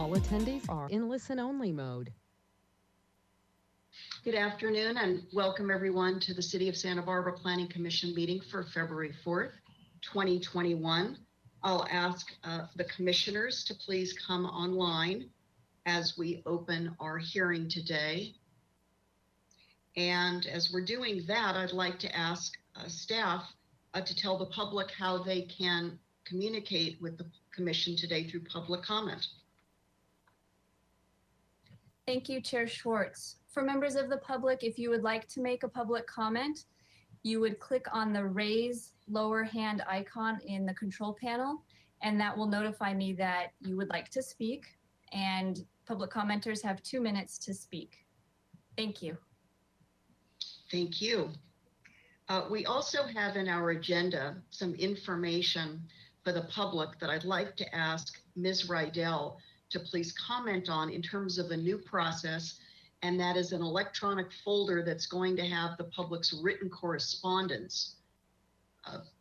All attendees are in listen-only mode. Good afternoon and welcome everyone to the City of Santa Barbara Planning Commission meeting for February 4th, 2021. I'll ask the commissioners to please come online as we open our hearing today. And as we're doing that, I'd like to ask staff to tell the public how they can communicate with the commission today through public comment. Thank you, Chair Schwartz. For members of the public, if you would like to make a public comment, you would click on the raise lower hand icon in the control panel, and that will notify me that you would like to speak, and public commenters have 2 minutes to speak. Thank you. Thank you. We also have in our agenda some information for the public that I'd like to ask Ms. Rydell to please comment on in terms of a new process, and that is an electronic folder that's going to have the public's written correspondence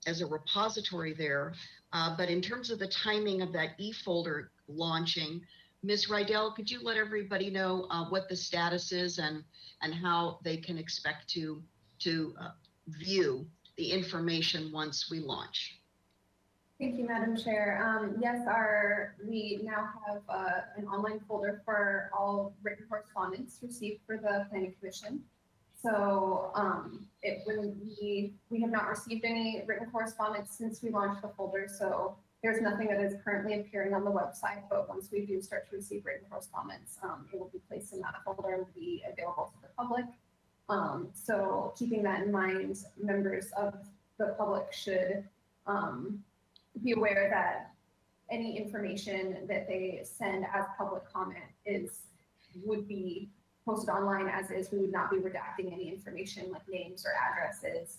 as a repository there. But in terms of the timing of that e-folder launching, Ms. Rydell, could you let everybody know what the status is and how they can expect to view the information once we launch? Thank you, Madam Chair. Yes, we now have an online folder for all written correspondence received for the Planning Commission. So we have not received any written correspondence since we launched the folder. So there's nothing that is currently appearing on the website, but once we do start to receive written correspondence, it will be placed in that folder and will be available to the public. So keeping that in mind, members of the public should be aware that any information that they send as public comment would be posted online as is. We would not be redacting any information like names or addresses.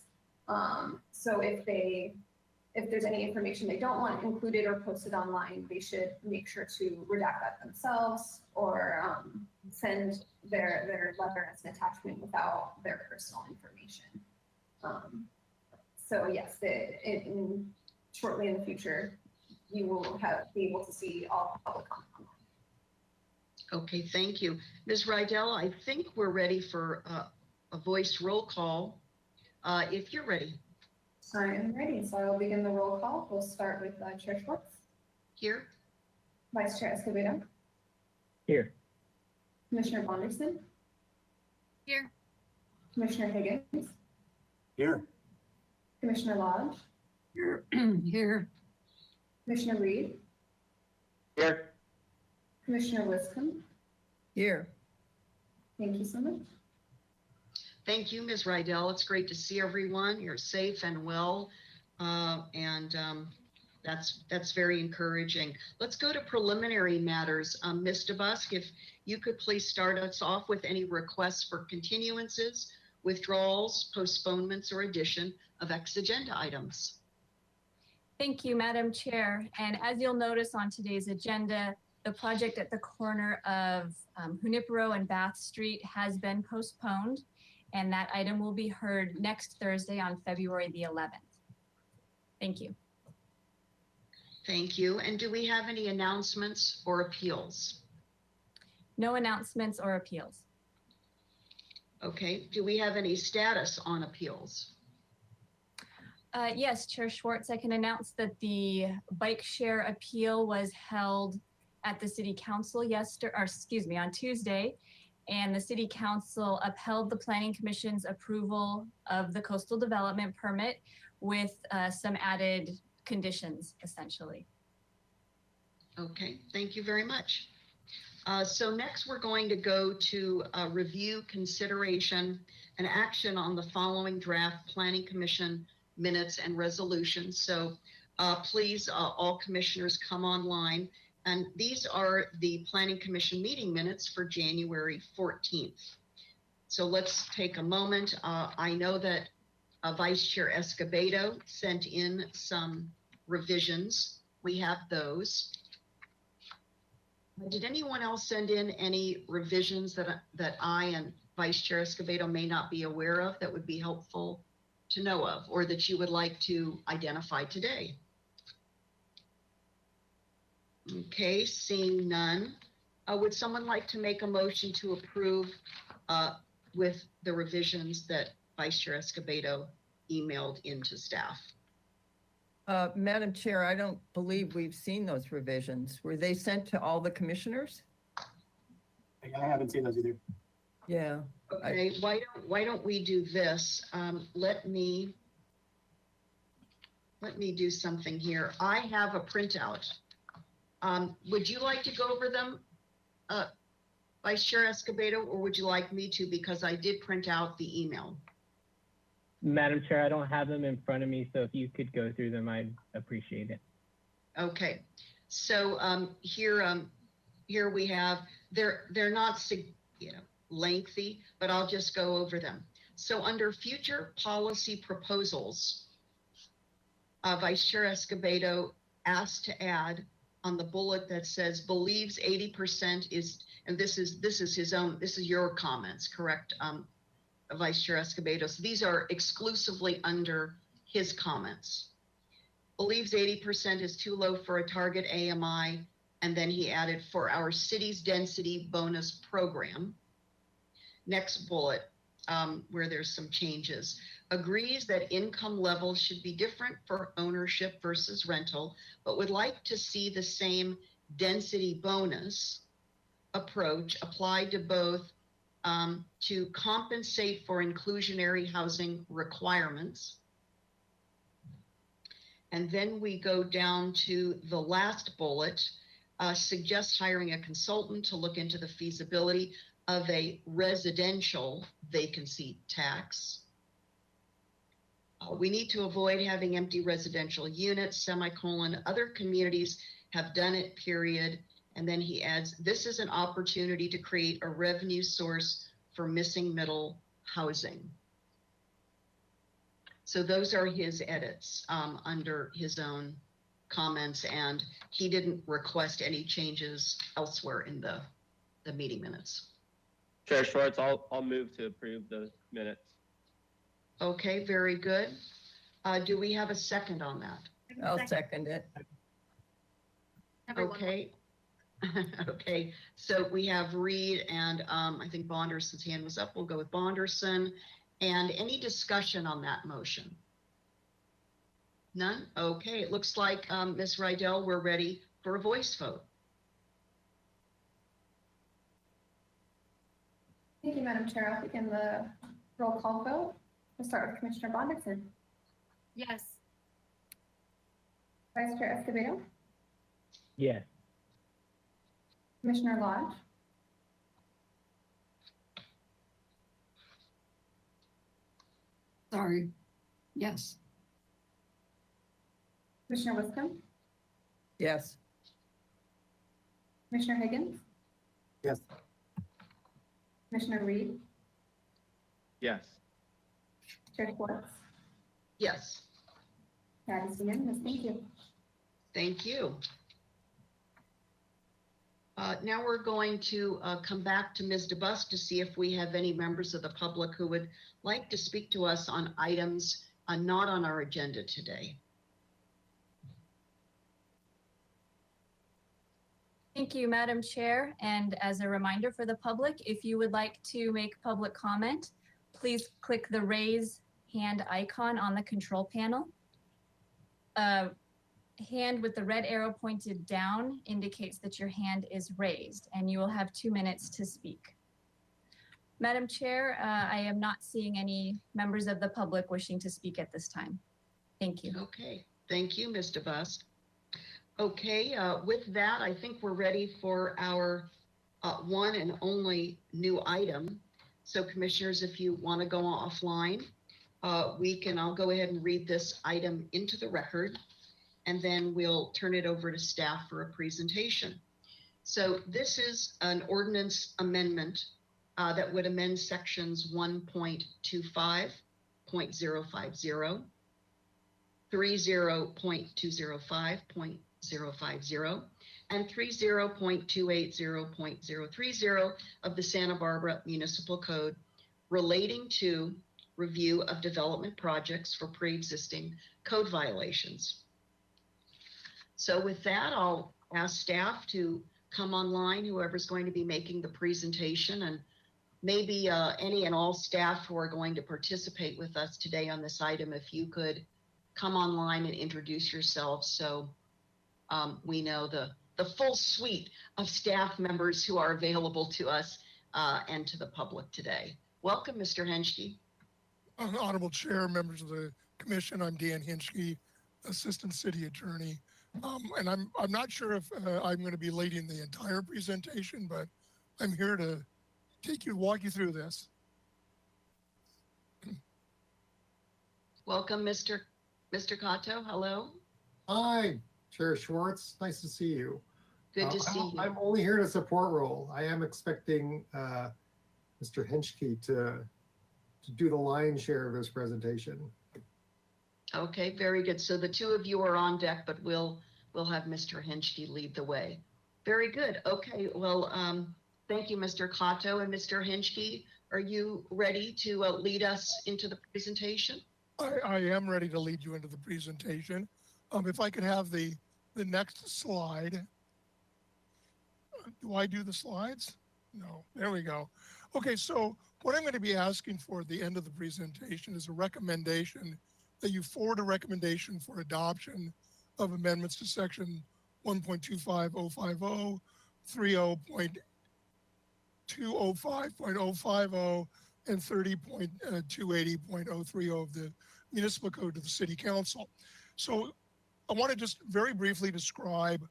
So if there's any information they don't want included or posted online, they should make sure to redact that themselves or send their letter as an attachment without their personal information. So yes, shortly in the future, you will be able to see all public comment online. Okay, thank you. Ms. Rydell, I think we're ready for a voice roll call. If you're ready. I am ready, so I will begin the roll call. We'll start with Chair Schwartz. Here. Vice Chair Escobedo. Here. Commissioner Bonderson. Here. Commissioner Higgins. Here. Commissioner Lodge. Here. Here. Commissioner Reed. Here. Commissioner Wiscombe. Here. Thank you so much. Thank you, Ms. Rydell. It's great to see everyone. You're safe and well, and that's very encouraging. Let's go to preliminary matters. Ms. DeBusk, if you could please start us off with any requests for continuances, withdrawals, postponements, or addition of ex-agenda items. Thank you, Madam Chair. And as you'll notice on today's agenda, the project at the corner of Junipero and Bath Street has been postponed, and that item will be heard next Thursday on February the 11th. Thank you. Thank you. And do we have any announcements or appeals? No announcements or appeals. Okay. Do we have any status on appeals? Yes, Chair Schwartz, I can announce that the bike share appeal was held at the City Council on Tuesday, and the City Council upheld the Planning Commission's approval of the coastal development permit with some added conditions, essentially. Okay, thank you very much. So next we're going to go to review, consideration, and action on the following draft Planning Commission minutes and resolutions. So please, all commissioners come online. And these are the Planning Commission meeting minutes for January 14th. So let's take a moment. I know that Vice Chair Escobedo sent in some revisions. We have those. Did anyone else send in any revisions that I and Vice Chair Escobedo may not be aware of that would be helpful to know of, or that you would like to identify today? Okay, seeing none. Would someone like to make a motion to approve with the revisions that Vice Chair Escobedo emailed into staff? Madam Chair, I don't believe we've seen those revisions. Were they sent to all the commissioners? I haven't seen those either. Yeah. Okay, why don't we do this? Let me do something here. I have a printout. Would you like to go over them, Vice Chair Escobedo, or would you like me to, because I did print out the email? Madam Chair, I don't have them in front of me, so if you could go through them, I'd appreciate it. Okay, so here we have, they're not lengthy, but I'll just go over them. So under future policy proposals, Vice Chair Escobedo asked to add on the bullet that says believes 80% is, and this is his own, this is your comments, correct, Vice Chair Escobedo? So these are exclusively under his comments. Believes 80% is too low for a target AMI, and then he added for our city's density bonus program. Next bullet, where there's some changes, agrees that income levels should be different for ownership versus rental, but would like to see the same density bonus approach applied to both to compensate for inclusionary housing requirements. And then we go down to the last bullet, suggests hiring a consultant to look into the feasibility of a residential vacancy tax. We need to avoid having empty residential units, semicolon, other communities have done it, period. And then he adds, this is an opportunity to create a revenue source for missing middle housing. So those are his edits under his own comments, and he didn't request any changes elsewhere in the meeting minutes. Chair Schwartz, I'll move to approve those minutes. Okay, very good. Do we have a second on that? I'll second it. Okay. Okay, so we have Reed and I think Bonderson's hand was up. We'll go with Bonderson. And any discussion on that motion? None? Okay, it looks like Ms. Rydell, we're ready for a voice vote. Thank you, Madam Chair. I'll begin the roll call vote. We'll start with Commissioner Bonderson. Yes. Vice Chair Escobedo. Yes. Commissioner Lodge. Sorry. Yes. Commissioner Wiscombe. Yes. Commissioner Higgins. Yes. Commissioner Reed. Yes. Chair Schwartz. Yes, That is unanimous. Thank you. thank you. Now we're going to come back to Ms. DeBusk to see if we have any members of the public who would like to speak to us on items not on our agenda today. Thank you, Madam Chair. And as a reminder for the public, if you would like to make public comment, please click the raise hand icon on the control panel. Hand with the red arrow pointed down indicates that your hand is raised, and you will have 2 minutes to speak. Madam Chair, I am not seeing any members of the public wishing to speak at this time. Thank you. Okay, thank you, Ms. DeBusk. Okay, with that, I think we're ready for our one and only new item. So commissioners, if you want to go offline, I'll go ahead and read this item into the record, and then we'll turn it over to staff for a presentation. So this is an ordinance amendment that would amend sections 1.25.050, 30.205.050, and 30.280.030 of the Santa Barbara Municipal Code relating to review of development projects for pre-existing code violations. So with that, I'll ask staff to come online, whoever's going to be making the presentation, and maybe any and all staff who are going to participate with us today on this item, if you could come online and introduce yourselves so we know the full suite of staff members who are available to us and to the public today. Welcome, Mr. Henschke. Honorable Chair, members of the commission, I'm Dan Hinchke, Assistant City Attorney. And I'm not sure if I'm going to be leading the entire presentation, but I'm here to walk you through this. Welcome, Mr. Cato. Hello. Hi, Chair Schwartz. Nice to see you. Good to see you. I'm only here in a support role. I am expecting Mr. Hinchke to do the lion's share of his presentation. Okay, very good. So the two of you are on deck, but we'll have Mr. Hinchke lead the way. Very good. Okay, well, thank you, Mr. Cato. And Mr. Hinchke, are you ready to lead us into the presentation? I am ready to lead you into the presentation. If I could have the next slide. Do I do the slides? No, there we go. Okay, so what I'm going to be asking for at the end of the presentation is a recommendation that you forward a recommendation for adoption of amendments to section 1.25050, 30.205.050, and 30.280.030 of the municipal code to the city council. So I want to just very briefly describe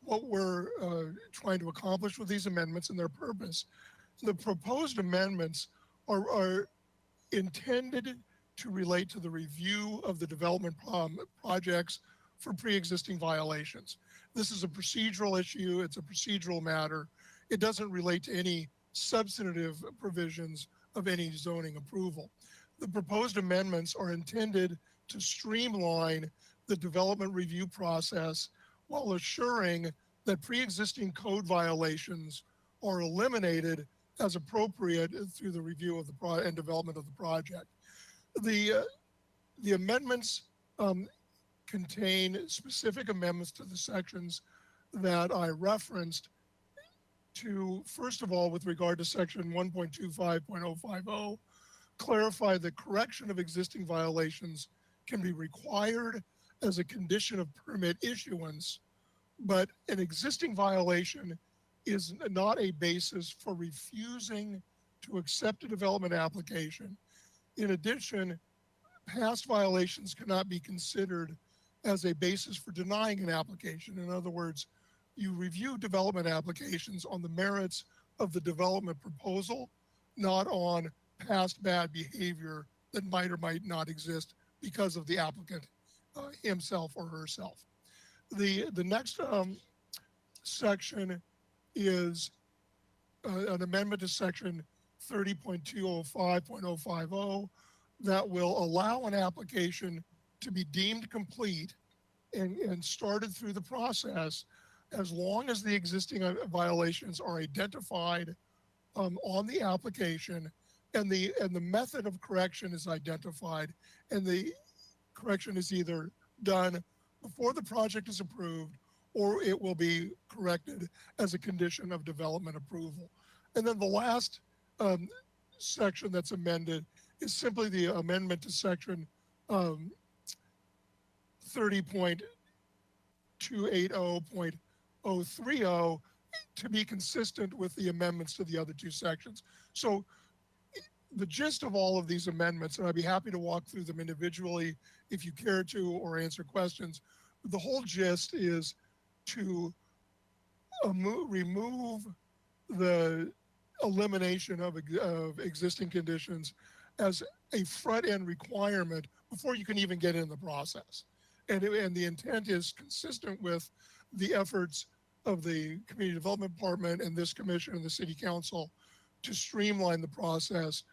what we're trying to accomplish with these amendments and their purpose. The proposed amendments are intended to relate to the review of the development projects for pre-existing violations. This is a procedural issue. It's a procedural matter. It doesn't relate to any substantive provisions of any zoning approval. The proposed amendments are intended to streamline the development review process while assuring that pre-existing code violations are eliminated as appropriate through the review of the and development of the project. The amendments contain specific amendments to the sections that I referenced to, first of all, with regard to section 1.25.050, clarify the correction of existing violations can be required as a condition of permit issuance, but an existing violation is not a basis for refusing to accept a development application. In addition, past violations cannot be considered as a basis for denying an application. In other words, you review development applications on the merits of the development proposal, not on past bad behavior that might or might not exist because of the applicant himself or herself. The next section is an amendment to section 30.205.050 that will allow an application to be deemed complete and started through the process as long as the existing violations are identified on the application and the method of correction is identified and the correction is either done before the project is approved or it will be corrected as a condition of development approval. And then the last section that's amended is simply the amendment to section 30.280.030 to be consistent with the amendments to the other two sections. So the gist of all of these amendments, and I'd be happy to walk through them individually if you care to or answer questions, the whole gist is to remove the elimination of existing conditions as a front-end requirement before you can even get in the process. And the intent is consistent with the efforts of the Community Development Department and this commission and the City Council to streamline the process.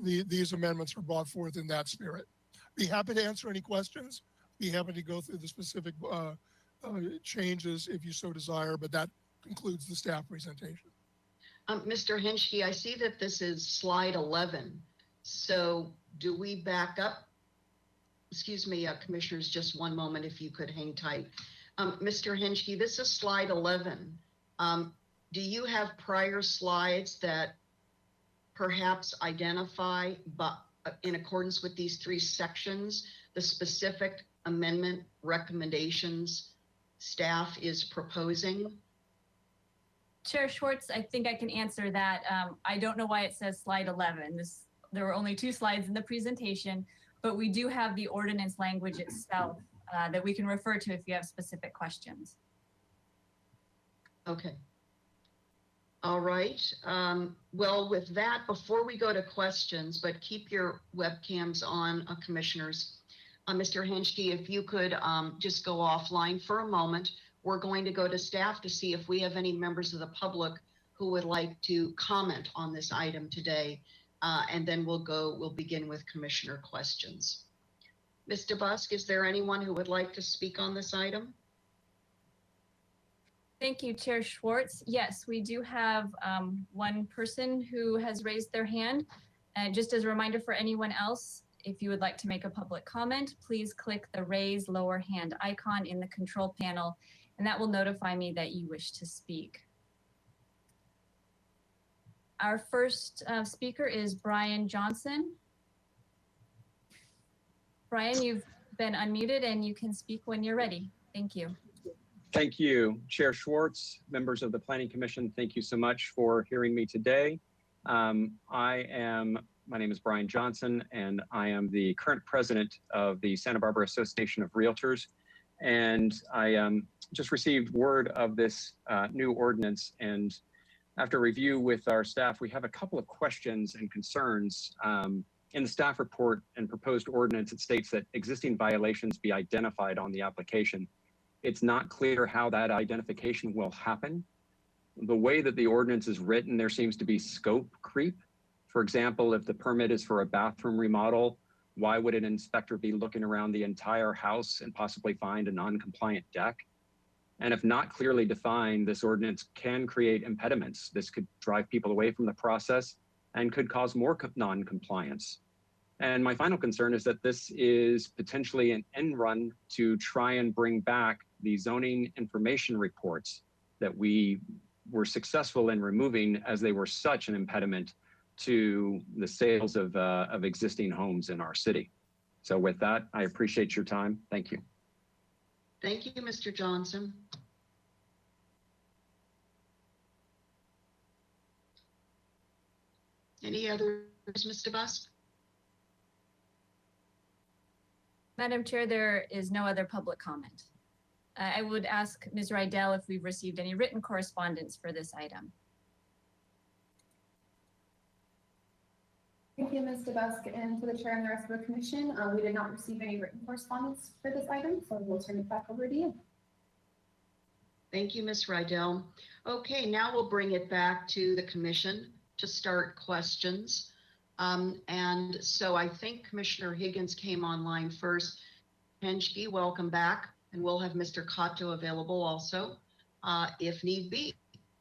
These amendments are brought forth in that spirit. Be happy to answer any questions. Be happy to go through the specific changes if you so desire, but that concludes the staff presentation. Mr. Hinchke, I see that this is slide 11. So do we back up? Excuse me, commissioners, just one moment if you could hang tight. Mr. Hinchke, this is slide 11. Do you have prior slides that perhaps identify, but in accordance with these 3 sections, the specific amendment recommendations staff is proposing? Chair Schwartz, I think I can answer that. I don't know why it says slide 11. There were only 2 slides in the presentation, but we do have the ordinance language itself that we can refer to if you have specific questions. Okay. All right. Well, with that, before we go to questions, but keep your webcams on, commissioners. Mr. Henschke, if you could just go offline for a moment. We're going to go to staff to see if we have any members of the public who would like to comment on this item today. And then we'll begin with commissioner questions. Mr. Busk, is there anyone who would like to speak on this item? Thank you, Chair Schwartz. Yes, we do have one person who has raised their hand. And just as a reminder for anyone else, if you would like to make a public comment, please click the raise lower hand icon in the control panel, and that will notify me that you wish to speak. Our first speaker is Brian Johnson. Brian, you've been unmuted and you can speak when you're ready. Thank you. Thank you, Chair Schwartz, members of the Planning Commission. Thank you so much for hearing me today. My name is Brian Johnson, and I am the current president of the Santa Barbara Association of Realtors. And I just received word of this new ordinance, and after review with our staff, we have a couple of questions and concerns. In the staff report and proposed ordinance, it states that existing violations be identified on the application. It's not clear how that identification will happen. The way that the ordinance is written, there seems to be scope creep. For example, if the permit is for a bathroom remodel, why would an inspector be looking around the entire house and possibly find a non-compliant deck? And if not clearly defined, this ordinance can create impediments. This could drive people away from the process and could cause more non-compliance. And my final concern is that this is potentially an end run to try and bring back the zoning information reports that we were successful in removing, as they were such an impediment to the sales of existing homes in our city. So with that, I appreciate your time. Thank you. Thank you, Mr. Johnson. Any others, Mr. Busk? Madam Chair, there is no other public comment. I would ask Ms. Rydell if we've received any written correspondence for this item. Thank you, Ms. DeBusk, and to the chair and the rest of the commission. We did not receive any written correspondence for this item, so we'll turn it back over to you. Thank you, Ms. Rydell. Okay, now we'll bring it back to the commission to start questions. And so I think Commissioner Higgins came online first. Henschke, welcome back. And we'll have Mr. Cato available also, if need be.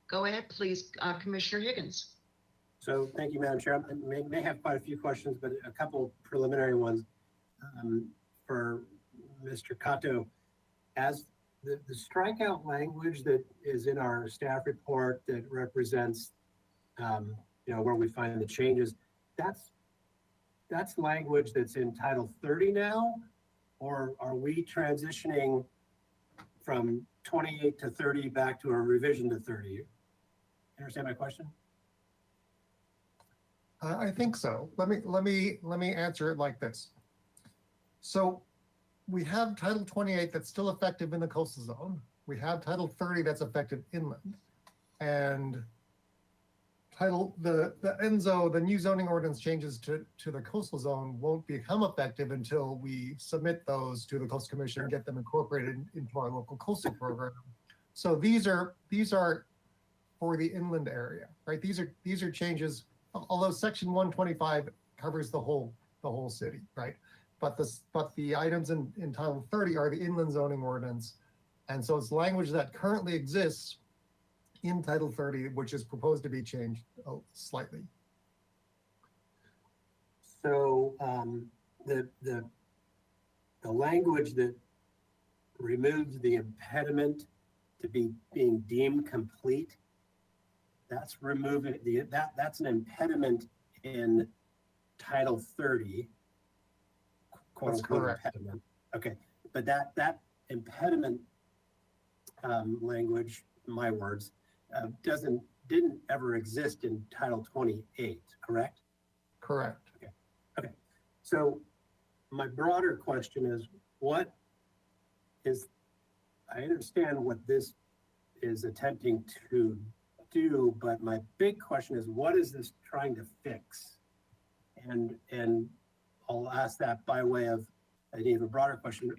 Go ahead, please, Commissioner Higgins. So thank you, Madam Chair. I may have quite a few questions, but a couple preliminary ones for Mr. Cato. As the strikeout language that is in our staff report that represents, where we find the changes, that's language that's in Title 30 now, or are we transitioning from 28 to 30 back to a revision to 30? You understand my question? I think so. Let me answer it like this. So we have Title 28 that's still effective in the coastal zone. We have Title 30 that's effective inland, and the ENZO, the new zoning ordinance changes to the coastal zone won't become effective until we submit those to the Coastal Commission and get them incorporated into our local coastal program. So these are for the inland area, right? These are changes. Although Section 125 covers the whole city, right? But the items in Title 30 are the inland zoning ordinance, and so it's language that currently exists in Title 30, which is proposed to be changed slightly. So the language that removes the impediment to be being deemed complete, that's removing that's an impediment in Title 30, quote That's unquote correct. impediment. Okay, but that impediment language, my words, didn't ever exist in Title 28, correct? Correct. Okay, so my broader question is, I understand what this is attempting to do, but my big question is, what is this trying to fix? And I'll ask that by way of an even broader question.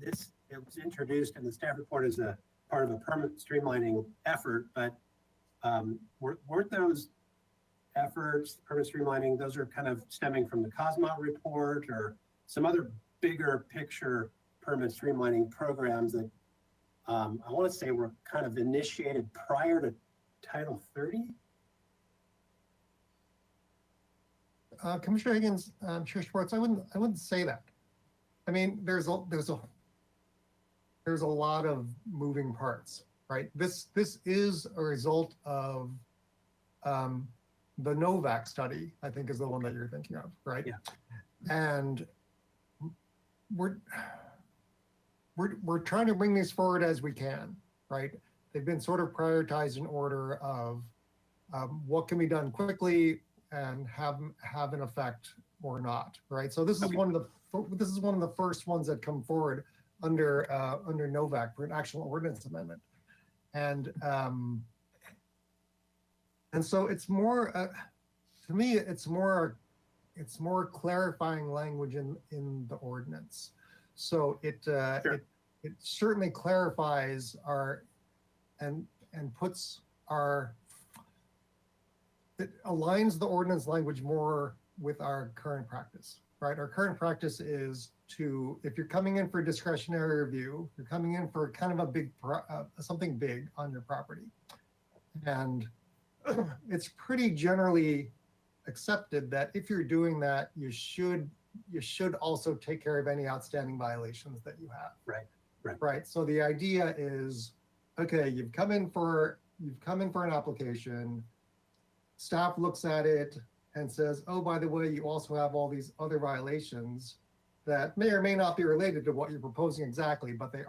It was introduced in the staff report as a part of a permit streamlining effort, but weren't those efforts, permit streamlining, those are kind of stemming from the Cosmos report or some other bigger picture permit streamlining programs that I want to say were kind of initiated prior to Title 30? Commissioner Higgins, Chair Schwartz, I wouldn't say that. I mean, there's a lot of moving parts, right? This is a result of the Novak study, I think is the one that you're thinking of, right? Yeah. And we're trying to bring these forward as we can, right? They've been sort of prioritized in order of what can be done quickly and have an effect or not, right? So this is one of the first ones that come forward under Novak for an actual ordinance amendment, and so it's more to me it's more clarifying language in the ordinance. So it certainly clarifies and puts it aligns the ordinance language more with our current practice, right? Our current practice is if you're coming in for discretionary review, you're coming in for kind of a big, something big on your property. And it's pretty generally accepted that if you're doing that, you should also take care of any outstanding violations that you have. Right. So the idea is, okay, you've come in for an application, staff looks at it and says, oh, by the way, you also have all these other violations that may or may not be related to what you're proposing exactly, but they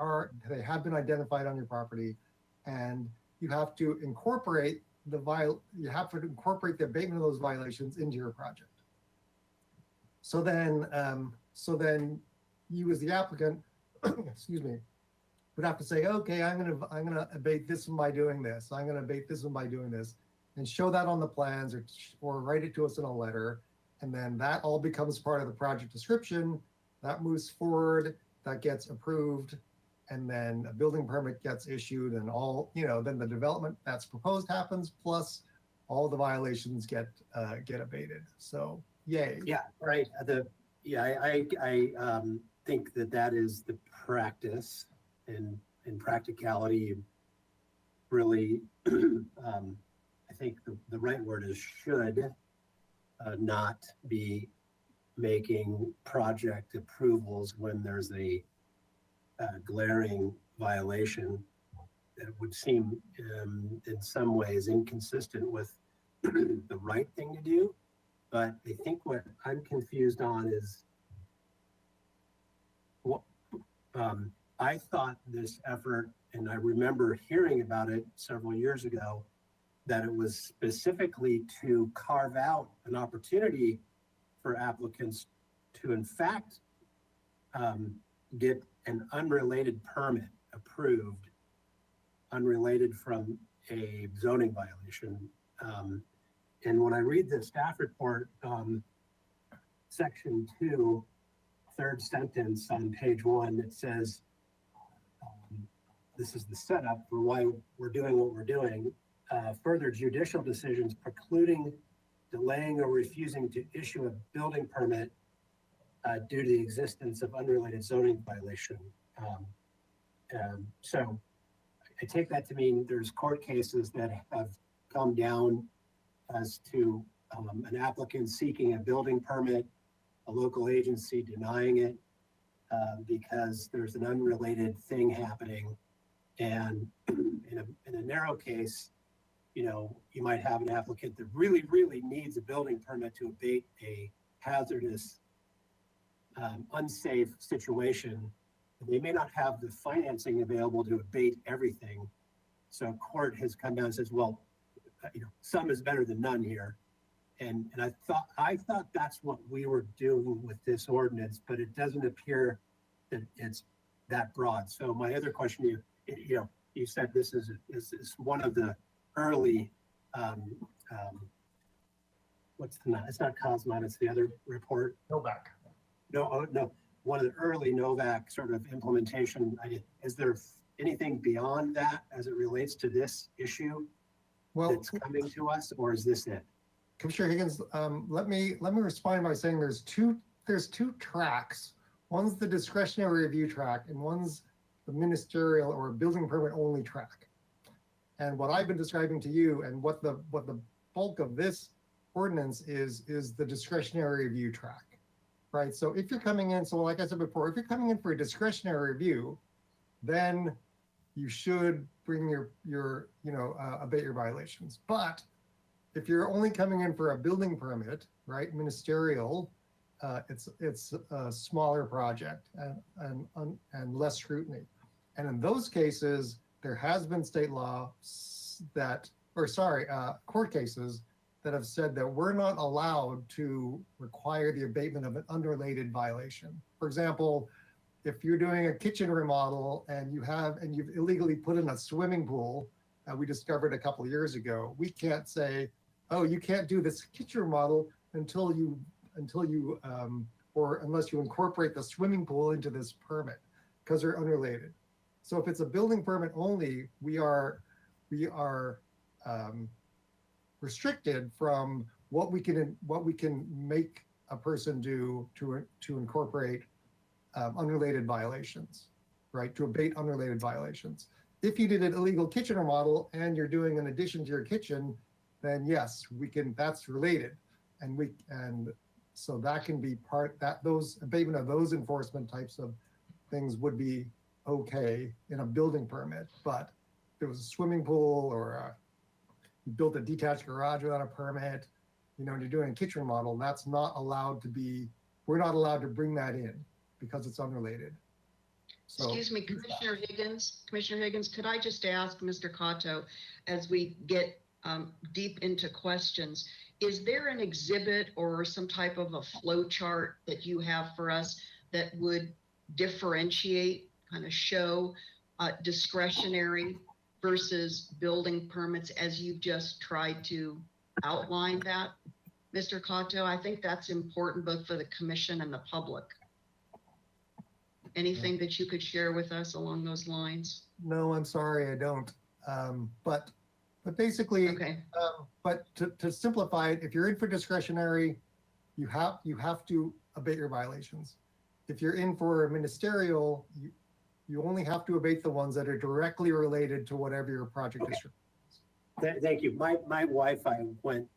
have been identified on your property, and you have to incorporate the abatement of those violations into your project. So then you as the applicant, excuse me, would have to say, okay, I'm gonna abate this one by doing this. I'm gonna abate this one by doing this, and show that on the plans or write it to us in a letter. And then that all becomes part of the project description. That moves forward, that gets approved, and then a building permit gets issued, and then the development that's proposed happens, plus all the violations get abated. So yay. Yeah, right. I think that is the practice, and in practicality, really, I think the right word is should not be making project approvals when there's a glaring violation that would seem in some ways inconsistent with the right thing to do. But I think what I'm confused on is what I thought this effort, and I remember hearing about it several years ago, that it was specifically to carve out an opportunity for applicants to in fact get an unrelated permit approved, unrelated from a zoning violation. And when I read the staff report, section 2, third sentence on page 1, it says, this is the setup for why we're doing what we're doing. Further judicial decisions precluding, delaying, or refusing to issue a building permit due to the existence of unrelated zoning violation. So I take that to mean there's court cases that have come down as to an applicant seeking a building permit, a local agency denying it because there's an unrelated thing happening. And in a narrow case, you know, you might have an applicant that really, really needs a building permit to abate a hazardous, unsafe situation. They may not have the financing available to abate everything. So court has come down and says, well, you know, some is better than none here. And I thought that's what we were doing with this ordinance, but it doesn't appear that it's that broad. So my other question to you, you said this is one of the early, it's not Cosmon, it's the other report. Novak. No, one of the early Novak sort of implementation. Is there anything beyond that as it relates to this issue Well, that's coming to us, or is this it? Commissioner Higgins, let me respond by saying there's two tracks. One's the discretionary review track, and one's the ministerial or building permit only track. And what I've been describing to you, and what the bulk of this ordinance is the discretionary review track, right? So if you're coming in, so like I said before, if you're coming in for a discretionary review, then you should bring your abate your violations. But if you're only coming in for a building permit, right, ministerial, it's a smaller project and less scrutiny. And in those cases, there has been state law court cases that have said that we're not allowed to require the abatement of an unrelated violation. For example, if you're doing a kitchen remodel and you've illegally put in a swimming pool that we discovered a couple of years ago, we can't say, oh, you can't do this kitchen remodel until you or unless you incorporate the swimming pool into this permit, because they're unrelated. So if it's a building permit only, we are restricted from what we can make a person do to incorporate unrelated violations, right? To abate unrelated violations. If you did an illegal kitchen remodel and you're doing an addition to your kitchen, then yes, we can. That's related, and so that can be those abatement of those enforcement types of things would be okay in a building permit. But if it was a swimming pool or you built a detached garage without a permit, and you're doing a kitchen remodel, that's not allowed to be. We're not allowed to bring that in because it's unrelated. So, excuse me, Commissioner Higgins, could I just ask Mr. Cotto, as we get deep into questions, is there an exhibit or some type of a flow chart that you have for us that would differentiate, kind of show discretionary versus building permits as you've just tried to outline that? Mr. Cotto, I think that's important both for the commission and the public. Anything that you could share with us along those lines? no, I'm sorry, I don't. But basically, Okay. But to simplify it, if you're in for discretionary, you have to abate your violations. If you're in for a ministerial, you only have to abate the ones that are directly related to whatever your project is. Thank you. My Wi-Fi went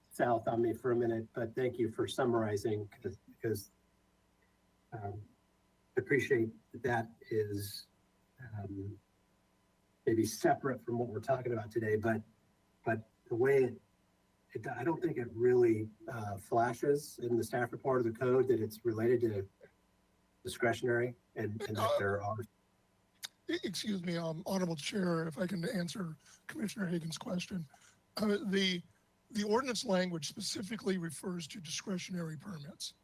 south on me for a minute, but thank you for summarizing because I appreciate that is maybe separate from what we're talking about today, but the way I don't think it really flashes in the staff report of the code that it's related to discretionary and that there are. Excuse me, Honorable Chair, if I can answer Commissioner Higgins' question. The ordinance language specifically refers to discretionary permits.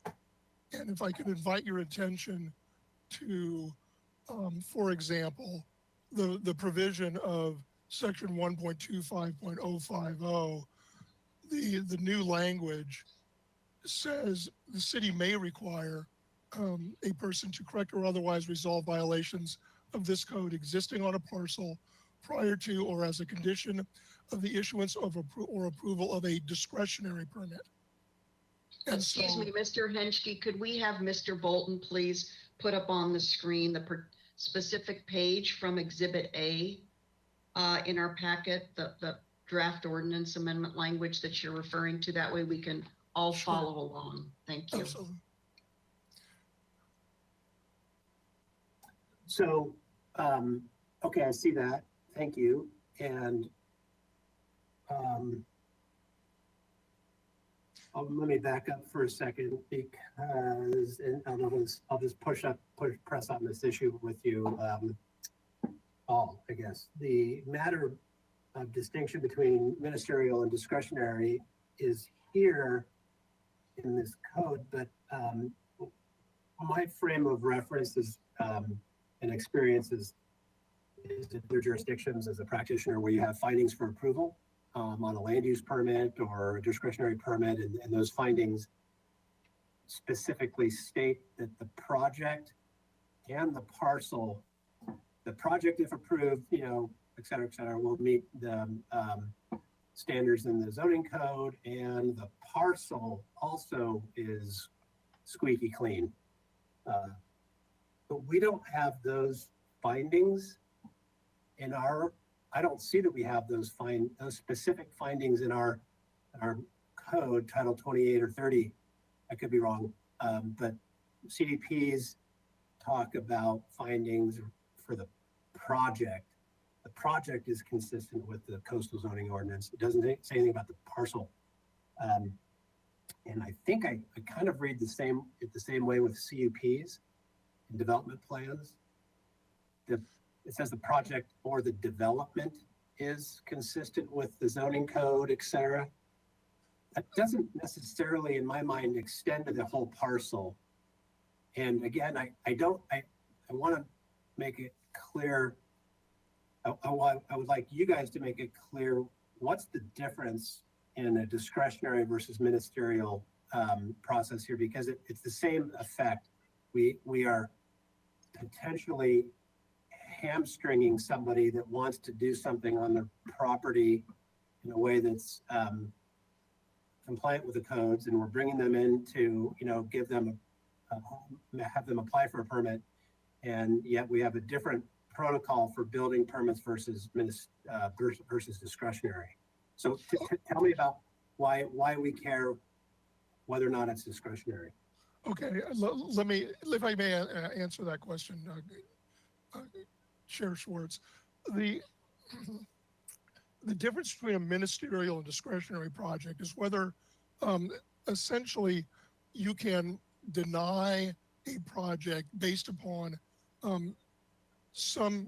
And if I could invite your attention to, for example, the provision of section 1.25.050, the new language says the city may require a person to correct or otherwise resolve violations of this code existing on a parcel prior to or as a condition of the issuance of or approval of a discretionary permit. And Excuse me, Mr. Henschke, could we have Mr. Bolton please put up on the screen the specific page from Exhibit A in our packet, the draft ordinance amendment language that you're referring to? That way we can all Sure. follow along. Thank you. Absolutely. So Okay, I see that. Thank you. And let me back up for a second because, and I'll just press on this issue with you all, I guess. The matter of distinction between ministerial and discretionary is here in this code, but my frame of reference is and experience is in other jurisdictions as a practitioner where you have findings for approval on a land use permit or a discretionary permit, and those findings specifically state that the project and the parcel, the project, if approved, you know, et cetera, will meet the standards in the zoning code, and the parcel also is squeaky clean. But we don't have those findings in our, I don't see that we have those specific findings in our code, Title 28 or 30. I could be wrong, but CDPs talk about findings for the project. The project is consistent with the coastal zoning ordinance. It doesn't say anything about the parcel. And I think I kind of read the same way with CUPs and development plans. It says the project or the development is consistent with the zoning code, et cetera. That doesn't necessarily, in my mind, extend to the whole parcel. And again, I want to make it clear. I would like you guys to make it clear what's the difference in a discretionary versus ministerial process here, because it's the same effect. We are potentially hamstringing somebody that wants to do something on their property in a way that's compliant with the codes, and we're bringing them in to, you know, give them have them apply for a permit, and yet we have a different protocol for building permits versus discretionary. So tell me about why we care whether or not it's discretionary. Okay, let me, if I may answer that question, Chair Schwartz. The difference between a ministerial and discretionary project is whether essentially you can deny a project based upon some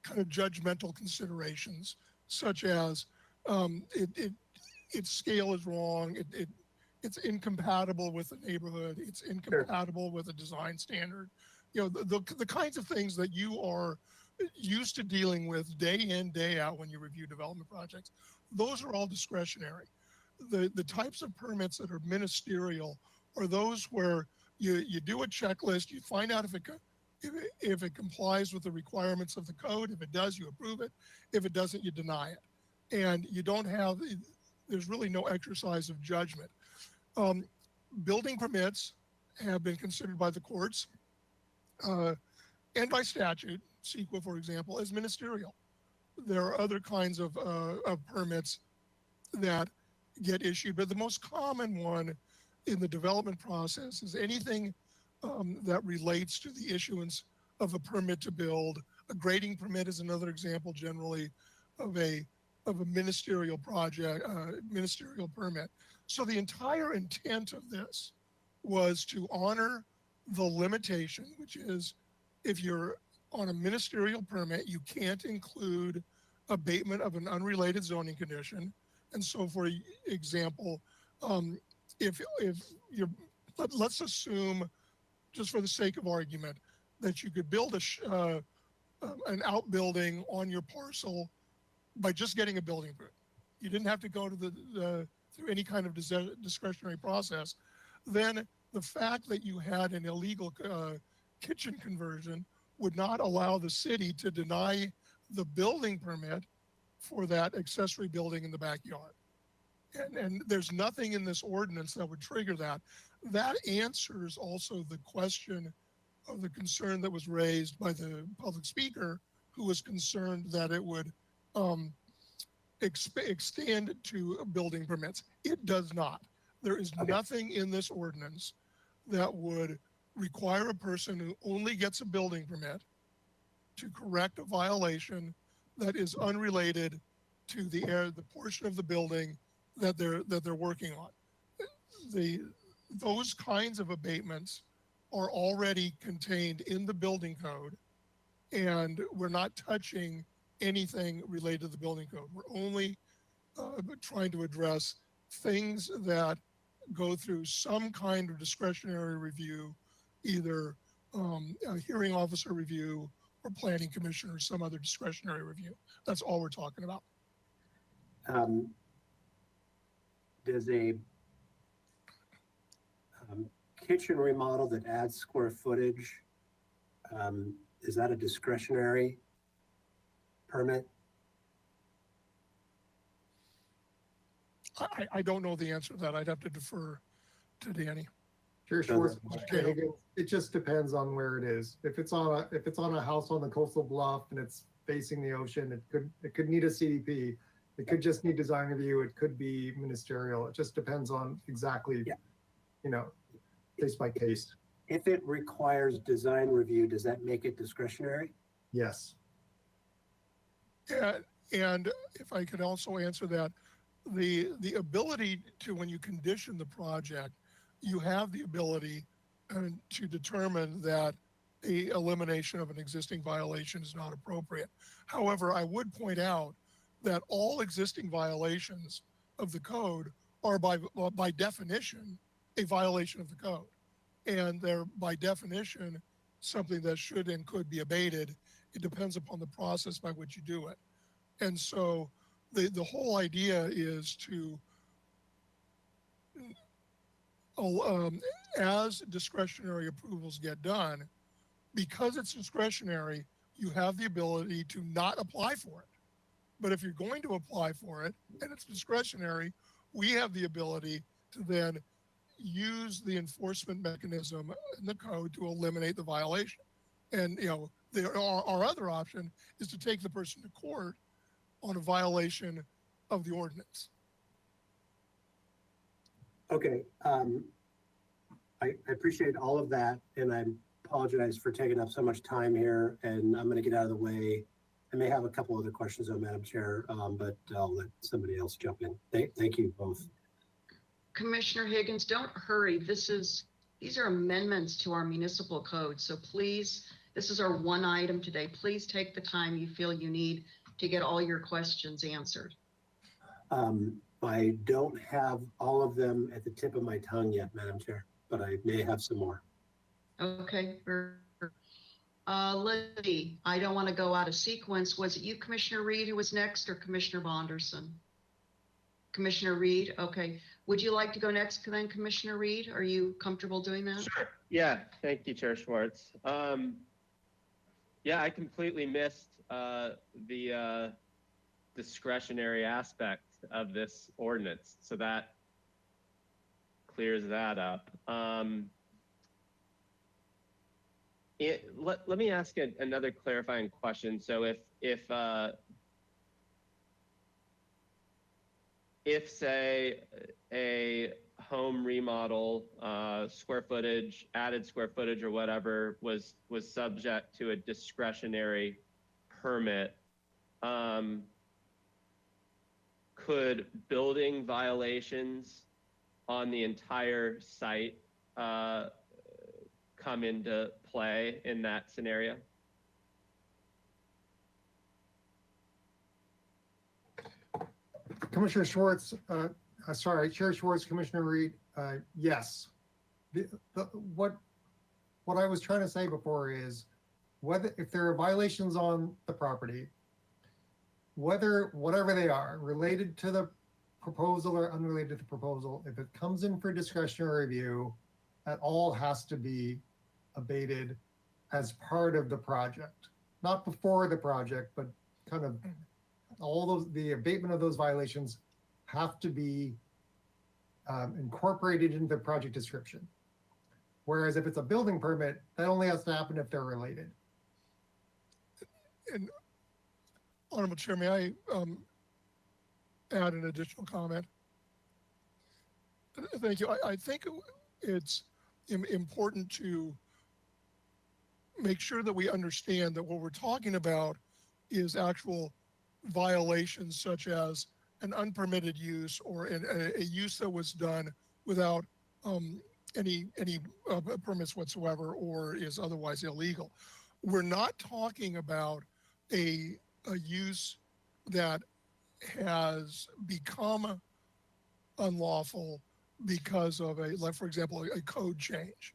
kind of judgmental considerations, such as its scale is wrong, it's incompatible with the neighborhood, it's incompatible with a design standard. You know, the kinds of things that you are used to dealing with day in, day out when you review development projects, those are all discretionary. The types of permits that are ministerial are those where you do a checklist, you find out if it complies with the requirements of the code. If it does, you approve it. If it doesn't, you deny it. And you don't have, there's really no exercise of judgment. Building permits have been considered by the courts and by statute, CEQA, for example, as ministerial. There are other kinds of permits that get issued, but the most common one in the development process is anything that relates to the issuance of a permit to build. A grading permit is another example, generally, of a ministerial project, ministerial permit. So the entire intent of this was to honor the limitation, which is if you're on a ministerial permit, you can't include abatement of an unrelated zoning condition. And so, for example, if you're, let's assume, just for the sake of argument, that you could build an outbuilding on your parcel by just getting a building permit. You didn't have to go to through any kind of discretionary process. Then the fact that you had an illegal kitchen conversion would not allow the city to deny the building permit for that accessory building in the backyard. And there's nothing in this ordinance that would trigger that. That answers also the question of the concern that was raised by the public speaker, who was concerned that it would extend to building permits. It does not. There is nothing in this ordinance that would require a person who only gets a building permit to correct a violation that is unrelated to the portion of the building that they're working on. Those kinds of abatements are already contained in the building code, and we're not touching anything related to the building code. We're only trying to address things that go through some kind of discretionary review, either a hearing officer review or planning commission or some other discretionary review. That's all we're talking about. Does a kitchen remodel that adds square footage, is that a discretionary permit? I don't know the answer to that. I'd have to defer to Danny. Chair Schwartz, Okay. it just depends on where it is. If it's on a house on the coastal bluff and it's facing the ocean, it could need a CDP. It could just need design review. It could be ministerial. It just depends on exactly, case by case. If it requires design review, does that make it discretionary? Yes. And if I could also answer that, the ability to, when you condition the project, you have the ability to determine that a elimination of an existing violation is not appropriate. However, I would point out that all existing violations of the code are by definition a violation of the code. And they're by definition something that should and could be abated. It depends upon the process by which you do it. And so the whole idea is to, as discretionary approvals get done, because it's discretionary, you have the ability to not apply for it. But if you're going to apply for it and it's discretionary, we have the ability to then use the enforcement mechanism in the code to eliminate the violation. And our other option is to take the person to court on a violation of the ordinance. Okay, I appreciate all of that, and I apologize for taking up so much time here, and I'm going to get out of the way. I may have a couple other questions, though, Madam Chair, but I'll let somebody else jump in. Thank you both. Commissioner Higgins, don't hurry. These are amendments to our municipal code. So please, this is our one item today. Please take the time you feel you need to get all your questions answered. I don't have all of them at the tip of my tongue yet, Madam Chair, but I may have some more. Okay. Let's see. I don't want to go out of sequence. Was it you, Commissioner Reed, who was next, or Commissioner Bonderson? Commissioner Reed, okay. Would you like to go next then, Commissioner Reed? Are you comfortable doing that? Sure. Yeah, thank you, Chair Schwartz. Yeah, I completely missed the discretionary aspect of this ordinance, so that clears that up. Let me ask another clarifying question. So if say a home remodel, square footage, added square footage or whatever was subject to a discretionary permit, could building violations on the entire site come into play in that scenario? Commissioner Schwartz, Chair Schwartz, Commissioner Reed, yes. What I was trying to say before is if there are violations on the property, whatever they are, related to the proposal or unrelated to the proposal, if it comes in for discretionary review, that all has to be abated as part of the project, not before the project, but kind of the abatement of those violations have to be incorporated into the project description. Whereas if it's a building permit, that only has to happen if they're related. And Honorable Chair, may I add an additional comment? Thank you. I think it's important to make sure that we understand that what we're talking about is actual violations such as an unpermitted use or a use that was done without any permits whatsoever or is otherwise illegal. We're not talking about a use that has become unlawful because of like for example, a code change.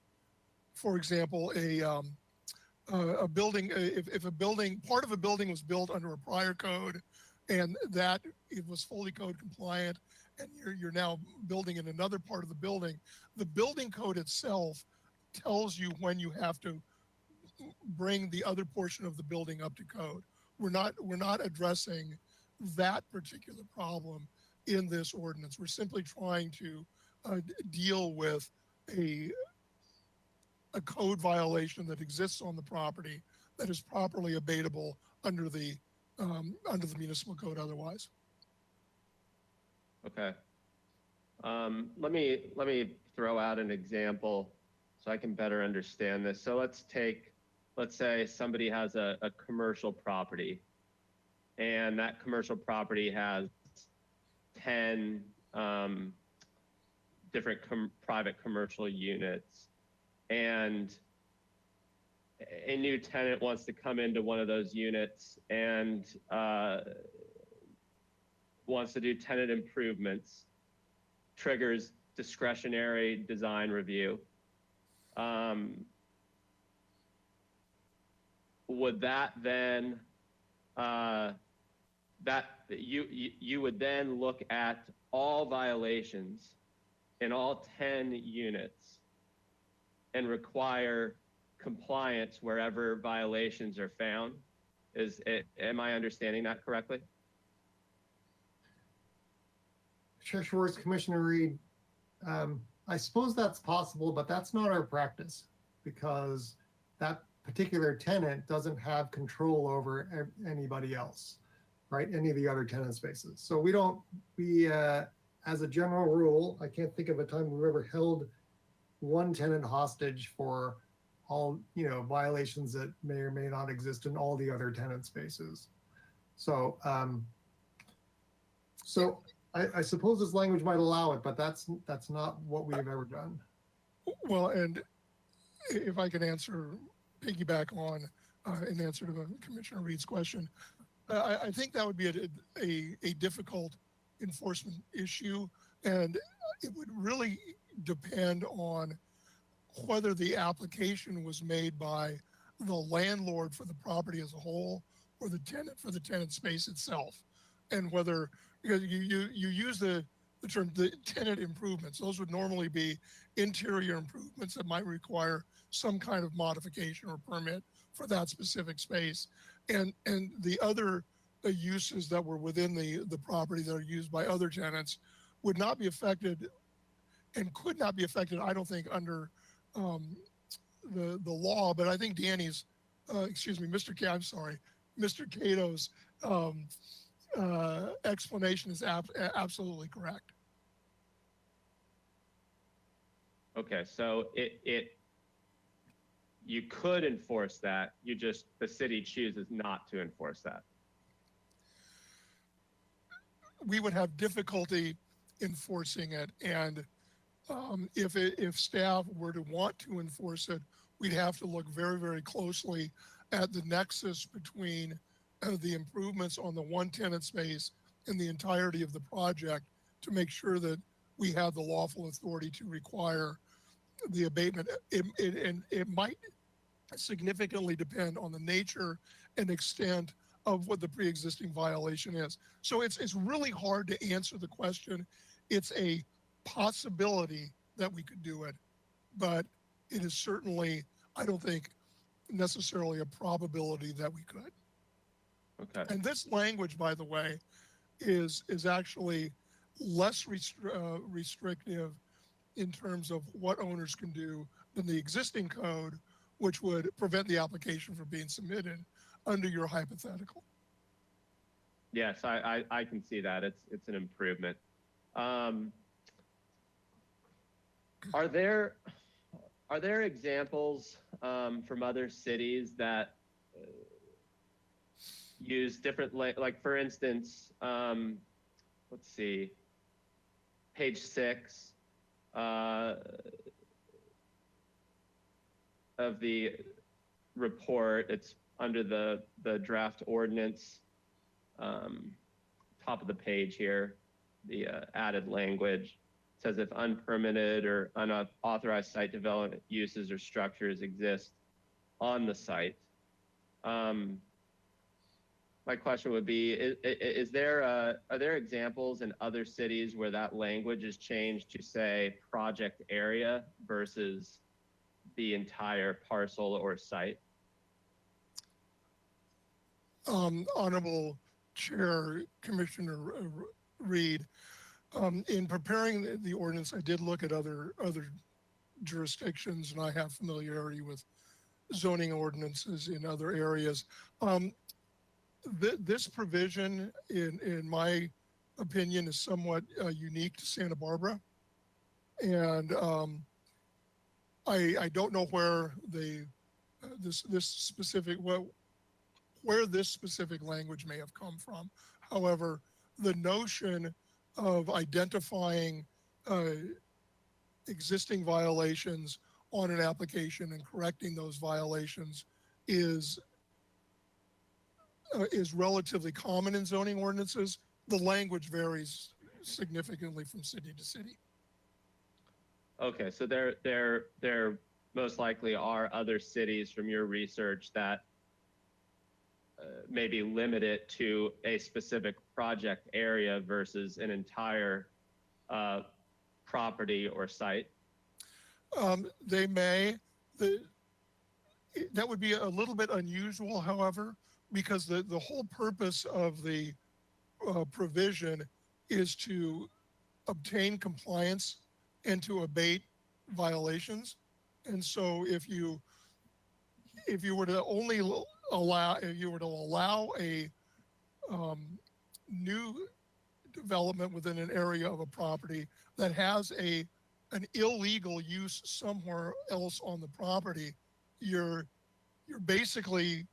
For example, a building, if a building, part of a building was built under a prior code and that it was fully code compliant and you're now building in another part of the building code itself tells you when you have to bring the other portion of the building up to code. We're not addressing that particular problem in this ordinance. We're simply trying to deal with a code violation that exists on the property that is properly abatable under the municipal code otherwise. Okay. Let me throw out an example so I can better understand this. So let's say somebody has a commercial property and that commercial property has 10 different private commercial units, and a new tenant wants to come into one of those units and wants to do tenant improvements, triggers discretionary design review. Would that then you would then look at all violations in all 10 units and require compliance wherever violations are found? Am I understanding that correctly? Chair Schwartz, Commissioner Reed, I suppose that's possible, but that's not our practice because that particular tenant doesn't have control over anybody else, right? Any of the other tenant spaces. So we as a general rule, I can't think of a time we've ever held one tenant hostage for all, violations that may or may not exist in all the other tenant spaces. So, I suppose this language might allow it, but that's not what we've ever done. Well, and if I can piggyback on in answer to Commissioner Reed's question, I think that would be a difficult enforcement issue, and it would really depend on whether the application was made by the landlord for the property as a whole or the tenant for the tenant space itself, and whether, because you use the term the tenant improvements, those would normally be interior improvements that might require some kind of modification or permit for that specific space, and the other uses that were within the property that are used by other tenants would not be affected and could not be affected, I don't think, under the law. But I think Danny's, Mr. Cato's explanation is absolutely correct. Okay, so you could enforce that. The city chooses not to enforce that. We would have difficulty enforcing it, and if staff were to want to enforce it, we'd have to look very, very closely at the nexus between the improvements on the one tenant space and the entirety of the project to make sure that we have the lawful authority to require the abatement. It might significantly depend on the nature and extent of what the pre-existing violation is. So it's really hard to answer the question. It's a possibility that we could do it, but it is certainly, I don't think, necessarily a probability that we could. Okay. And this language, by the way, is actually less restrictive in terms of what owners can do than the existing code, which would prevent the application from being submitted under your hypothetical. Yes, I can see that. It's an improvement. Are there are there examples from other cities that use different, like for instance, let's see, page 6 of the report, it's under the draft ordinance, top of the page here, the added language says if unpermitted or unauthorized site development uses or structures exist on the site. My question would be, are there examples in other cities where that language is changed to say project area versus the entire parcel or site? Honorable Chair, Commissioner Reed, in preparing the ordinance, I did look at other jurisdictions, and I have familiarity with zoning ordinances in other areas. This provision, in my opinion, is somewhat unique to Santa Barbara, and I don't know where where this specific language may have come from. However, the notion of identifying existing violations on an application and correcting those violations is relatively common in zoning ordinances. The language varies significantly from city to city. Okay, so there most likely are other cities from your research that maybe limit it to a specific project area versus an entire property or site. They may. That would be a little bit unusual, however, because the whole purpose of the provision is to obtain compliance and to abate violations. And so if you were to allow a new development within an area of a property that has an illegal use somewhere else on the property, you're basically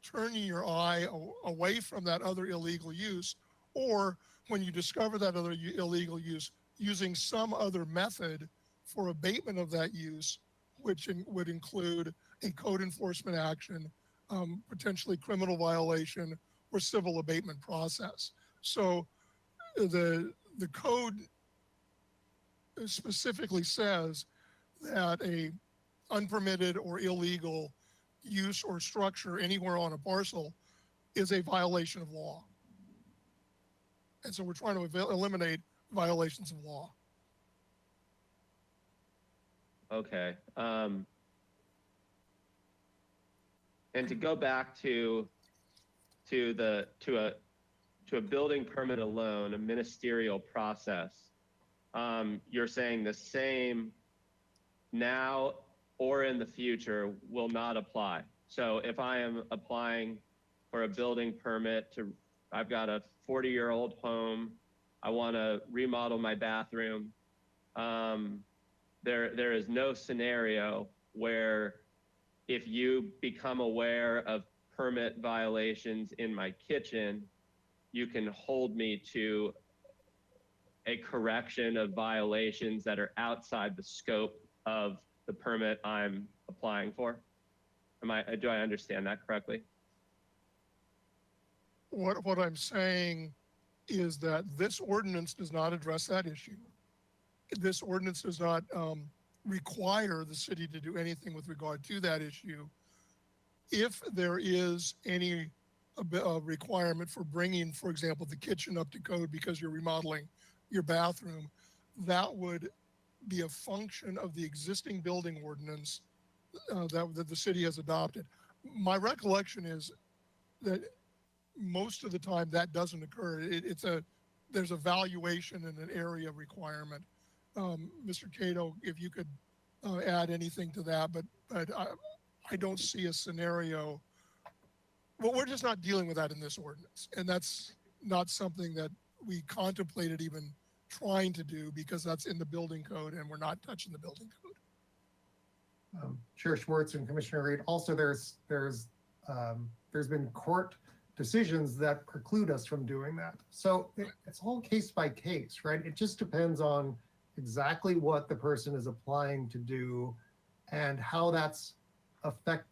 turning your eye away from that other illegal use, or when you discover that other illegal use, using some other method for abatement of that use, which would include a code enforcement action, potentially criminal violation, or civil abatement process. So the code specifically says that a unpermitted or illegal use or structure anywhere on a parcel is a violation of law. And so we're trying to eliminate violations of law. Okay. And to go back to a building permit alone, a ministerial process, you're saying the same now or in the future will not apply. So if I am applying for a building permit I've got a 40-year-old home, I want to remodel my bathroom, there is no scenario where if you become aware of permit violations in my kitchen, you can hold me to a correction of violations that are outside the scope of the permit I'm applying for. Do I understand that correctly? What I'm saying is that this ordinance does not address that issue. This ordinance does not require the city to do anything with regard to that issue. If there is any requirement for bringing, for example, the kitchen up to code because you're remodeling your bathroom, that would be a function of the existing building ordinance that the city has adopted. My recollection is that most of the time that doesn't occur. There's a valuation and an area requirement. Mr. Cato, if you could add anything to that, but I don't see a scenario. Well, we're just not dealing with that in this ordinance, and that's not something that we contemplated even trying to do because that's in the building code, and we're not touching the building code. Chair Schwartz and Commissioner Reed, also there's been court decisions that preclude us from doing that. So it's all case by case, right? It just depends on exactly what the person is applying to do and how that's affecting,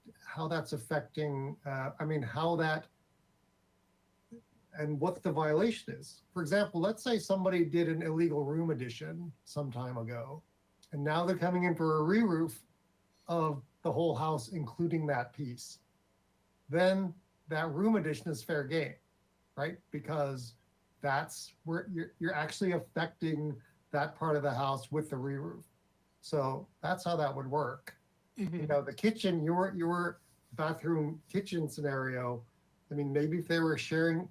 and what the violation is. For example, let's say somebody did an illegal room addition some time ago, and now they're coming in for a re-roof of the whole house, including that piece. Then that room addition is fair game, right? Because that's where you're actually affecting that part of the house with the re-roof. So that's how that would work. You know, the kitchen, your bathroom kitchen scenario, I mean, maybe if they were sharing,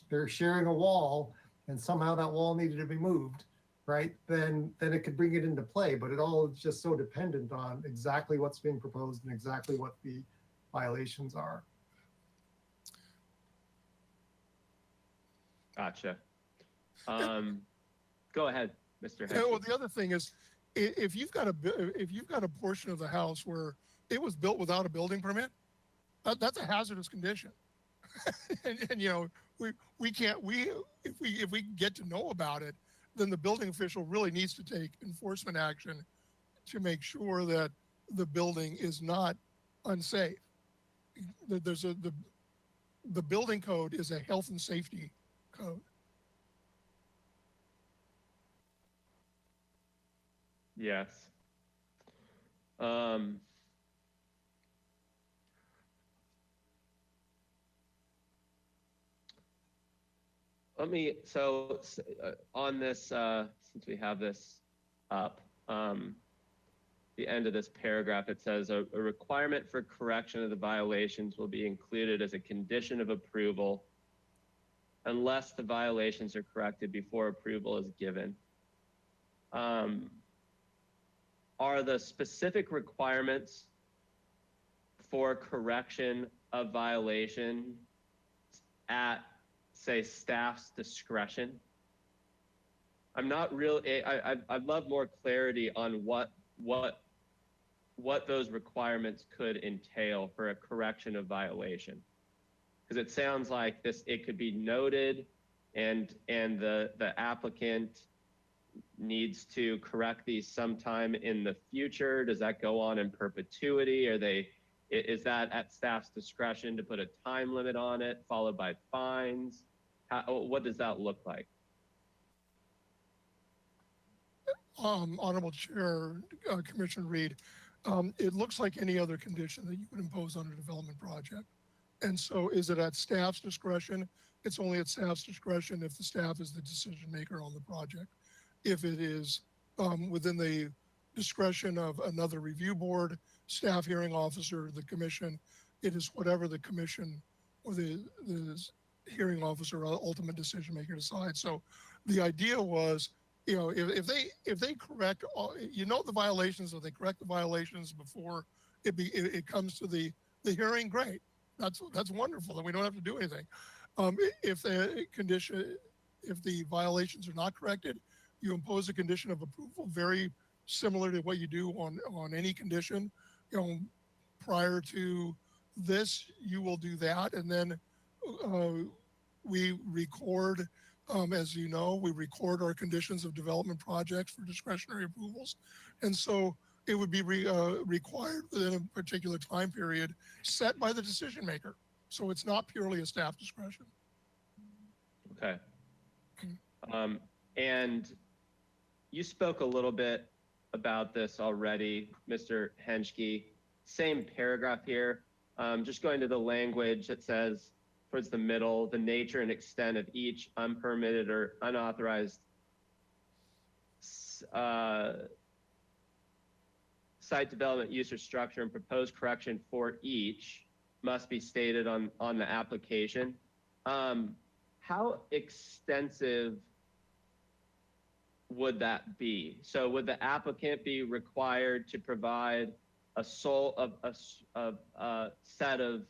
they're sharing a wall and somehow that wall needed to be moved, right? Then it could bring it into play, but it all is just so dependent on exactly what's being proposed and exactly what the violations are. Gotcha. Go ahead, Mr. Yeah, well, Henschke. the other thing is, if you've got a portion of the house where it was built without a building permit, that's a hazardous condition. and you know, if we get to know about it, then the building official really needs to take enforcement action to make sure that the building is not unsafe. The building code is a health and safety code. Yes. On this, since we have this up, the end of this paragraph, it says a requirement for correction of the violations will be included as a condition of approval unless the violations are corrected before approval is given. Are the specific requirements for correction of violation at, say, staff's discretion? I'm not really, I'd love more clarity on what those requirements could entail for a correction of violation. Because it sounds like it could be noted and the applicant needs to correct these sometime in the future. Does that go on in perpetuity? Is that at staff's discretion to put a time limit on it, followed by fines? What does that look like? Honorable Chair, Commissioner Reed, it looks like any other condition that you would impose on a development project. And so is it at staff's discretion? It's only at staff's discretion if the staff is the decision maker on the project. If it is within the discretion of another review board, staff hearing officer, the commission, it is whatever the commission or the hearing officer or ultimate decision maker decides. So the idea was, you know, if they correct all, you know, the violations, if they correct the violations before it comes to the hearing, great. That's wonderful, and we don't have to do anything. If the violations are not corrected, you impose a condition of approval, very similar to what you do on any condition. You know, prior to this, you will do that, and then we record, as you know, we record our conditions of development projects for discretionary approvals, and so it would be required within a particular time period set by the decision maker. So it's not purely a staff discretion. Okay. And you spoke a little bit about this already, Mr. Henschke. Same paragraph here. Just going to the language that says, towards the middle, the nature and extent of each unpermitted or unauthorized site development use or structure and proposed correction for each must be stated on the application. How extensive would that be? So would the applicant be required to provide a set of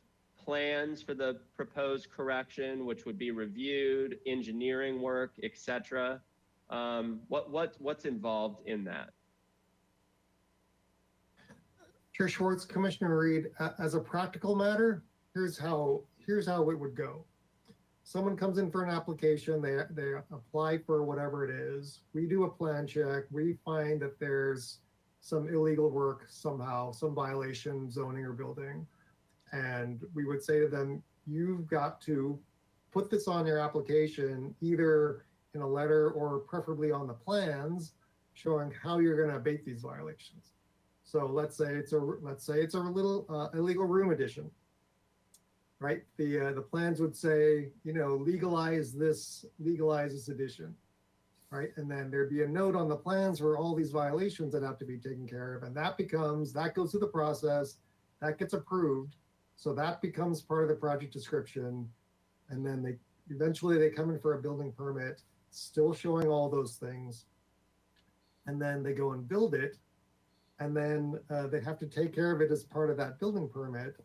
plans for the proposed correction, which would be reviewed, engineering work, etc.? What's involved in that? Chair Schwartz, Commissioner Reed, as a practical matter, here's how it would go. Someone comes in for an application, they apply for whatever it is. We do a plan check. We find that there's some illegal work somehow, some violation, zoning or building. And we would say to them, you've got to put this on your application, either in a letter or preferably on the plans, showing how you're going to abate these violations. So let's say it's a little illegal room addition, right? The plans would say, you know, legalize this addition, right? And then there'd be a note on the plans for all these violations that have to be taken care of, and that goes through the process, that gets approved, so that becomes part of the project description, and then eventually they come in for a building permit, still showing all those things, and then they go and build it. And then they have to take care of it as part of that building permit.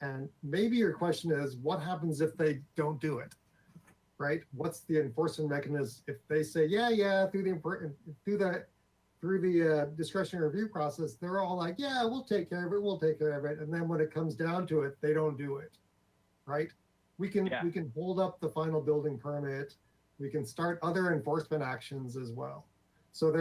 And maybe your question is, what happens if they don't do it, right? What's the enforcement mechanism if they say, yeah, through the discretionary review process, they're all like, yeah, we'll take care of it. And then when it comes down to it, they don't do it, right? We can hold up the final building permit. We can start other enforcement actions as well. So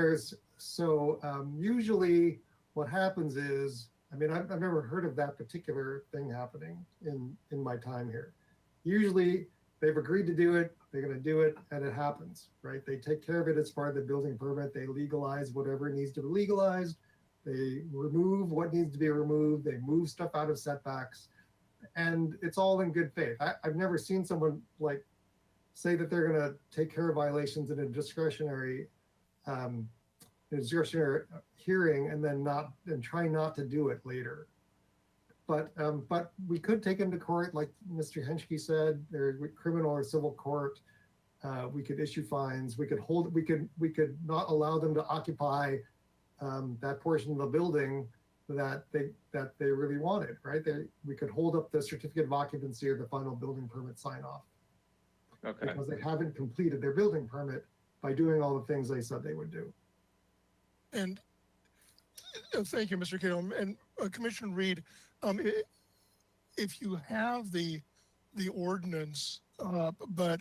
usually what happens is, I mean, I've never heard of that particular thing happening in my time here. Usually they've agreed to do it, they're going to do it, and it happens, right? They take care of it as part of the building permit. They legalize whatever needs to be legalized. They remove what needs to be removed. They move stuff out of setbacks, and it's all in good faith. I've never seen someone like say that they're going to take care of violations in a discretionary hearing and then try not to do it later. But we could take them to court, like Mr. Henschke said, there's criminal or civil court. We could issue fines. We could not allow them to occupy that portion of the building that they really wanted, right? We could hold up the certificate of occupancy or the final building permit sign off. Okay. Because they haven't completed their building permit by doing all the things they said they would do. And thank you, Mr. Cato. And Commissioner Reed, if you have the ordinance, but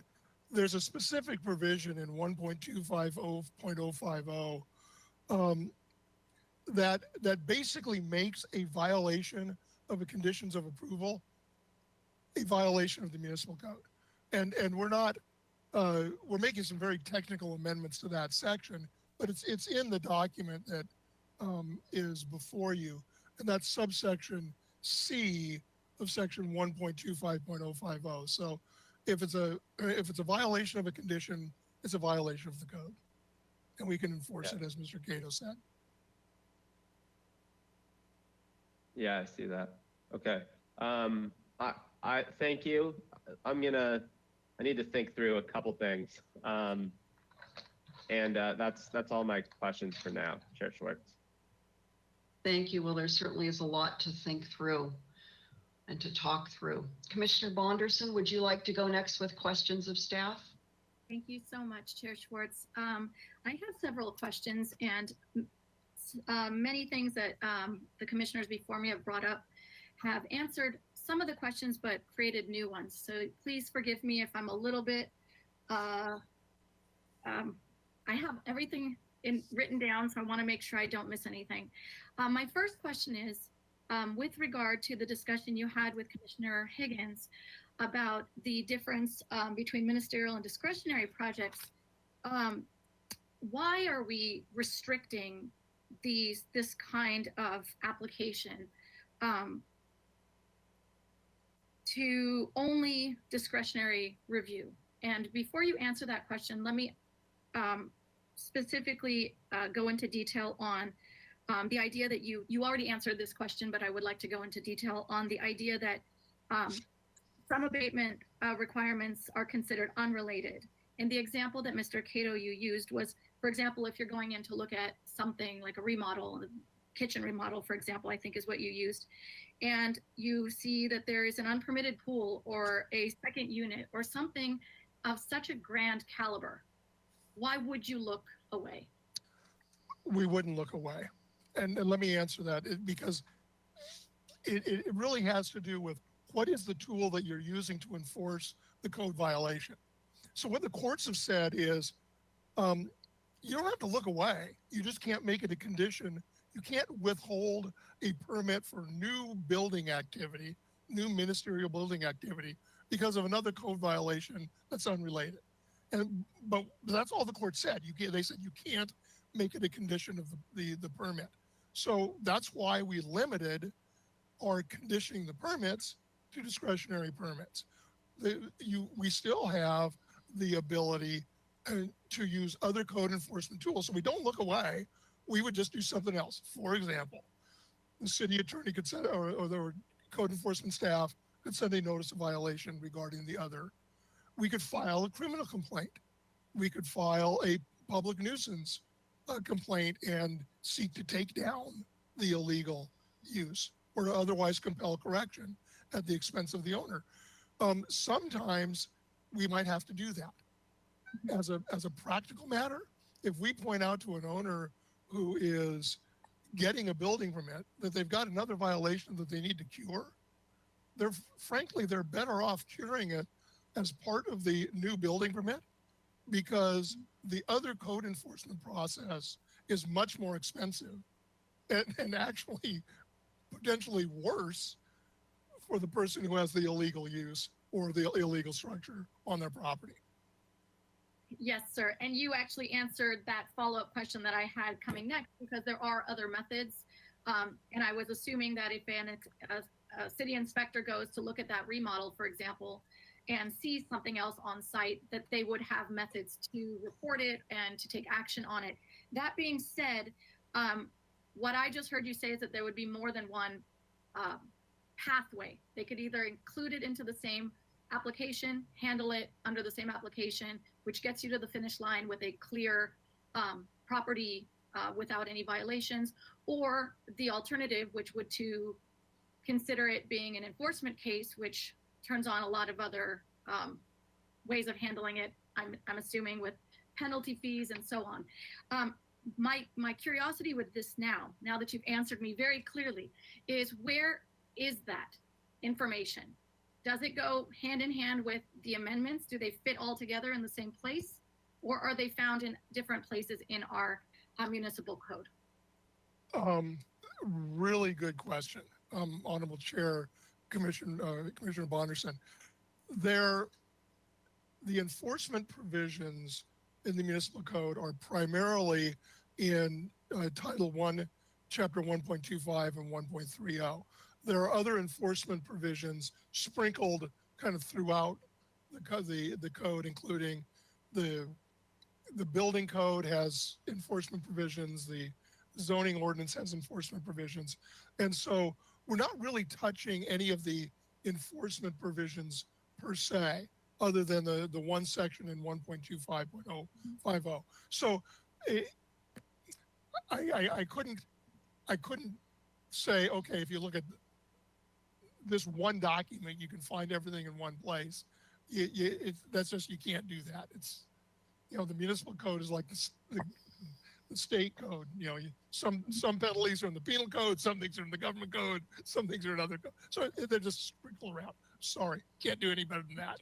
there's a specific provision in 1.250.050 that basically makes a violation of the conditions of approval a violation of the municipal code. And we're making some very technical amendments to that section, but it's in the document that is before you, and that's subsection C of section 1.25.050. So if it's a violation of a condition, it's a violation of the code, and we can enforce it, as Mr. Cato said. Yeah, I see that. Okay. I thank you. I need to think through a couple things. And that's all my questions for now, Chair Schwartz. Thank you. Well, there certainly is a lot to think through and to talk through. Commissioner Bonderson, would you like to go next with questions of staff? Thank you so much, Chair Schwartz. I have several questions, and many things that the commissioners before me have brought up have answered some of the questions, but created new ones. So please forgive me if I'm a little bit, I have everything written down, so I want to make sure I don't miss anything. My first question is, with regard to the discussion you had with Commissioner Higgins about the difference between ministerial and discretionary projects, why are we restricting this kind of application to only discretionary review? And before you answer that question, let me specifically go into detail on the idea that you already answered this question, but I would like to go into detail on the idea that some abatement requirements are considered unrelated. And the example that Mr. Cato you used was, for example, if you're going in to look at something like a remodel, a kitchen remodel, for example, I think is what you used, and you see that there is an unpermitted pool or a second unit or something of such a grand caliber, why would you look away? We wouldn't look away. And let me answer that, because it really has to do with what is the tool that you're using to enforce the code violation. So what the courts have said is, you don't have to look away. You just can't make it a condition. You can't withhold a permit for new building activity, new ministerial building activity, because of another code violation that's unrelated. But that's all the court said. They said you can't make it a condition of the permit. So that's why we limited our conditioning the permits to discretionary permits. We still have the ability to use other code enforcement tools. So we don't look away. We would just do something else. For example, the city attorney could send, or the code enforcement staff could send a notice of violation regarding the other. We could file a criminal complaint. We could file a public nuisance complaint and seek to take down the illegal use or to otherwise compel correction at the expense of the owner. Sometimes we might have to do that. As a practical matter, if we point out to an owner who is getting a building permit that they've got another violation that they need to cure, frankly, they're better off curing it as part of the new building permit, because the other code enforcement process is much more expensive and actually potentially worse for the person who has the illegal use or the illegal structure on their property. Yes, sir. And you actually answered that follow-up question that I had coming next, because there are other methods. And I was assuming that if a city inspector goes to look at that remodel, for example, and sees something else on site, that they would have methods to report it and to take action on it. That being said, what I just heard you say is that there would be more than one pathway. They could either include it into the same application, handle it under the same application, which gets you to the finish line with a clear property without any violations, or the alternative, which would to consider it being an enforcement case, which turns on a lot of other ways of handling it, I'm assuming, with penalty fees and so on. My curiosity with this now that you've answered me very clearly, is where is that information? Does it go hand in hand with the amendments? Do they fit all together in the same place? Or are they found in different places in our municipal code? Really good question, Honorable Chair, Commissioner Bonderson. The enforcement provisions in the municipal code are primarily in Title I, Chapter 1.25 and 1.30. There are other enforcement provisions sprinkled kind of throughout the code, including the building code has enforcement provisions, the zoning ordinance has enforcement provisions. And so we're not really touching any of the enforcement provisions per se, other than the one section in 1.25.050. So I couldn't say, okay, if you look at this one document, you can find everything in one place. That's just, you can't do that. It's, the municipal code is like the state code. Some penalties are in the penal code, some things are in the government code, some things are in other code. So they're just sprinkled around. Sorry, can't do any better than that.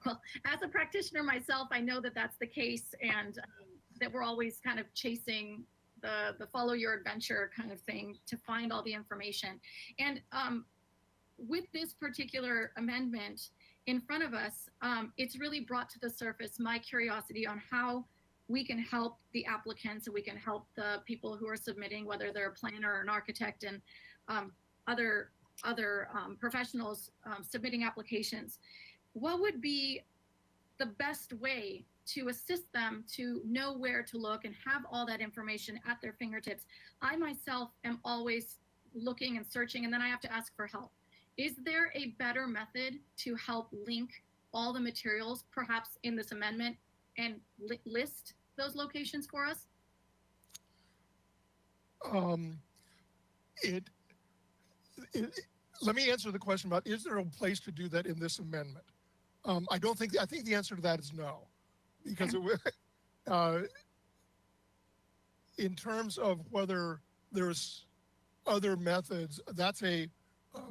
Well, as a practitioner myself, I know that that's the case, and that we're always kind of chasing the follow your adventure kind of thing to find all the information. And with this particular amendment in front of us, it's really brought to the surface my curiosity on how we can help the applicants, and we can help the people who are submitting, whether they're a planner or an architect, and other professionals submitting applications. What would be the best way to assist them to know where to look and have all that information at their fingertips? I myself am always looking and searching, and then I have to ask for help. Is there a better method to help link all the materials, perhaps in this amendment, and list those locations for us? Let me answer the question about, is there a place to do that in this amendment? I think the answer to that is no, because in terms of whether there's other methods, that's a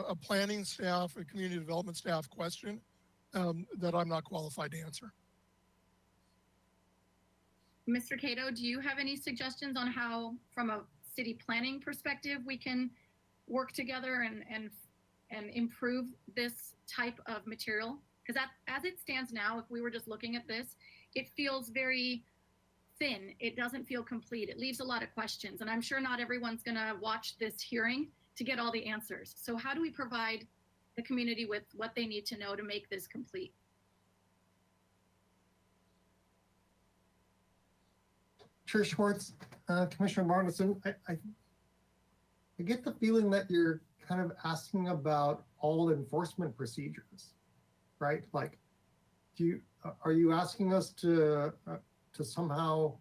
a planning staff, a community development staff question that I'm not qualified to answer. Mr. Cato, do you have any suggestions on how, from a city planning perspective, we can work together and improve this type of material? Because as it stands now, if we were just looking at this, it feels very thin. It doesn't feel complete. It leaves a lot of questions. And I'm sure not everyone's going to watch this hearing to get all the answers. So how do we provide the community with what they need to know to make this complete? Chair Schwartz, Commissioner Martinson, I get the feeling that you're kind of asking about all enforcement procedures, right? Like, are you asking us to somehow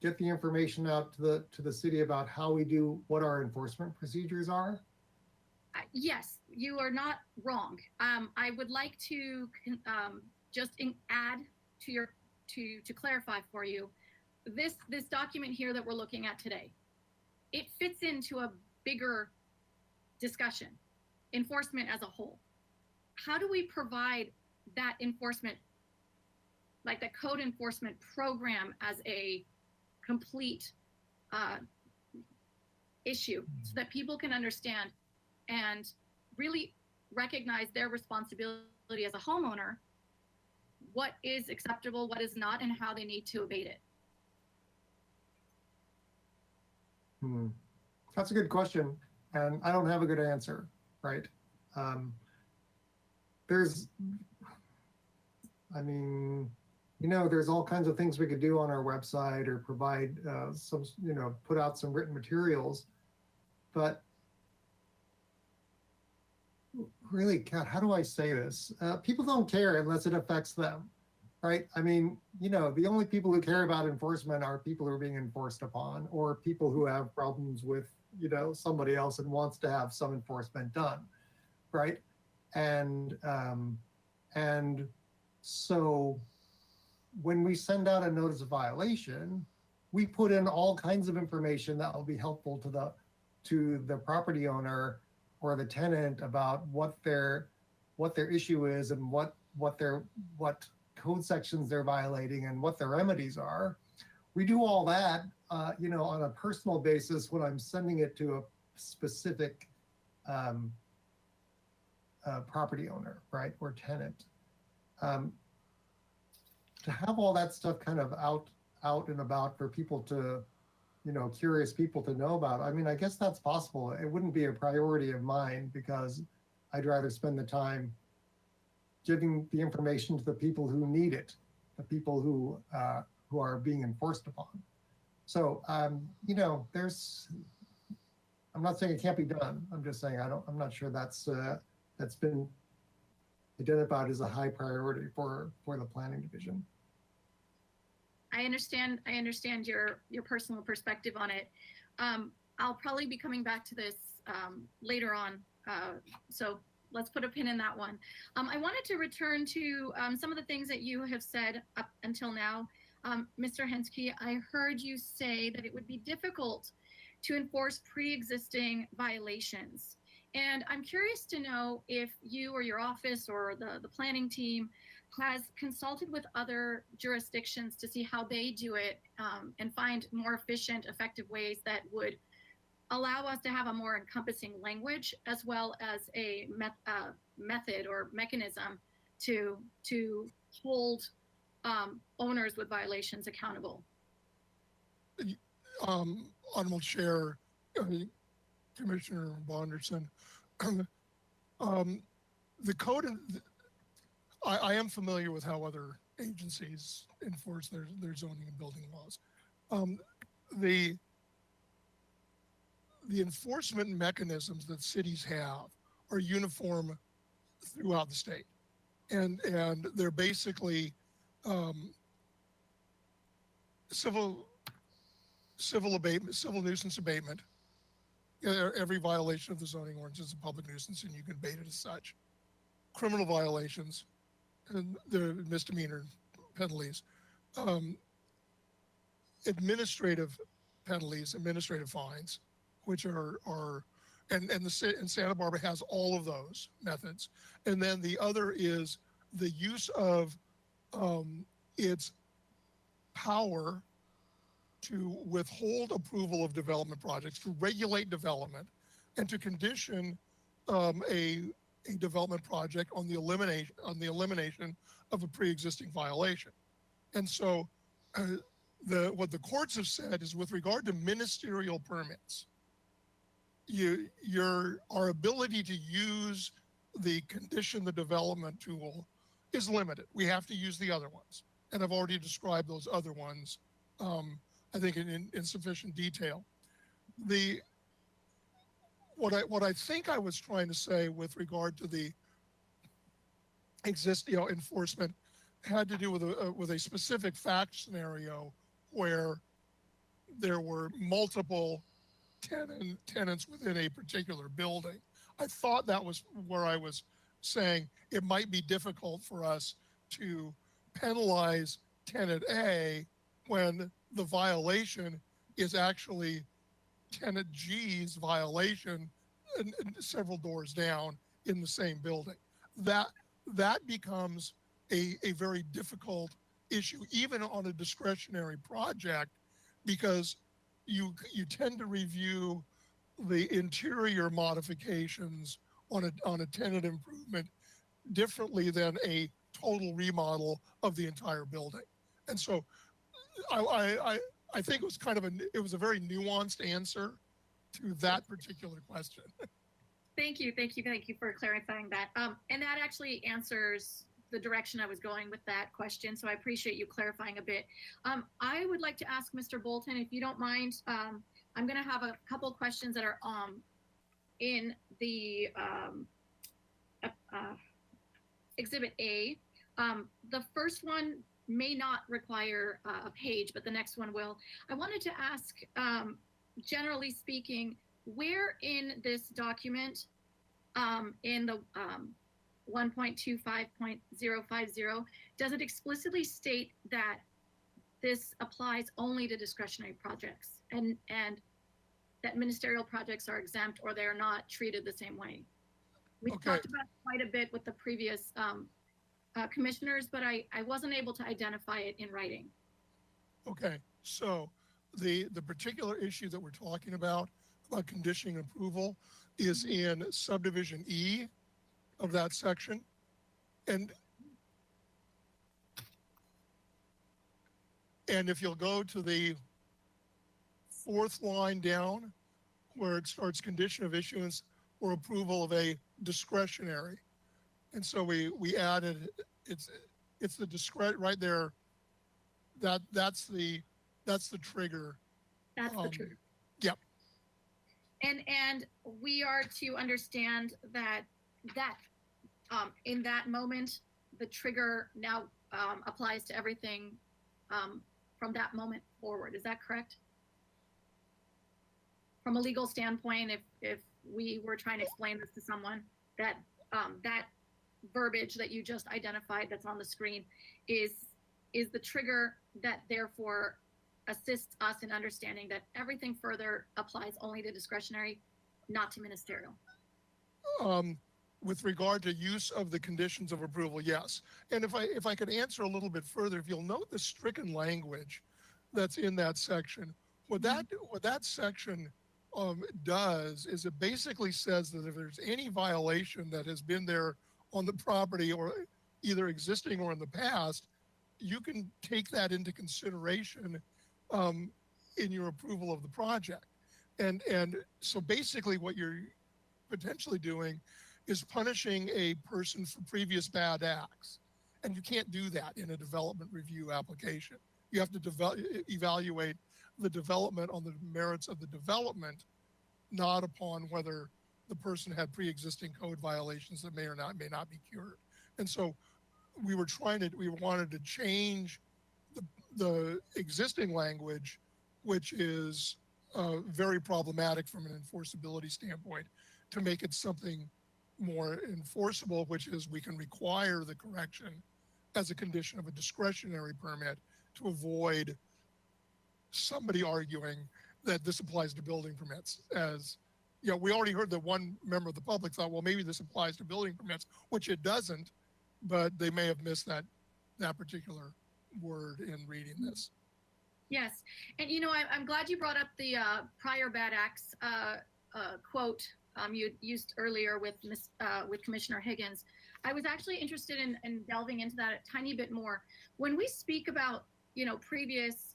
get the information out to the city about how we do what our enforcement procedures are? Yes, you are not wrong. I would like to just add to clarify for you, this document here that we're looking at today, it fits into a bigger discussion, enforcement as a whole. How do we provide that enforcement, like the code enforcement program, as a complete issue so that people can understand and really recognize their responsibility as a homeowner, what is acceptable, what is not, and how they need to abate it? That's a good question, and I don't have a good answer, right? There's all kinds of things we could do on our website or provide put out some written materials, but really, God, how do I say this? People don't care unless it affects them, right? I mean, the only people who care about enforcement are people who are being enforced upon, or people who have problems with, somebody else and wants to have some enforcement done, right? And so when we send out a notice of violation, we put in all kinds of information that will be helpful to the property owner or the tenant about what their issue is and what code sections they're violating and what their remedies are. We do all that, on a personal basis when I'm sending it to a specific property owner, right, or tenant. To have all that stuff kind of out and about for people to, curious people to know about, I mean, I guess that's possible. It wouldn't be a priority of mine because I'd rather spend the time giving the information to the people who need it, the people who are being enforced upon. So, I'm not saying it can't be done. I'm just saying I'm not sure that's been identified as a high priority for the planning division. I understand your personal perspective on it. I'll probably be coming back to this later on. So let's put a pin in that one. I wanted to return to some of the things that you have said up until now. Mr. Henske, I heard you say that it would be difficult to enforce pre-existing violations. And I'm curious to know if you or your office or the planning team has consulted with other jurisdictions to see how they do it and find more efficient, effective ways that would allow us to have a more encompassing language as well as a method or mechanism to hold owners with violations accountable. Honorable Chair, Commissioner Bonderson, the code, I am familiar with how other agencies enforce their zoning and building laws. The enforcement mechanisms that cities have are uniform throughout the state, and they're basically civil nuisance abatement. Every violation of the zoning ordinance is a public nuisance, and you can abate it as such. Criminal violations and the misdemeanor penalties, administrative penalties, administrative fines, which are And and Santa Barbara has all of those methods. And then the other is the use of its power to withhold approval of development projects, to regulate development, and to condition a development project on the elimination of a pre-existing violation. And so what the courts have said is, with regard to ministerial permits, our ability to use the condition the development tool is limited. We have to use the other ones. And I've already described those other ones, I think in sufficient detail. What I think I was trying to say with regard to the enforcement had to do with a specific fact scenario where there were multiple tenants within a particular building. I thought that was where I was saying it might be difficult for us to penalize tenant A when the violation is actually tenant G's violation and several doors down in the same building. That becomes a very difficult issue, even on a discretionary project, because you tend to review the interior modifications on a tenant improvement differently than a total remodel of the entire building. And so I think it was a very nuanced answer to that particular question. Thank you for clarifying that. And that actually answers the direction I was going with that question. So I appreciate you clarifying a bit. I would like to ask Mr. Bolton, if you don't mind, I'm going to have a couple questions that are in the Exhibit A. The first one may not require a page, but the next one will. I wanted to ask, generally speaking, where in this document, in the 1.25.050, does it explicitly state that this applies only to discretionary projects and that ministerial projects are exempt or they're not treated the same way? We talked about quite a bit with the previous commissioners, but I wasn't able to identify it in writing. Okay, so the particular issue that we're talking about conditioning approval is in subdivision E of that section. And if you'll go to the fourth line down where it starts condition of issuance or approval of a discretionary. And so we added, it's the right there. That's the trigger. That's the trigger. Yep. And we are to understand that in that moment, the trigger now applies to everything from that moment forward. Is that correct? From a legal standpoint, if we were trying to explain this to someone, that that verbiage that you just identified that's on the screen is the trigger that therefore assists us in understanding that everything further applies only to discretionary, not to ministerial. With regard to use of the conditions of approval, yes. And if I could answer a little bit further, if you'll note the stricken language that's in that section, what that section does is it basically says that if there's any violation that has been there on the property or either existing or in the past, you can take that into consideration in your approval of the project. And so basically what you're potentially doing is punishing a person for previous bad acts. And you can't do that in a development review application. You have to evaluate the development on the merits of the development, not upon whether the person had pre-existing code violations that may not be cured. And so we wanted to change the existing language, which is very problematic from an enforceability standpoint, to make it something more enforceable, which is we can require the correction as a condition of a discretionary permit to avoid somebody arguing that this applies to building permits as you know, we already heard that one member of the public thought, well, maybe this applies to building permits, which it doesn't, but they may have missed that particular word in reading this. Yes, and you know, I'm glad you brought up the prior bad acts quote you used earlier with Commissioner Higgins. I was actually interested in delving into that a tiny bit more. When we speak about, you know, previous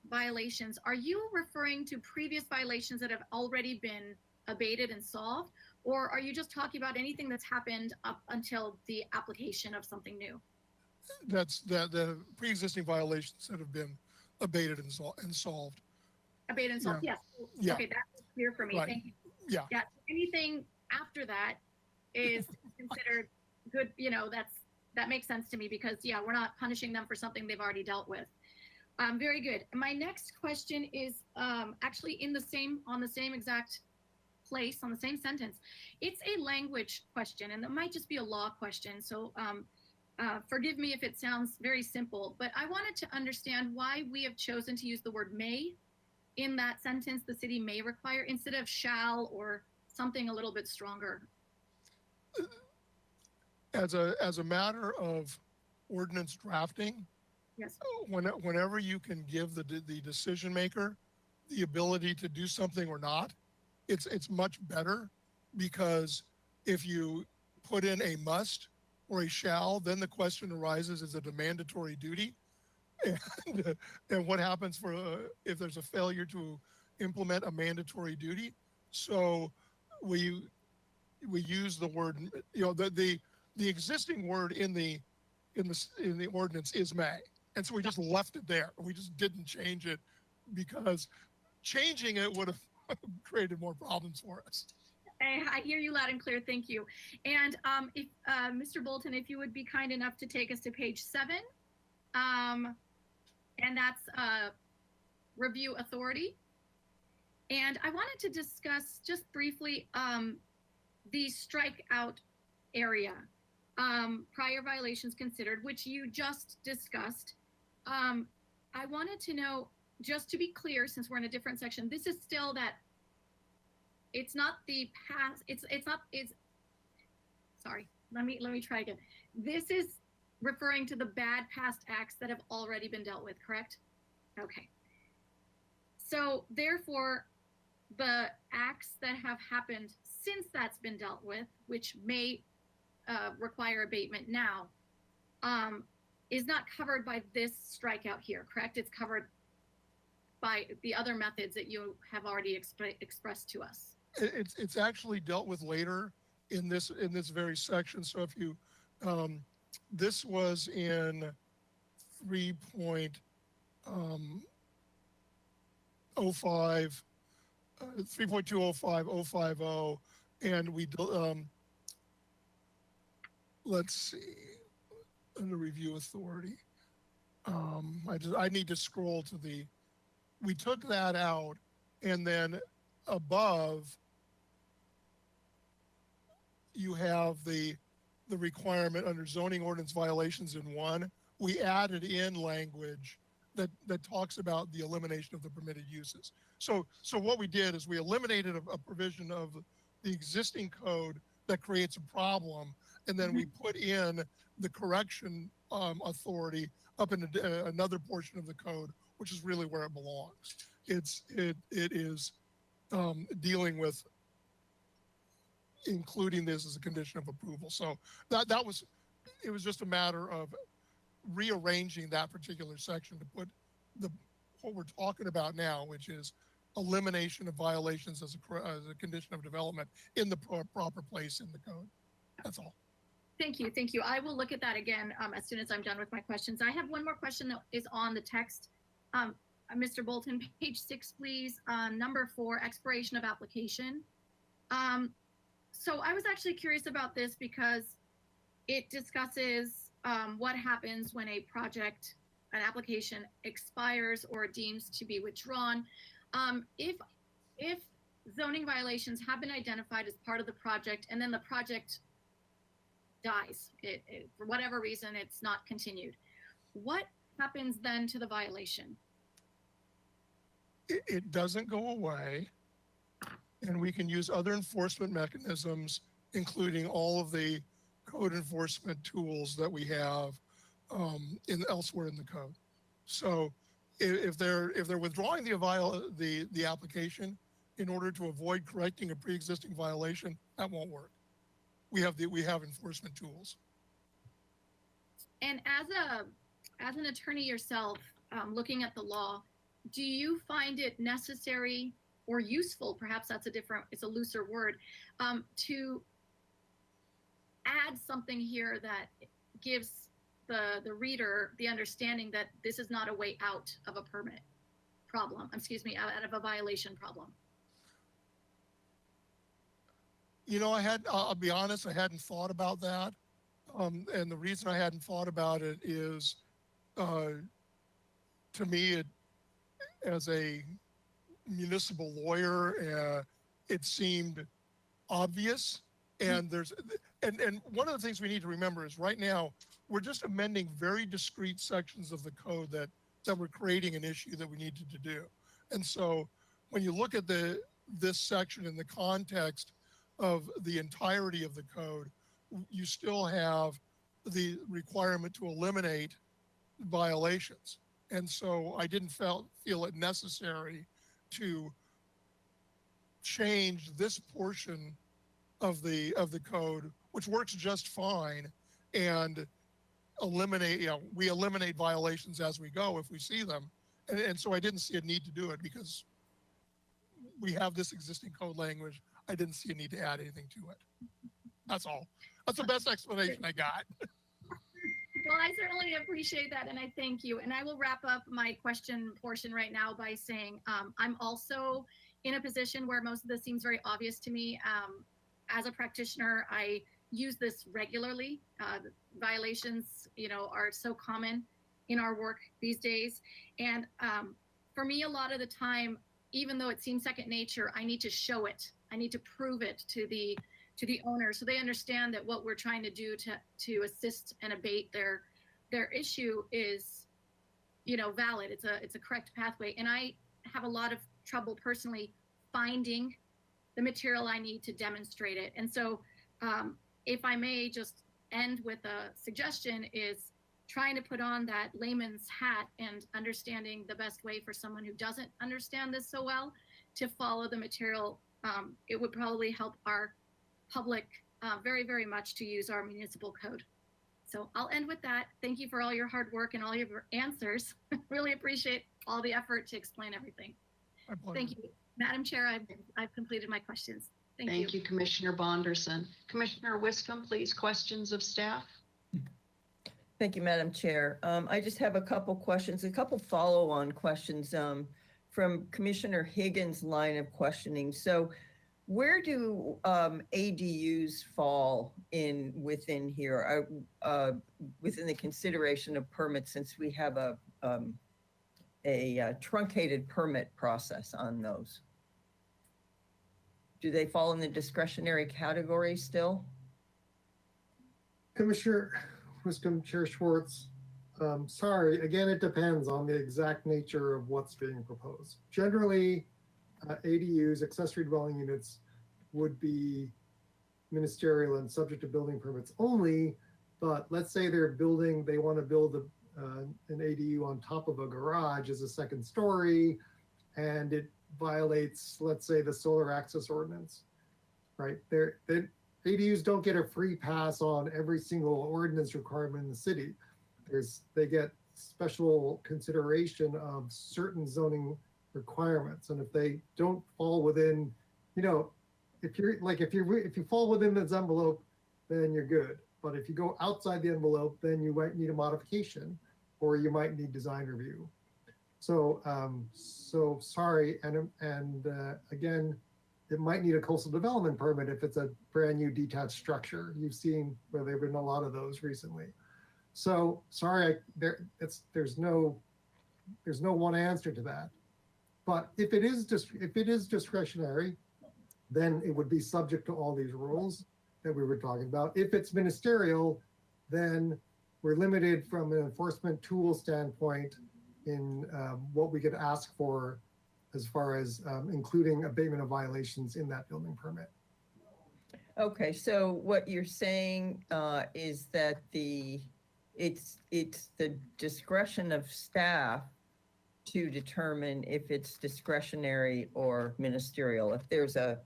violations, are you referring to previous violations that have already been abated and solved, or are you just talking about anything that's happened up until the application of something new? That's the pre-existing violations that have been abated and solved. Abated and solved, yes. Yeah. Okay, that's clear for me. Right. Thank you. Yeah. Yeah. Anything after that is considered good. You know, that makes sense to me because yeah, we're not punishing them for something they've already dealt with. Very good. My next question is actually on the same exact place, on the same sentence. It's a language question, and it might just be a law question. So forgive me if it sounds very simple, but I wanted to understand why we have chosen to use the word may in that sentence. The city may require instead of shall or something a little bit stronger. As a matter of ordinance drafting, Yes. whenever you can give the decision maker the ability to do something or not, it's much better, because if you put in a must or a shall, then the question arises, is it a mandatory duty? And what happens if there's a failure to implement a mandatory duty? So we use the word, you know, the existing word in the ordinance is may. And so we just left it there. We just didn't change it because changing it would have created more problems for us. I hear you loud and clear. Thank you. And if Mr. Bolton, if you would be kind enough to take us to page 7, and that's review authority. And I wanted to discuss just briefly the strikeout area, prior violations considered, which you just discussed. I wanted to know, just to be clear, since we're in a different section, this is still that it's not the past, sorry, let me try again. This is referring to the bad past acts that have already been dealt with, correct? Okay. So therefore, the acts that have happened since that's been dealt with, which may require abatement now, is not covered by this strikeout here, correct? It's covered by the other methods that you have already expressed to us. It's actually dealt with later in this very section. So if you, this was in 3.05, 3.205.050, and we, let's see, under review authority. I need to scroll to we took that out, and then above you have the requirement under zoning ordinance violations in 1. We added in language that talks about the elimination of the permitted uses. So what we did is we eliminated a provision of the existing code that creates a problem, and then we put in the correction authority up in another portion of the code, which is really where it belongs. It is dealing with including this as a condition of approval. So it was just a matter of rearranging that particular section to put what we're talking about now, which is elimination of violations as a condition of development in the proper place in the code. That's all. Thank you. Thank you. I will look at that again as soon as I'm done with my questions. I have one more question that is on the text. Mr. Bolton, page 6, please. Number 4, expiration of application. So I was actually curious about this because it discusses what happens when an application expires or deems to be withdrawn. If zoning violations have been identified as part of the project and then the project dies, for whatever reason, it's not continued, what happens then to the violation? It doesn't go away. and we can use other enforcement mechanisms, including all of the code enforcement tools that we have elsewhere in the code. So if they're withdrawing the application in order to avoid correcting a pre-existing violation, that won't work. We have enforcement tools. And as an attorney yourself, looking at the law, do you find it necessary or useful, perhaps it's a looser word, to add something here that gives the reader the understanding that this is not a way out of a permit problem, out of a violation problem? You know, I'll be honest, I hadn't thought about that. And the reason I hadn't thought about it is, to me, as a municipal lawyer, it seemed obvious. And and one of the things we need to remember is right now, we're just amending very discrete sections of the code that we're creating an issue that we needed to do. And so when you look at this section in the context of the entirety of the code, you still have the requirement to eliminate violations. And so I didn't feel it necessary to change this portion of the code, which works just fine, and eliminate, we eliminate violations as we go if we see them. And so I didn't see a need to do it because we have this existing code language. I didn't see a need to add anything to it. That's all. That's the best explanation I got. Well, I certainly appreciate that, and I thank you. And I will wrap up my question portion right now by saying I'm also in a position where most of this seems very obvious to me. As a practitioner, I use this regularly. Violations, are so common in our work these days. And for me, a lot of the time, even though it seems second nature, I need to show it. I need to prove it to the owner so they understand that what we're trying to do to assist and abate their issue is, valid. It's a correct pathway. And I have a lot of trouble personally finding the material I need to demonstrate it. And so if I may just end with a suggestion, is trying to put on that layman's hat and understanding the best way for someone who doesn't understand this so well to follow the material. It would probably help our public very, very much to use our municipal code. So I'll end with that. Thank you for all your hard work and all your answers. Really appreciate all the effort to explain everything. Thank you. Madam Chair, I've completed my questions. Thank you, Commissioner Bonderson. Commissioner Wiscombe, please, questions of staff? Thank you, Madam Chair. I just have a couple questions, a couple follow-on questions from Commissioner Higgins' line of questioning. So where do ADUs fall within here, within the consideration of permits, since we have a truncated permit process on those? Do they fall in the discretionary category still? Commissioner Wiscombe, Chair Schwartz, sorry, again, it depends on the exact nature of what's being proposed. Generally, ADUs, accessory dwelling units, would be ministerial and subject to building permits only, but let's say they want to build an ADU on top of a garage as a second story, and it violates, let's say, the solar access ordinance, right? ADUs don't get a free pass on every single ordinance requirement in the city. They get special consideration of certain zoning requirements, and if they don't fall within, if you fall within this envelope, then you're good. But if you go outside the envelope, then you might need a modification, or you might need design review. So sorry, and again, it might need a coastal development permit if it's a brand new detached structure. You've seen where there've been a lot of those recently. So sorry, there's no one answer to that. But if it is discretionary, then it would be subject to all these rules that we were talking about. If it's ministerial, then we're limited from an enforcement tool standpoint in what we could ask for as far as including abatement of violations in that building permit. Okay, so what you're saying is that it's the discretion of staff to determine if it's discretionary or ministerial. If there's a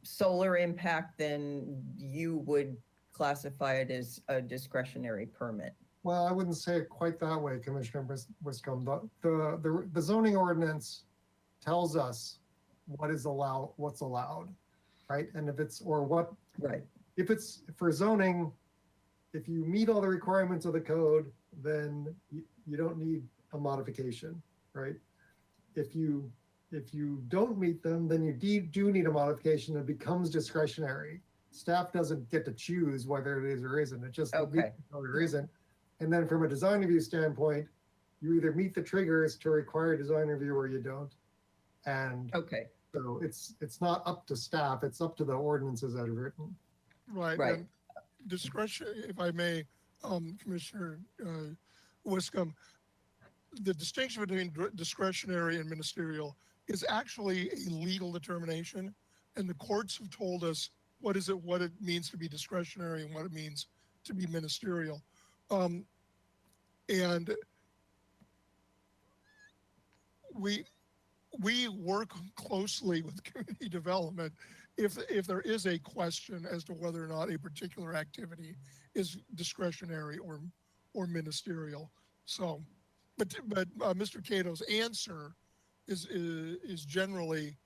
solar impact, then you would classify it as a discretionary permit. Well, I wouldn't say it quite that way, Commissioner Wiscombe. The zoning ordinance tells us what's allowed, right? And if it's, or what, Right. if it's for zoning, if you meet all the requirements of the code, then you don't need a modification, right? If you don't meet them, then you do need a modification. It becomes discretionary. Staff doesn't get to choose whether it is or isn't. It just Okay. or isn't. And then from a design review standpoint, you either meet the triggers to require a design review or you don't. And Okay, so it's not up to staff, it's up to the ordinances that are written. Right. Right. And discretion, if I may, Commissioner Wiscombe, the distinction between discretionary and ministerial is actually a legal determination. And the courts have told us what it means to be discretionary and what it means to be ministerial. And we work closely with community development if there is a question as to whether or not a particular activity is discretionary or ministerial. So, but Mr. Cato's answer is generally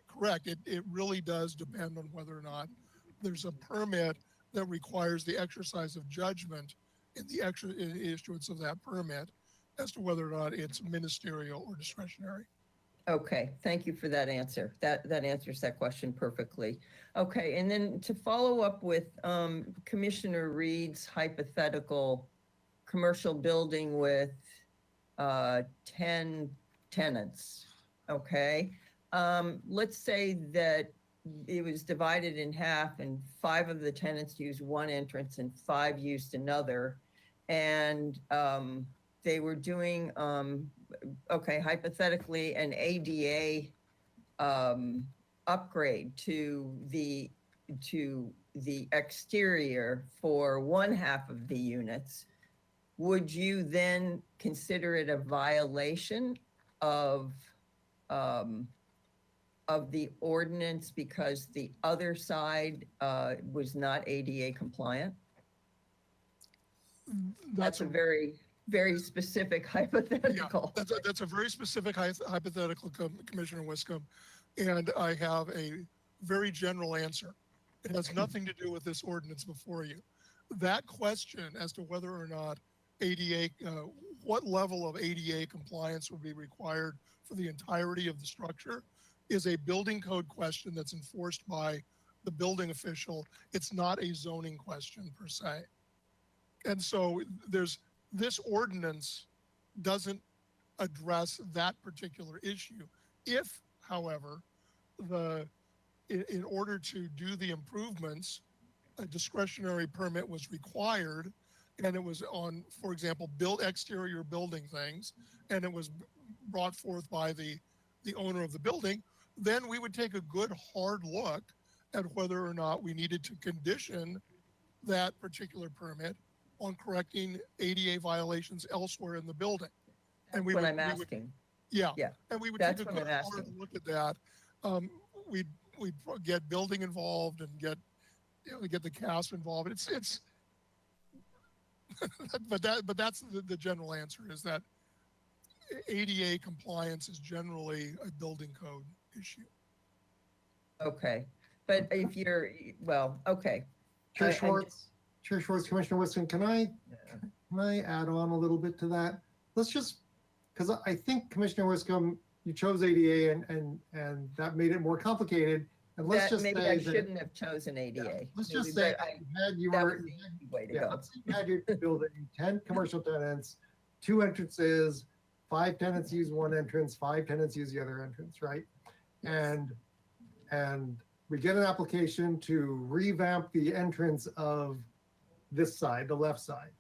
correct. It really does depend on whether or not there's a permit that requires the exercise of judgment in the issuance of that permit as to whether or not it's ministerial or discretionary. okay, thank you for that answer. That answers that question perfectly. Okay, and then to follow up with Commissioner Reed's hypothetical commercial building with 10 tenants, okay? Let's say that it was divided in half and 5 of the tenants used one entrance and 5 used another. And they were doing, okay, hypothetically, an ADA upgrade to the exterior for one half of the units. Would you then consider it a violation of the ordinance because the other side was not ADA compliant? That's a very, very specific hypothetical. That's a very specific hypothetical, Commissioner Wiscombe, and I have a very general answer. It has nothing to do with this ordinance before you. That question as to whether or not ADA, what level of ADA compliance would be required for the entirety of the structure is a building code question that's enforced by the building official. It's not a zoning question per se. And so this ordinance doesn't address that particular issue. If, however, in order to do the improvements, a discretionary permit was required, and it was on, for example, build exterior building things, and it was brought forth by the owner of the building, then we would take a good hard look at whether or not we needed to condition that particular permit on correcting ADA violations elsewhere in the building. And That's what I'm asking. Yeah. Yeah, And we would that's take a what good I'm hard asking. look at that. We'd get building involved and get the cast involved. It's but that's the general answer, is that ADA compliance is generally a building code issue. Okay, but if you're, well, okay. Chair I- Schwartz, Commissioner Wiscombe, can I add on a little bit to that? Let's just, because I think Commissioner Wiscombe, you chose ADA and that made it more complicated. And let's That just maybe say I that, shouldn't have chosen ADA. let's Maybe, just say but you that had was the easy way to yeah, go. let's say you had your building, 10 commercial tenants, 2 entrances, 5 tenants use one entrance, 5 tenants use the other entrance, right? And we get an application to revamp the entrance of this side, the left side,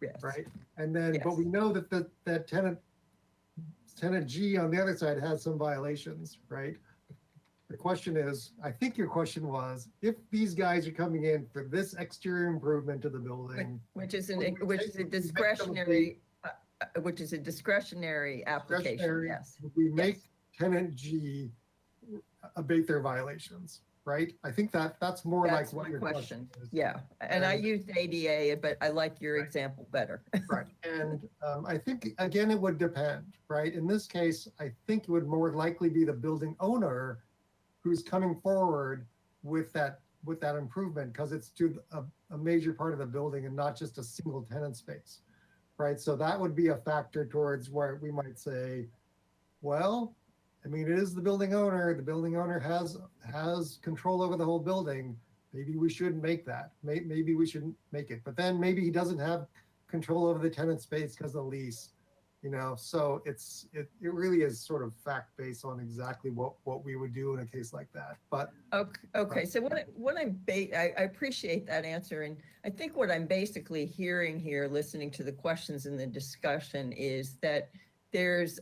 Yes. right? And then, but Yes. we know that that tenant tenant G on the other side has some violations, right? The question is, I think your question was, if these guys are coming in for this exterior improvement to the building, Which is Would we which take- is a would we make them a discretionary, which is a discretionary application, discretionary, yes. would we make Yes. tenant G abate their violations, right? I think that's more like That's what my your question. question is. Yeah, and I And- used ADA, but I like your Right. example better. Right, and I think, again, it would depend, right? In this case, I think it would more likely be the building owner who's coming forward with that improvement, because it's to a major part of the building and not just a single tenant space, right? So that would be a factor towards where we might say, well, I mean, it is the building owner has control over the whole building. Maybe we shouldn't make that. Maybe we shouldn't make it. But then maybe he doesn't have control over the tenant space because of the lease, so it really is sort of fact based on exactly what we would do in a case like that. But Okay, so I appreciate that answer, and I think what I'm basically hearing here, listening to the questions in the discussion, is that there's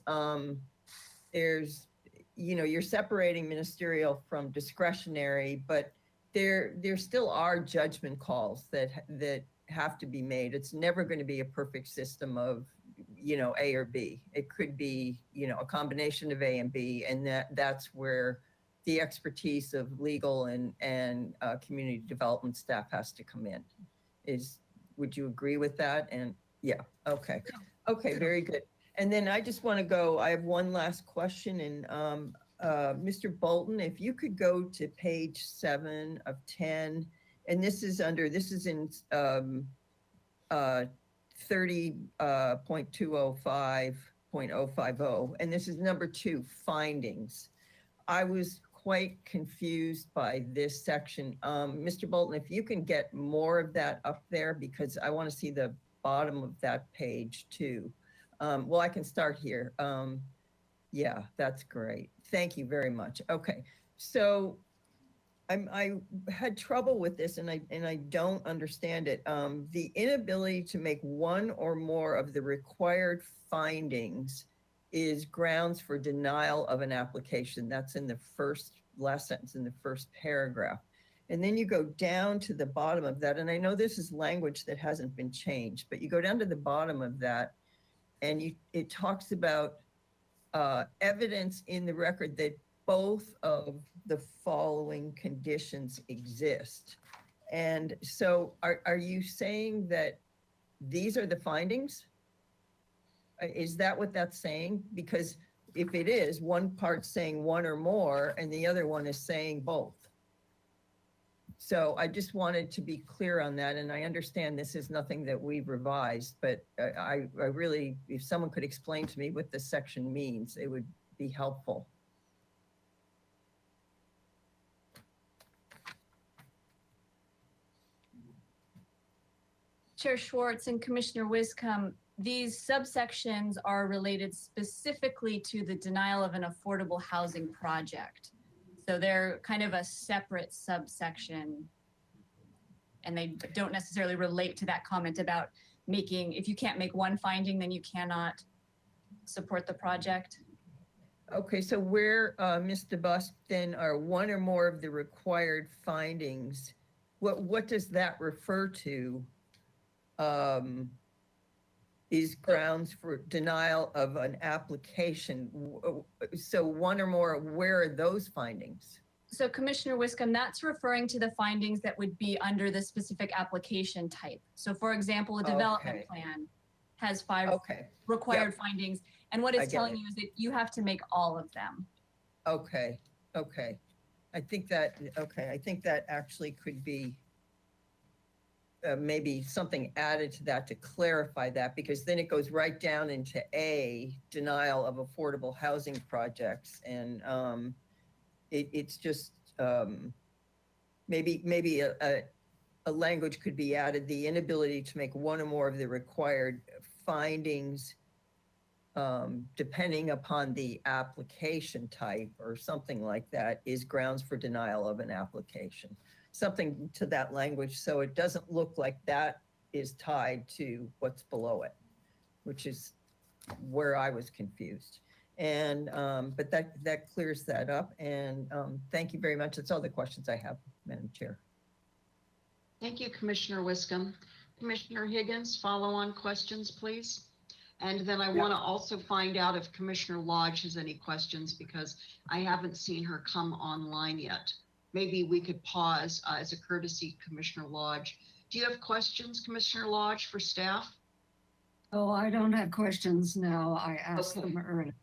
you're separating ministerial from discretionary, but there still are judgment calls that have to be made. It's never going to be a perfect system of A or B. It could be a combination of A and B, and that's where the expertise of legal and community development staff has to come in. Would you agree with that? And yeah, okay, very good. And then I just want to go. I have one last question, and Mr. Bolton, if you could go to page 7 of 10, and this is in 30.205.050, and this is number 2, findings. I was quite confused by this section. Mr. Bolton, if you can get more of that up there, because I want to see the bottom of that page too. Well, I can start here. Yeah, that's great. Thank you very much. Okay, so I had trouble with this, and I don't understand it. The inability to make one or more of the required findings is grounds for denial of an application. That's in the last sentence in the first paragraph. And then you go down to the bottom of that, and I know this is language that hasn't been changed, but you go down to the bottom of that, and it talks about evidence in the record that both of the following conditions exist. And so are you saying that these are the findings? Is that what that's saying? Because if it is, one part's saying one or more and the other one is saying both. So I just wanted to be clear on that. And I understand this is nothing that we've revised, but I really, if someone could explain to me what this section means, it would be helpful. Chair Schwartz and Commissioner Wiscombe, these subsections are related specifically to the denial of an affordable housing project. So they're kind of a separate subsection, and they don't necessarily relate to that comment about if you can't make one finding, then you cannot support the project. Okay, so where, Ms. DeBusk, then are one or more of the required findings, what does that refer to? Is grounds for denial of an application. So one or more, where are those findings? So Commissioner Wiscombe, that's referring to the findings that would be under the specific application type. So for example, a development Okay. plan has 5 Okay, required findings. And what I it's get telling it. you is that you have to make all of them. okay. I think that actually could be maybe something added to that to clarify that, because then it goes right down into A, denial of affordable housing projects. And it's just maybe a language could be added, the inability to make one or more of the required findings depending upon the application type or something like that is grounds for denial of an application. Something to that language, so it doesn't look like that is tied to what's below it, which is where I was confused. And, but that clears that up. And thank you very much. That's all the questions I have, Madam Chair. Thank you, Commissioner Wiscombe. Commissioner Higgins, follow-on questions, please. And then I want to also find out if Commissioner Lodge has any questions because I haven't seen her come online yet. Maybe we could pause as a courtesy, Commissioner Lodge. Do you have questions, Commissioner Lodge, for staff? Oh, I don't have questions now. I asked Okay. them earlier.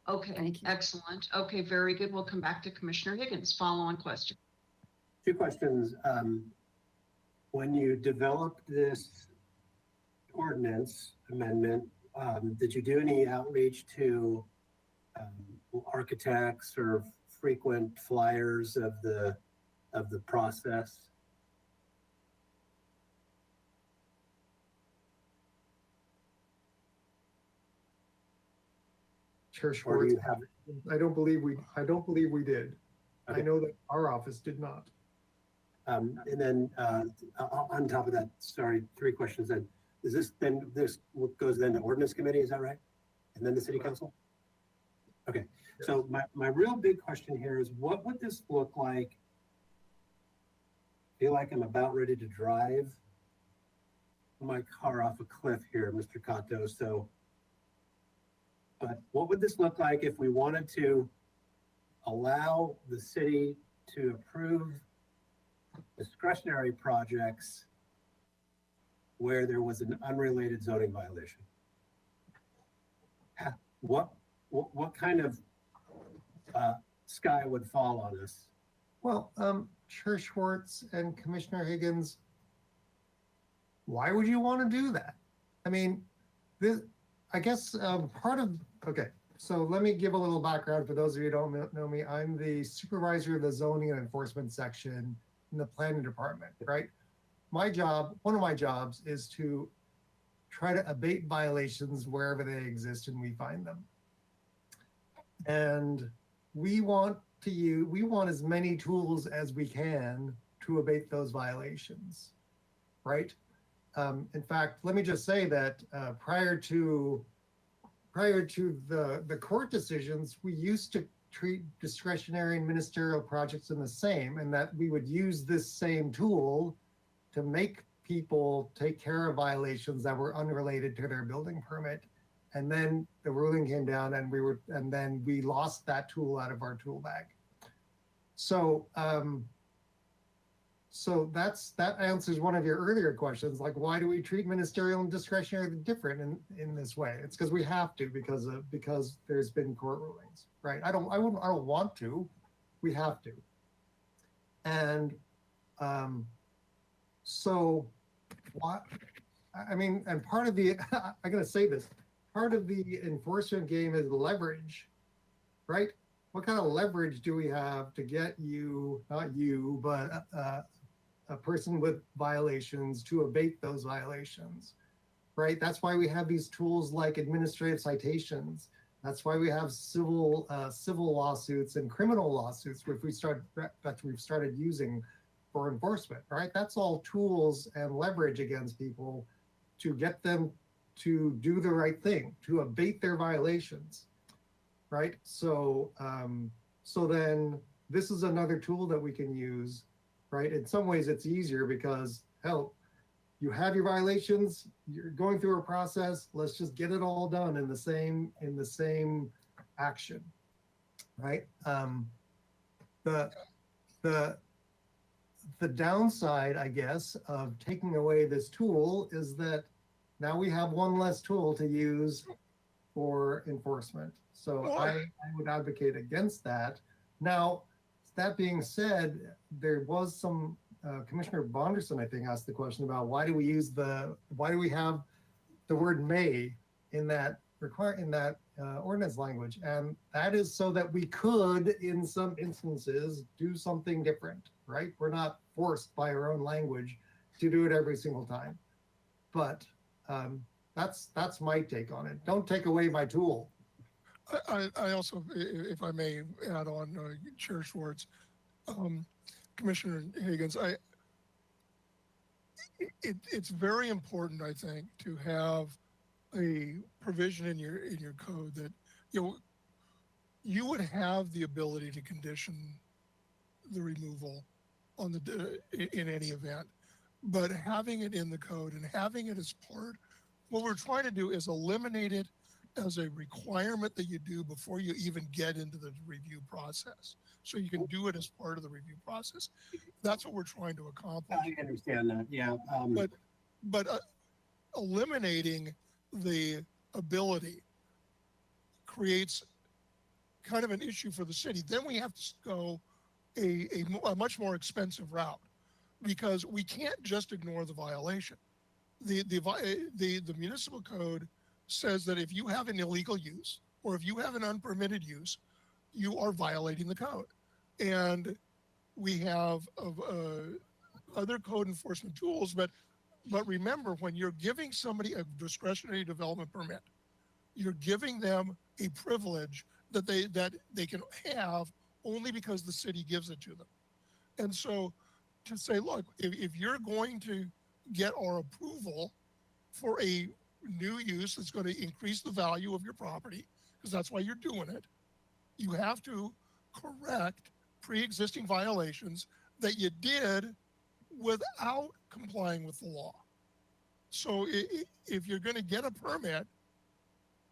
Okay, Thank you. excellent. Okay, very good. We'll come back to Commissioner Higgins. Follow-on question. Two questions. When you developed this ordinance amendment, did you do any outreach to architects or frequent flyers of the process? Chair Or do Schwartz, you have? I don't believe we did. I Okay. know that our office did not. And then on top of that, sorry, three questions then. Is this then, this goes then to ordinance committee, is that right? And then the city council? Okay, so my real big question here is what would this look like? Feel like I'm about ready to drive my car off a cliff here, Mr. Kato, so. But what would this look like if we wanted to allow the city to approve discretionary projects where there was an unrelated zoning violation? What kind of sky would fall on us? Well, Chair Schwartz and Commissioner Higgins, why would you want to do that? I mean, this, I guess okay, so let me give a little background for those of you who don't know me. I'm the supervisor of the zoning and enforcement section in the planning department, right? My job, one of my jobs is to try to abate violations wherever they exist and we find them. And we want as many tools as we can to abate those violations, right? In fact, let me just say that prior to the court decisions, we used to treat discretionary and ministerial projects in the same, and that we would use this same tool to make people take care of violations that were unrelated to their building permit. And then the ruling came down and then we lost that tool out of our tool bag. So, so that answers one of your earlier questions, like why do we treat ministerial and discretionary different in this way? It's because we have to, because there's been court rulings, right? I don't want to, we have to. And so what, I mean, and part of the, I'm gonna say this, part of the enforcement game is leverage, right? What kind of leverage do we have to get you, not you, but a person with violations to abate those violations, right? That's why we have these tools like administrative citations. That's why we have civil lawsuits and criminal lawsuits, which we've started using for enforcement, right? That's all tools and leverage against people to get them to do the right thing, to abate their violations, right? So, so then this is another tool that we can use, right? In some ways it's easier because, hell, you have your violations, you're going through a process, let's just get it all done in the same action, right? The downside, I guess, of taking away this tool is that now we have one less tool to use for enforcement. So I would advocate against that. Now, that being said, there was some, Commissioner Bonderson, I think, asked the question about why do we have the word may in that ordinance language? And that is so that we could, in some instances, do something different, right? We're not forced by our own language to do it every single time. But that's my take on it. Don't take away my tool. I also, if I may add on, Chair Schwartz, Commissioner Higgins, it's very important, I think, to have a provision in your code that, you would have the ability to condition the removal on in any event, but having it in the code and having it as part, what we're trying to do is eliminate it as a requirement that you do before you even get into the review process. So you can do it as part of the review process. That's what we're trying to accomplish. I understand that, yeah. But eliminating the ability creates kind of an issue for the city. Then we have to go a much more expensive route because we can't just ignore the violation. The municipal code says that if you have an illegal use or if you have an unpermitted use, you are violating the code. And we have other code enforcement tools, but remember, when you're giving somebody a discretionary development permit, you're giving them a privilege that they can have only because the city gives it to them. And so to say, look, if you're going to get our approval for a new use that's going to increase the value of your property, because that's why you're doing it, you have to correct pre-existing violations that you did without complying with the law. So if you're going to get a permit,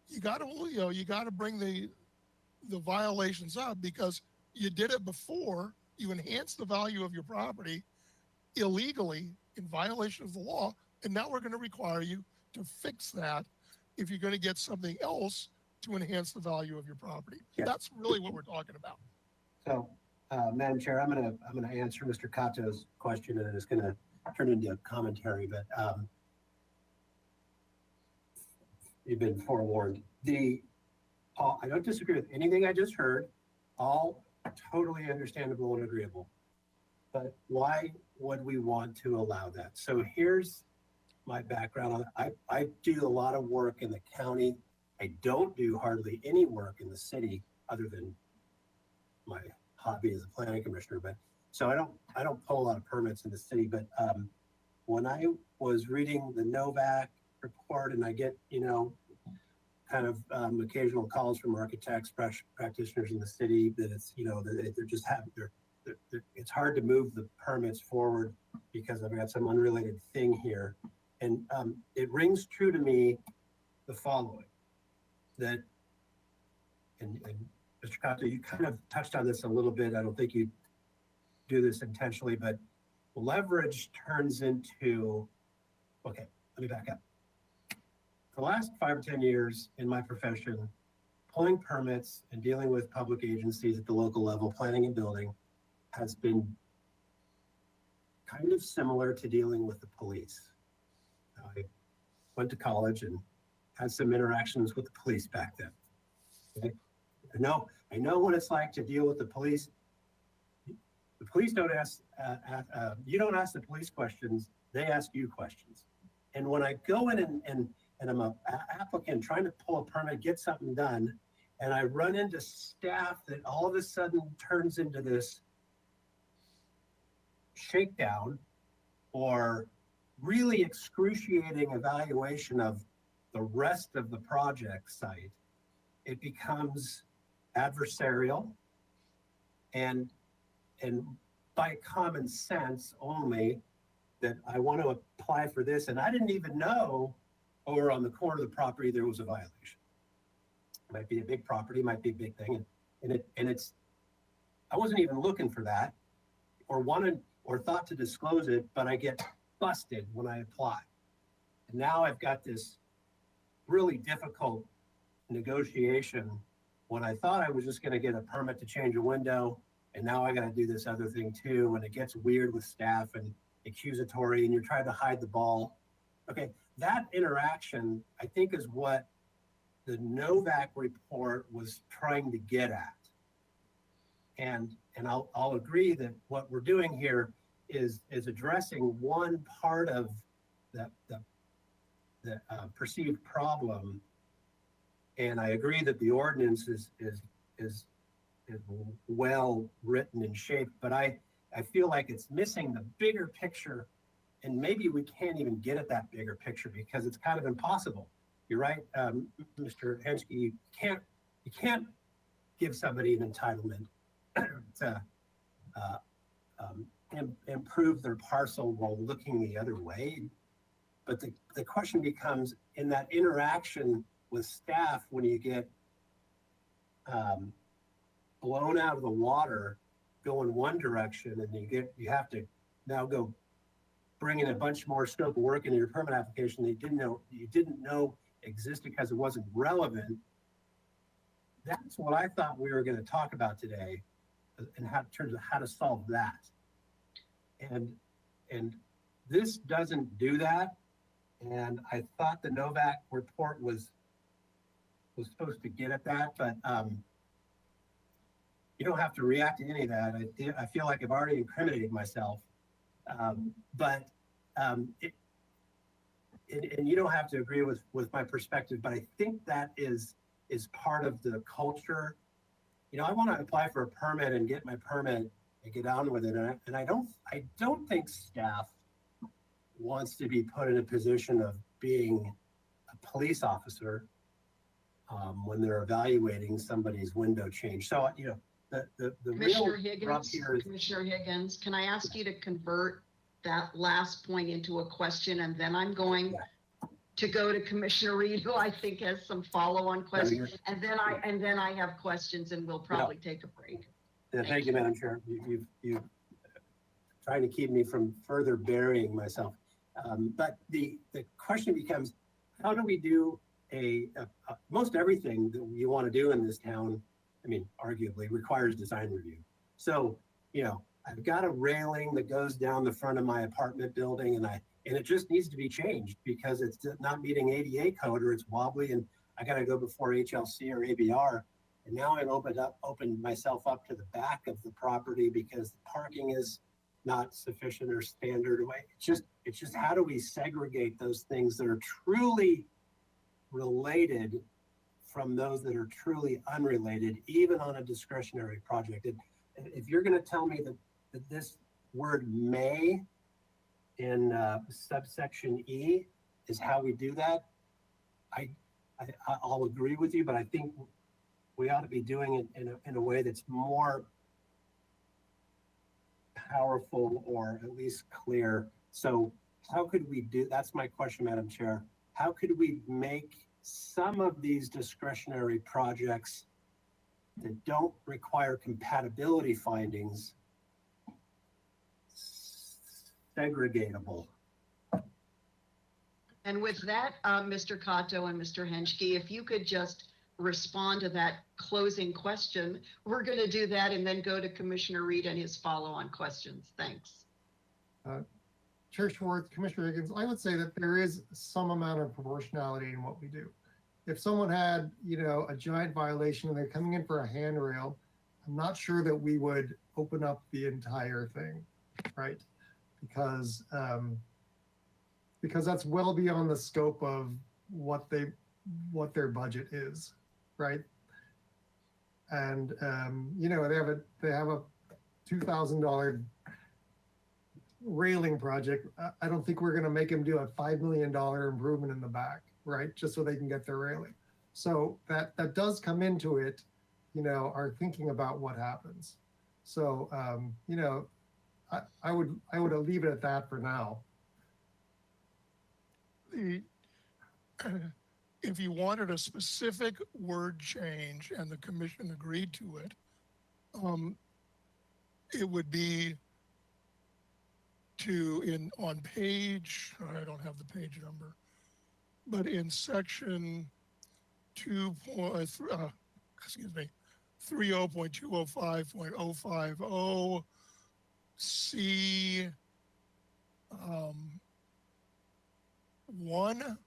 you got to bring the violations up because you did it before, you enhanced the value of your property illegally in violation of the law, and now we're going to require you to fix that if you're going to get something else to enhance the value of your property. Yeah. That's really what we're talking about. So, Madam Chair, I'm gonna answer Mr. Cato's question, and it's gonna turn into a commentary, but you've been forewarned. I don't disagree with anything I just heard. All totally understandable and agreeable. But why would we want to allow that? So here's my background. I do a lot of work in the county. I don't do hardly any work in the city other than my hobby as a planning commissioner. But so I don't pull a lot of permits in the city. But when I was reading the Novak report, and I get kind of occasional calls from architects, practitioners in the city that it's that they're just it's hard to move the permits forward because I've got some unrelated thing here, and it rings true to me the following, that and Mr. Cato, you kind of touched on this a little bit. I don't think you do this intentionally, but leverage turns into, okay, let me back up. For the last 5 or 10 years in my profession, pulling permits and dealing with public agencies at the local level, planning and building, has been kind of similar to dealing with the police. I went to college and had some interactions with the police back then. Okay? I know what it's like to deal with the police. The police don't ask, you don't ask the police questions, they ask you questions. And when I go in and I'm an applicant trying to pull a permit, get something done, and I run into staff that all of a sudden turns into this shakedown or really excruciating evaluation of the rest of the project site, it becomes adversarial and by common sense only that I want to apply for this. And I didn't even know over on the corner of the property there was a violation. It might be a big property, might be a big thing. And it's, I wasn't even looking for that or wanted or thought to disclose it, but I get busted when I apply. And now I've got this really difficult negotiation when I thought I was just going to get a permit to change a window. And now I got to do this other thing too. And it gets weird with staff and accusatory, and you're trying to hide the ball. Okay, that interaction, I think, is what the Novak report was trying to get at. And I'll agree that what we're doing here is addressing one part of the perceived problem. And I agree that the ordinance is well written and shaped, but I feel like it's missing the bigger picture, and maybe we can't even get at that bigger picture because it's kind of impossible. you're right, Mr. Henschke, you can't give somebody an entitlement to improve their parcel while looking the other way. But the question becomes, in that interaction with staff, when you get blown out of the water, go in one direction, and you have to now go bring in a bunch more scope of work into your permit application that you didn't know existed because it wasn't relevant. That's what I thought we were going to talk about today, and in terms of how to solve that. And this doesn't do that. And I thought the Novak report was supposed to get at that, but you don't have to react to any of that. I feel like I've already incriminated myself, and you don't have to agree with my perspective, but I think that is part of the culture. You know, I want to apply for a permit and get my permit and get on with it, and I don't think staff wants to be put in a position of being a police officer when they're evaluating somebody's window change. So, you know, the Commissioner real rub Higgins, here is, Commissioner Higgins, can I ask you to convert that last point into a question, and then I'm going to go to Commissioner Reed, who I think has some follow-on questions, and then I have questions, and we'll probably take a break. thank you, Madam Chair. You trying to keep me from further burying myself. But the question becomes, how do we do most everything that you want to do in this town, I mean, arguably requires design review. So, you know, I've got a railing that goes down the front of my apartment building, and it just needs to be changed because it's not meeting ADA code, or it's wobbly, and I got to go before HLC or ABR. And now I've opened myself up to the back of the property because the parking is not sufficient or standard. It's just how do we segregate those things that are truly related from those that are truly unrelated, even on a discretionary project? If you're going to tell me that this word may in subsection E is how we do that, I'll agree with you, but I think we ought to be doing it in a way that's more powerful or at least clear. So how could we do, that's my question, Madam Chair. How could we make some of these discretionary projects that don't require compatibility findings segregatable? And with that, Mr. Cato and Mr. Henschke, if you could just respond to that closing question, we're going to do that and then go to Commissioner Reed and his follow-on questions. Thanks. Chair Schwartz, Commissioner Higgins, I would say that there is some amount of proportionality in what we do. If someone had, you know, a giant violation and they're coming in for a handrail, I'm not sure that we would open up the entire thing, right? Because that's well beyond the scope of what their budget is, right? And you know, they have a $2,000 railing project. I don't think we're going to make them do a $5 million improvement in the back, right? Just so they can get their railing. So that does come into it, you know, our thinking about what happens. So you know, I would leave it at that for now. If you wanted a specific word change and the commission agreed to it, it would be on page, I don't have the page number, but in section 30.205.050 C 1,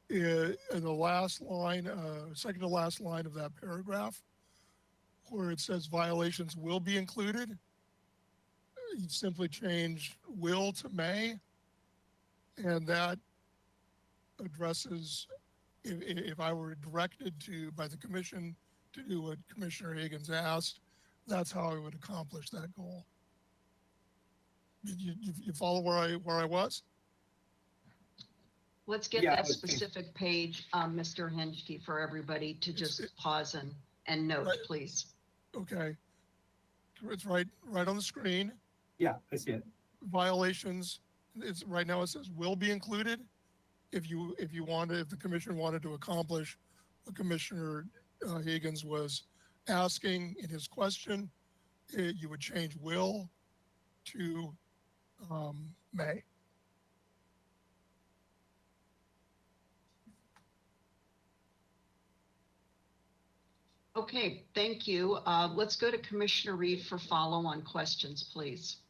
in the last line, second to last line of that paragraph, where it says violations will be included, you simply change will to may, and that addresses, if I were directed by the commission to do what Commissioner Higgins asked, that's how I would accomplish that goal. You follow where I was? Let's get Yeah, that let's- specific page, Mr. Henschke, for everybody to just pause and note, Right. please. Okay. It's right on the screen. Yeah, I see it. Violations, it's right now it says will be included. If the commission wanted to accomplish what Commissioner Higgins was asking in his question, you would change will to may. Okay, thank you. Let's go to Commissioner Reed for follow-on questions, please.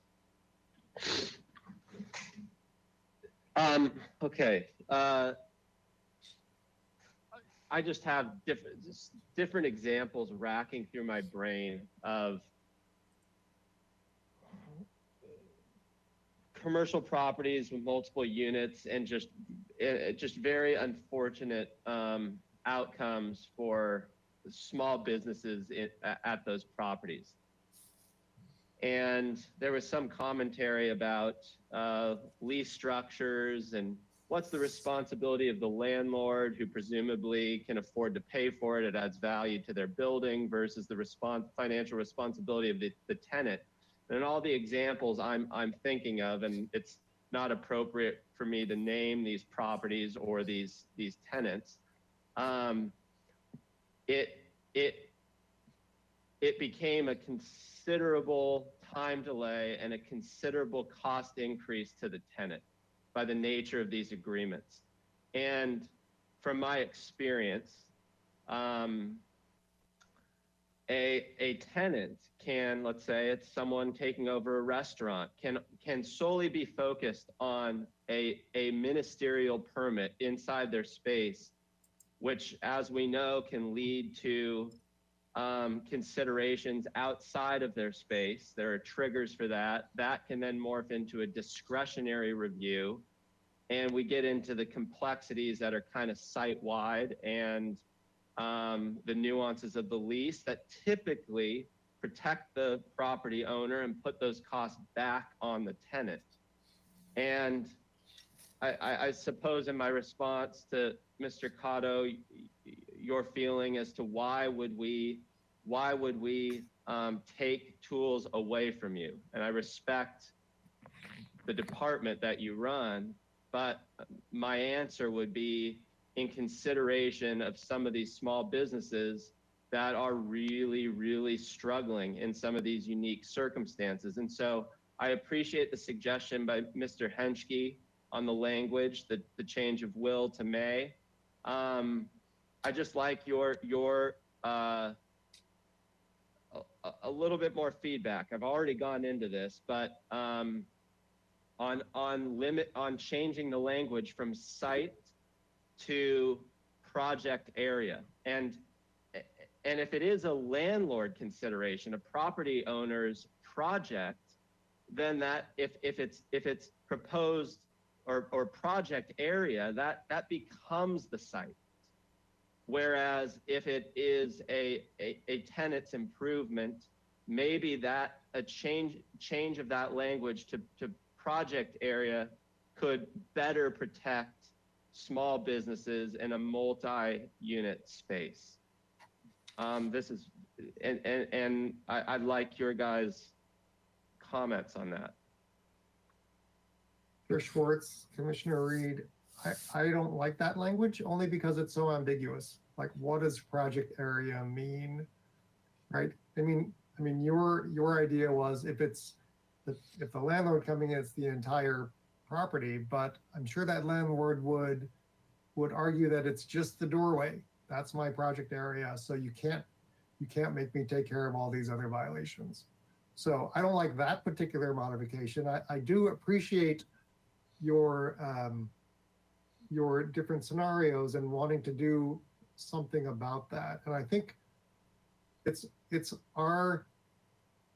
Okay. I just have different examples racking through my brain of commercial properties with multiple units and just very unfortunate outcomes for small businesses at those properties. And there was some commentary about lease structures and what's the responsibility of the landlord who presumably can afford to pay for it. It adds value to their building versus the financial responsibility of the tenant. And all the examples I'm thinking of, and it's not appropriate for me to name these properties or these tenants. It became a considerable time delay and a considerable cost increase to the tenant by the nature of these agreements. And from my experience, a tenant can, let's say it's someone taking over a restaurant, can solely be focused on a ministerial permit inside their space, which, as we know, can lead to considerations outside of their space. There are triggers for that. That can then morph into a discretionary review. And we get into the complexities that are kind of site-wide and the nuances of the lease that typically protect the property owner and put those costs back on the tenant. And I suppose in my response to Mr. Cotto, your feeling as to why would we take tools away from you? And I respect the department that you run, but my answer would be in consideration of some of these small businesses that are really, really struggling in some of these unique circumstances. And so I appreciate the suggestion by Mr. Henschke on the language, the change of will to may. I just like your a little bit more feedback. I've already gone into this, but on changing the language from site to project area. And if it is a landlord consideration, a property owner's project, then that if it's proposed or project area, that becomes the site. Whereas if it is a tenant's improvement, maybe that a change of that language to project area could better protect small businesses in a multi-unit space. This is, and I'd like your guys' comments on that. Chair Schwartz, Commissioner Reed, I don't like that language only because it's so ambiguous. Like, what does project area mean, right? I mean, your idea was if the landlord coming in, it's the entire property, but I'm sure that landlord would argue that it's just the doorway. That's my project area, so you can't make me take care of all these other violations. So I don't like that particular modification. I do appreciate your different scenarios and wanting to do something about that. And I think it's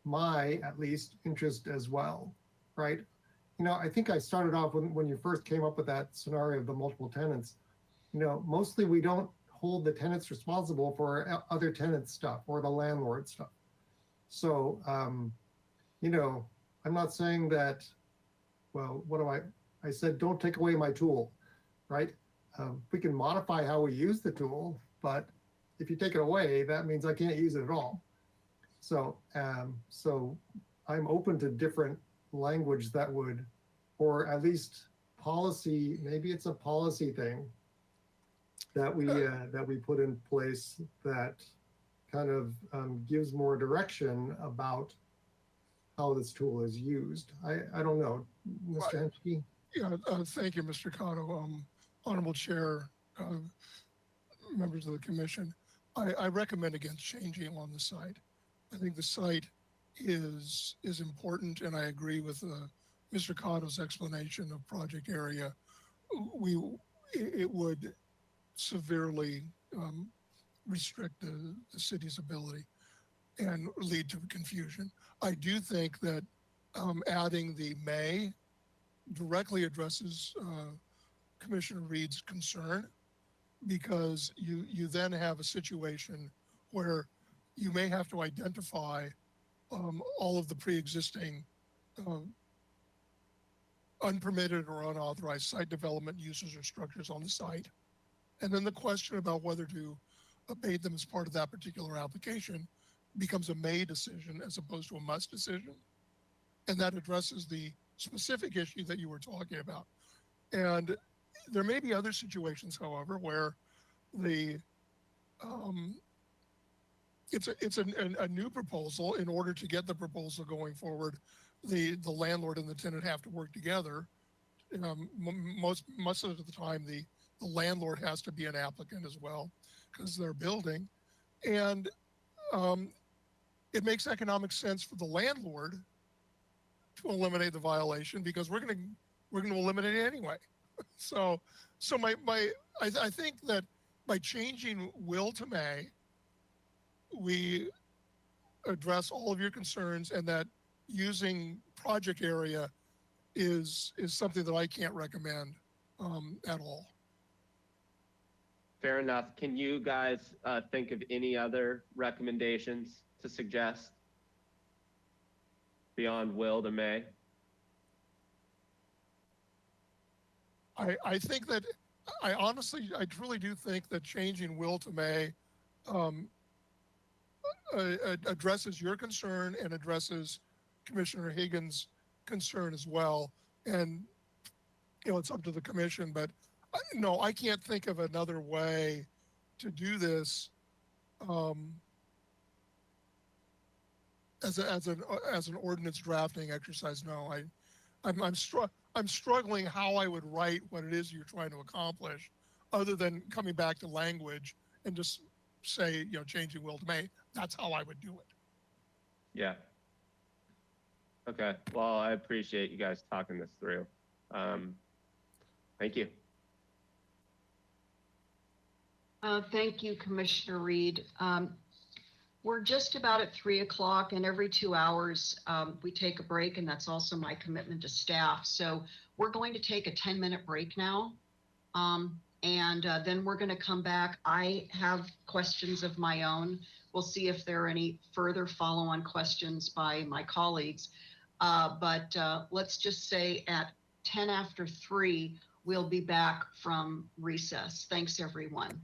my at least interest as well, right? You know, I think I started off when you first came up with that scenario of the multiple tenants. You know, mostly we don't hold the tenants responsible for other tenants' stuff or the landlord stuff. So, you know, I'm not saying that, well, what do I said, don't take away my tool. right? We can modify how we use the tool, but if you take it away, that means I can't use it at all. So, so I'm open to different language that would, or at least policy, maybe it's a policy thing that we put in place that kind of gives more direction about how this tool is used. I don't know, Mr. Hensky? Yeah, thank you, Mr. Cotto. Honorable Chair, members of the commission, I recommend against changing on the site. I think the site is important, and I agree with Mr. Cotto's explanation of project area. It would severely restrict the city's ability and lead to confusion. I do think that adding the may directly addresses Commissioner Reed's concern, because you then have a situation where you may have to identify all of the pre-existing unpermitted or unauthorized site development uses or structures on the site. And then the question about whether to abate them as part of that particular application becomes a may decision as opposed to a must decision. And that addresses the specific issue that you were talking about. And there may be other situations, however, where the it's a new proposal. In order to get the proposal going forward, the landlord and the tenant have to work together. Most of the time, the landlord has to be an applicant as well because they're building, and it makes economic sense for the landlord to eliminate the violation because we're going to eliminate it anyway. So I think that by changing will to may, we address all of your concerns, and that using project area is something that I can't recommend at all. Fair enough. Can you guys think of any other recommendations to suggest beyond will to may? I think that I truly do think that changing will to may addresses your concern and addresses Commissioner Higgins' concern as well. And, it's up to the commission, but no, I can't think of another way to do this as an ordinance drafting exercise. No, I'm struggling how I would write what it is you're trying to accomplish, other than coming back to language and just say, changing will to may. That's how I would do it. Yeah. Okay. Well, I appreciate you guys talking this through. Thank you. Thank you, Commissioner Reed. We're just about at 3 o'clock, and every 2 hours we take a break, and that's also my commitment to staff. So we're going to take a 10-minute break now, and then we're going to come back. I have questions of my own. We'll see if there are any further follow-on questions by my colleagues. But let's just say at 10 after 3, we'll be back from recess. Thanks, everyone.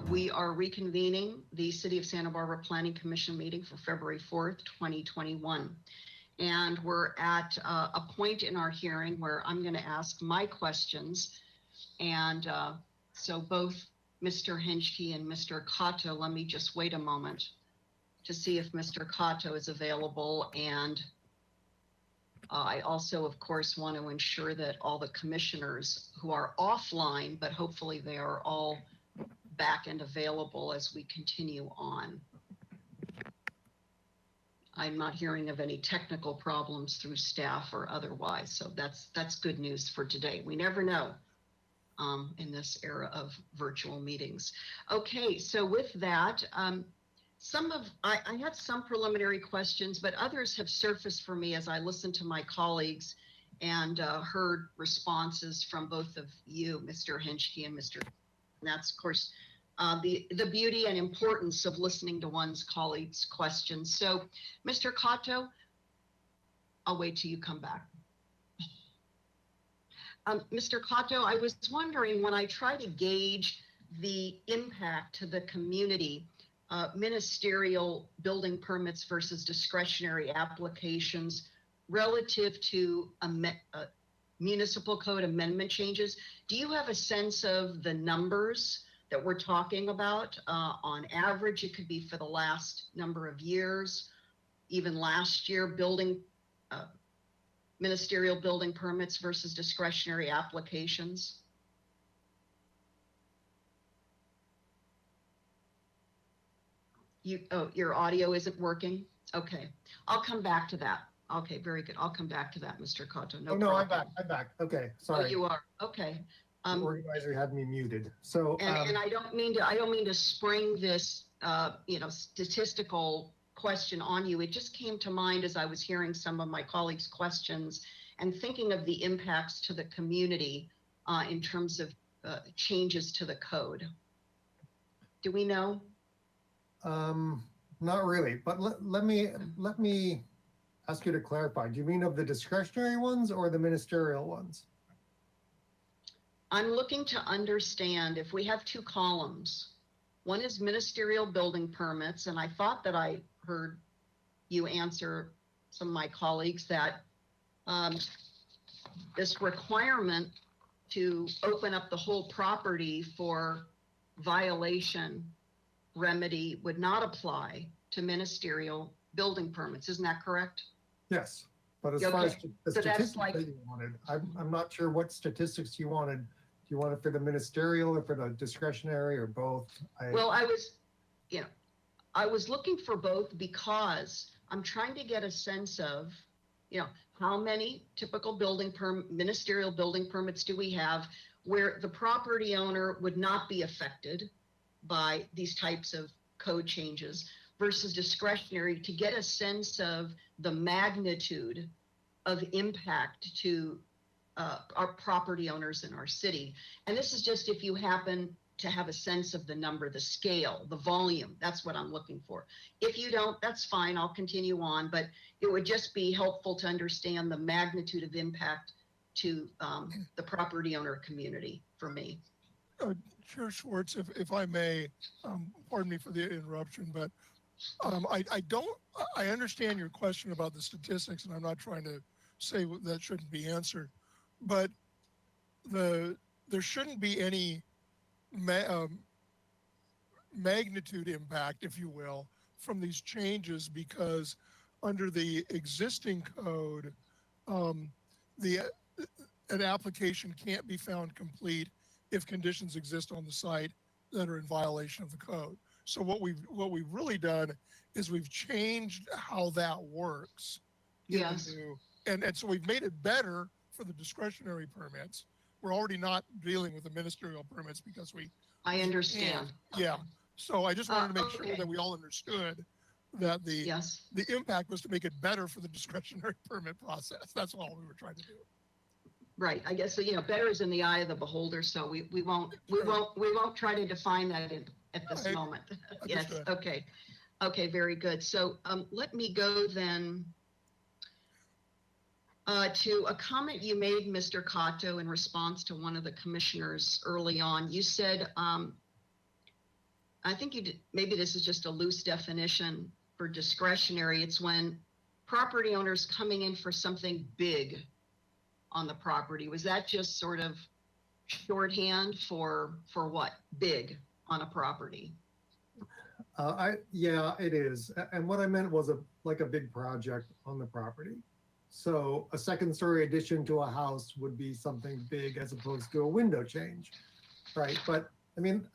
We are reconvening the City of Santa Barbara Planning Commission meeting for February 4th, 2021. And we're at a point in our hearing where I'm going to ask my questions. And so both Mr. Henschke and Mr. Cotto, let me just wait a moment to see if Mr. Cotto is available. And I also, of course, want to ensure that all the commissioners who are offline, but hopefully they are all back and available as we continue on. I'm not hearing of any technical problems through staff or otherwise, so that's good news for today. We never know in this era of virtual meetings. Okay, so with that, I had some preliminary questions, but others have surfaced for me as I listened to my colleagues and heard responses from both of you, Mr. Henschke and Mr. And that's, of course, the beauty and importance of listening to one's colleagues' questions. So, Mr. Cotto, I'll wait till you come back. Mr. Cotto, I was wondering, when I try to gauge the impact to the community, ministerial building permits versus discretionary applications relative to municipal code amendment changes, do you have a sense of the numbers that we're talking about? On average, it could be for the last number of years, even last year, ministerial building permits versus discretionary applications. Your audio isn't working? Okay, I'll come back to that. Okay, very good. I'll come back to that, Mr. Cotto. No, I'm back. Okay, Oh, sorry. you are, okay. The organizer had me muted. So, And I don't mean to spring this, statistical question on you. It just came to mind as I was hearing some of my colleagues' questions and thinking of the impacts to the community in terms of changes to the code. Do we know? not really, but let me ask you to clarify. Do you mean of the discretionary ones or the ministerial ones? I'm looking to understand if we have two columns. One is ministerial building permits, and I thought that I heard you answer some of my colleagues that this requirement to open up the whole property for violation remedy would not apply to ministerial building permits. Isn't that correct? Yes, but as far as the So that's statistics like- that you wanted, I'm not sure what statistics you wanted. Do you want it for the ministerial or for the discretionary or both? Well, I was looking for both because I'm trying to get a sense of, how many typical ministerial building permits do we have where the property owner would not be affected by these types of code changes versus discretionary, to get a sense of the magnitude of impact to our property owners in our city. And this is just if you happen to have a sense of the number, the scale, the volume. That's what I'm looking for. If you don't, that's fine. I'll continue on, but it would just be helpful to understand the magnitude of impact to the property owner community for me. Chair Schwartz, if I may, pardon me for the interruption, but I understand your question about the statistics, and I'm not trying to say that shouldn't be answered, but there shouldn't be any magnitude impact, if you will, from these changes, because under the existing code, an application can't be found complete if conditions exist on the site that are in violation of the code. So what we've really done is we've changed how that works. Yes. And so we've made it better for the discretionary permits. We're already not dealing with the ministerial permits because I understand. Yeah. So I just wanted to make sure okay. that we all understood that the impact was to make it better for the discretionary permit process. That's all we were trying to do. Right. I guess, better is in the eye of the beholder. So we won't try to define that at this moment. Yes. Understood. Okay. Okay. Very good. So let me go then to a comment you made, Mr. Cotto, in response to one of the commissioners early on. You said I think you did, maybe this is just a loose definition for discretionary. It's when property owners coming in for something big on the property. Was that just sort of shorthand for what? Big on a property? Yeah, it is. And what I meant was like a big project on the property. So a second story addition to a house would be something big as opposed to a window change, right? But I mean,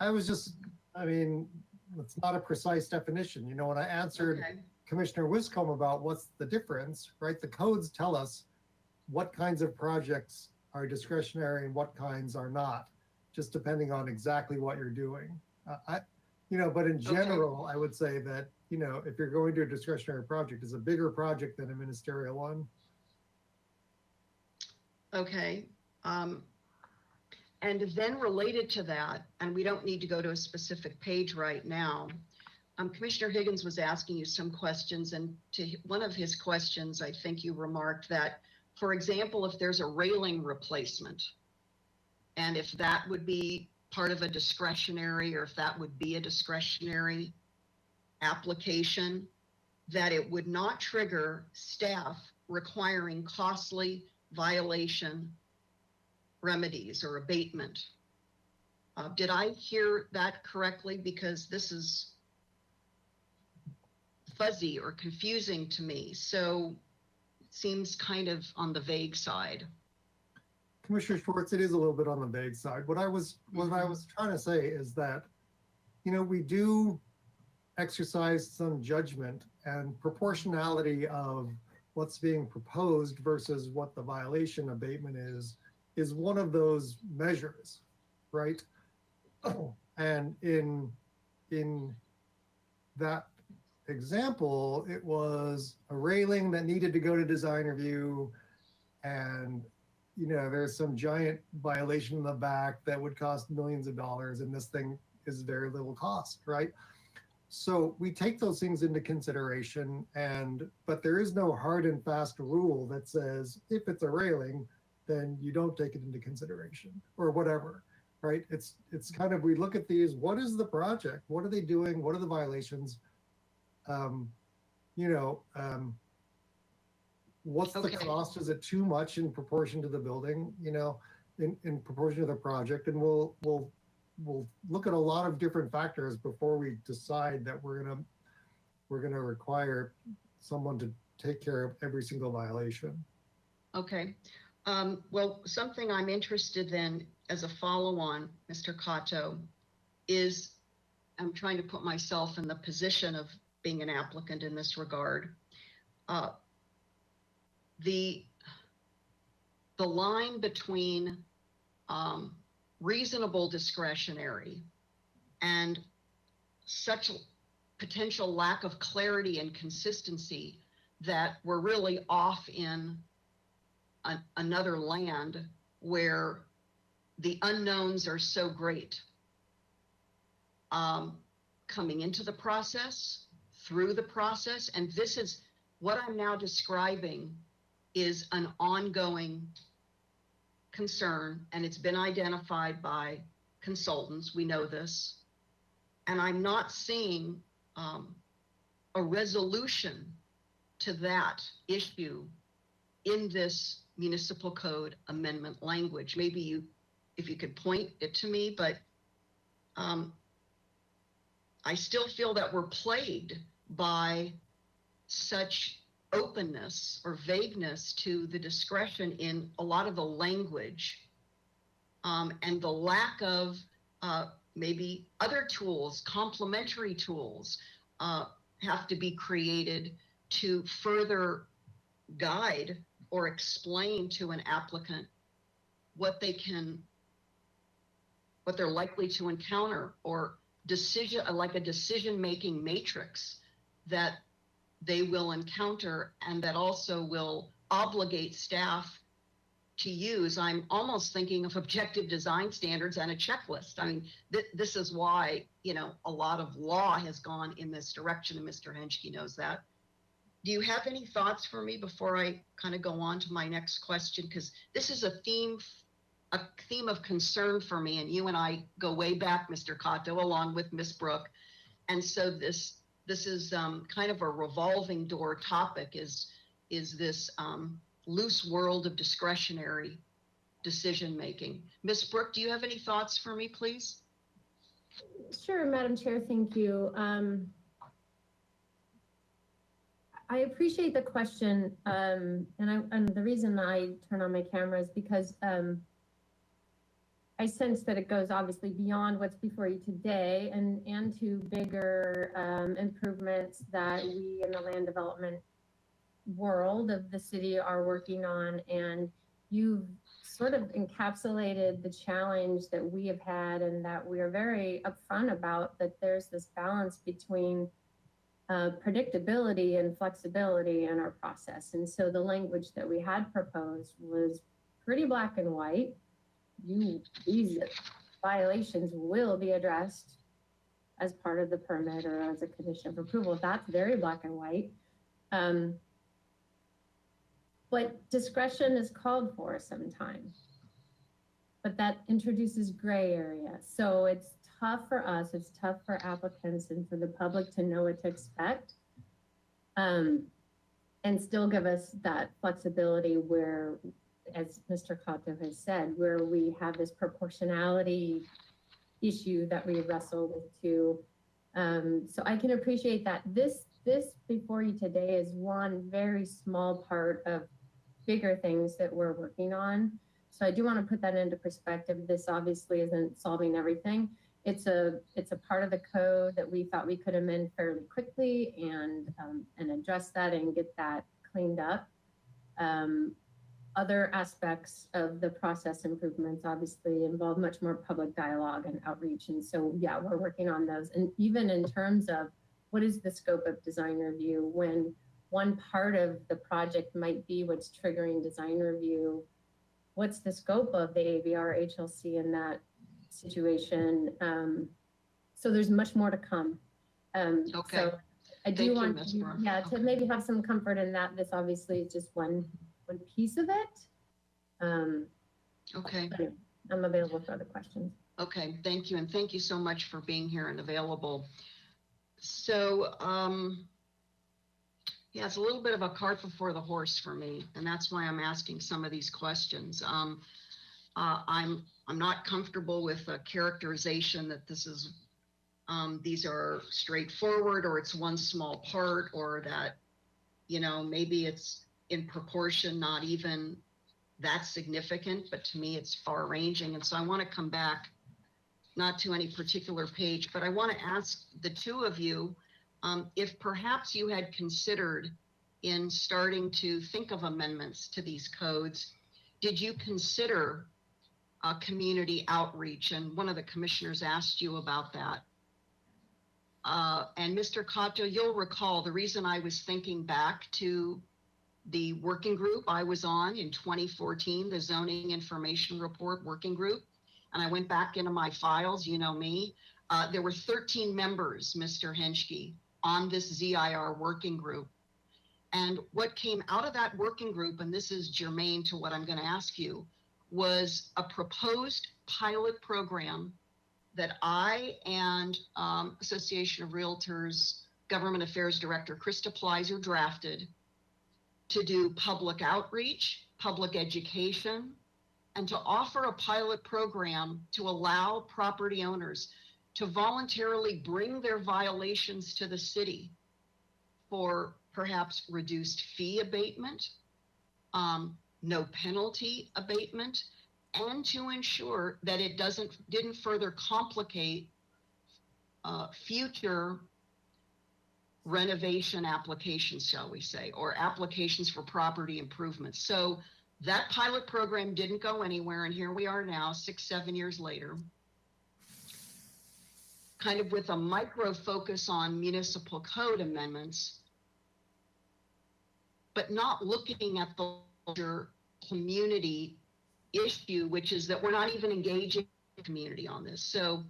it's not a precise definition. You know, when I answered Okay. Commissioner Wiscombe about what's the difference, right? The codes tell us what kinds of projects are discretionary and what kinds are not, just depending on exactly what you're doing. But in general, I would say that, if you're going to a discretionary project, it's a bigger project than a ministerial one. Okay. And then related to that, and we don't need to go to a specific page right now, Commissioner Higgins was asking you some questions, and to one of his questions, I think you remarked that, for example, if there's a railing replacement, and if that would be part of a discretionary, or if that would be a discretionary application, that it would not trigger staff requiring costly violation remedies or abatement. Did I hear that correctly? Because this is fuzzy or confusing to me. So it seems kind of on the vague side. Commissioner Schwartz, it is a little bit on the vague side. What I was trying to say is that, we do exercise some judgment and proportionality of what's being proposed versus what the violation abatement is one of those measures, right? And in that example, it was a railing that needed to go to design review, and there's some giant violation in the back that would cost millions of dollars, and this thing is very little cost, right? So we take those things into consideration, but there is no hard and fast rule that says if it's a railing, then you don't take it into consideration or whatever, right? It's kind of, we look at these, what is the project? What are they doing? What are the violations? What's the cost? Is it too much in proportion to the building, in proportion to the project? And we'll look at a lot of different factors before we decide that we're gonna require someone to take care of every single violation. Okay. Well, something I'm interested in as a follow-on, Mr. Cato, is I'm trying to put myself in the position of being an applicant in this regard. The line between reasonable discretionary and such potential lack of clarity and consistency that we're really off in another land where the unknowns are so great, coming into the process, through the process. And this is what I'm now describing is an ongoing concern, and it's been identified by consultants. We know this. And I'm not seeing a resolution to that issue in this municipal code amendment language. Maybe if you could point it to me, but I still feel that we're plagued by such openness or vagueness to the discretion in a lot of the language, and the lack of maybe other tools, complementary tools, have to be created to further guide or explain to an applicant what they're likely to encounter, or like a decision-making matrix that they will encounter, and that also will obligate staff to use. I'm almost thinking of objective design standards and a checklist. I mean, this is why, a lot of law has gone in this direction, and Mr. Henschke knows that. Do you have any thoughts for me before I kind of go on to my next question? Because this is a theme a theme of concern for me, and you and I go way back, Mr. Cato, along with Ms. Brooke. And so this is kind of a revolving door topic, is this loose world of discretionary decision making. Ms. Brooke, do you have any thoughts for me, please? Sure, Madam Chair, thank you. I appreciate the question, and the reason I turn on my camera is because I sense that it goes obviously beyond what's before you today and to bigger improvements that we in the land development world of the city are working on. And you've sort of encapsulated the challenge that we have had and that we are very upfront about, that there's this balance between predictability and flexibility in our process. And so the language that we had proposed was pretty black and white. These violations will be addressed as part of the permit or as a condition of approval. That's very black and white. But discretion is called for sometimes. But that introduces gray area. So it's tough for us, it's tough for applicants and for the public to know what to expect. And still give us that flexibility where, as Mr. Cato has said, where we have this proportionality issue that we wrestle with too. So I can appreciate that. This before you today is one very small part of bigger things that we're working on. So I do want to put that into perspective. This obviously isn't solving everything. It's a part of the code that we thought we could amend fairly quickly and address that and get that cleaned up. Other aspects of the process improvements obviously involve much more public dialogue and outreach. And so, yeah, we're working on those. And even in terms of what is the scope of design review, when one part of the project might be what's triggering design review, what's the scope of the ABR HLC in that situation? So there's much more to come. Okay. So I do Thank you, want Ms. you, Brown. yeah, to Okay. maybe have some comfort in that. This obviously is just one piece of it. Okay. But anyway, I'm available for other questions. Okay, thank you. And thank you so much for being here and available. So, yeah, it's a little bit of a cart before the horse for me, and that's why I'm asking some of these questions. I'm not comfortable with a characterization that this is, these are straightforward, or it's one small part, or that, you know, maybe it's in proportion, not even that significant, but to me it's far ranging. And so I want to come back, not to any particular page, but I want to ask the two of you, if perhaps you had considered in starting to think of amendments to these codes, did you consider community outreach? And one of the commissioners asked you about that. And Mr. Cato, you'll recall the reason I was thinking back to the working group I was on in 2014, the Zoning Information Report Working Group. And I went back into my files, you know me. There were 13 members, Mr. Henschke, on this ZIR working group. And what came out of that working group, and this is germane to what I'm going to ask you, was a proposed pilot program that I and Association of Realtors Government Affairs Director Krista Pleiser drafted to do public outreach, public education, and to offer a pilot program to allow property owners to voluntarily bring their violations to the city for perhaps reduced fee abatement, no penalty abatement, and to ensure that it didn't further complicate future renovation applications, shall we say, or applications for property improvements. So that pilot program didn't go anywhere, and here we are now, 6-7 years later, kind of with a micro focus on municipal code amendments, but not looking at the larger community issue, which is that we're not even engaging the community on this. So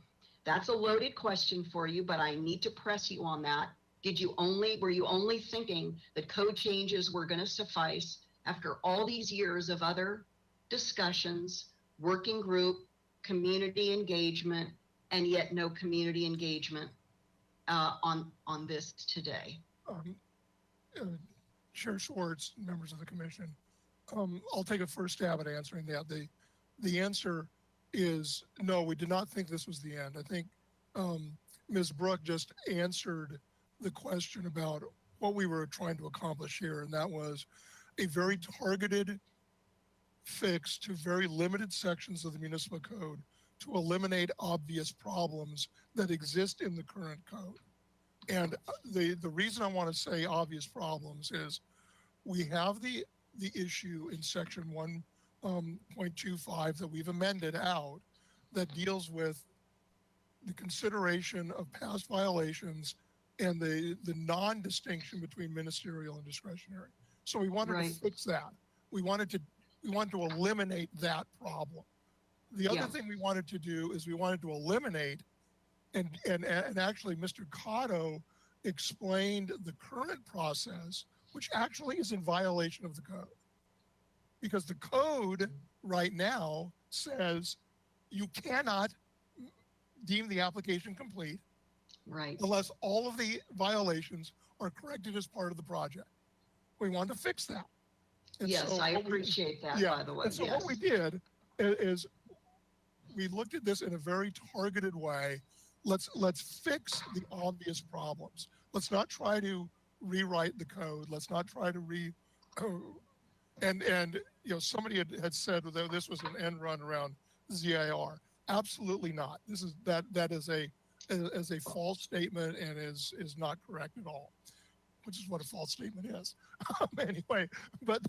that's a loaded question for you, but I need to press you on that. Were you only thinking that code changes were going to suffice after all these years of other discussions, working group, community engagement, and yet no community engagement on this today. uh, Chair Schwartz, members of the commission, I'll take a first stab at answering that. The answer is no, we did not think this was the end. I think Ms. Brooke just answered the question about what we were trying to accomplish here, and that was a very targeted fix to very limited sections of the municipal code to eliminate obvious problems that exist in the current code. And the reason I want to say obvious problems is we have the issue in section 1.25 that we've amended out that deals with the consideration of past violations and the non-distinction between ministerial and discretionary. So we wanted to fix that. We wanted to eliminate that problem. The other thing we wanted to do is we wanted to eliminate, and actually Mr. Cotto explained the current process, which actually is in violation of the code. Because the code right now says you cannot deem the application complete unless all of the violations are corrected as part of the project. We wanted to fix that. And yes, so I appreciate that, by the way. And so what we did is we looked at this in a very targeted way. Let's fix the obvious problems. Let's not try to rewrite the code. Let's not try to and you know, somebody had said that this was an end run around ZIR. Absolutely not. That is a false statement and is not correct at all, which is what a false statement is. Anyway, but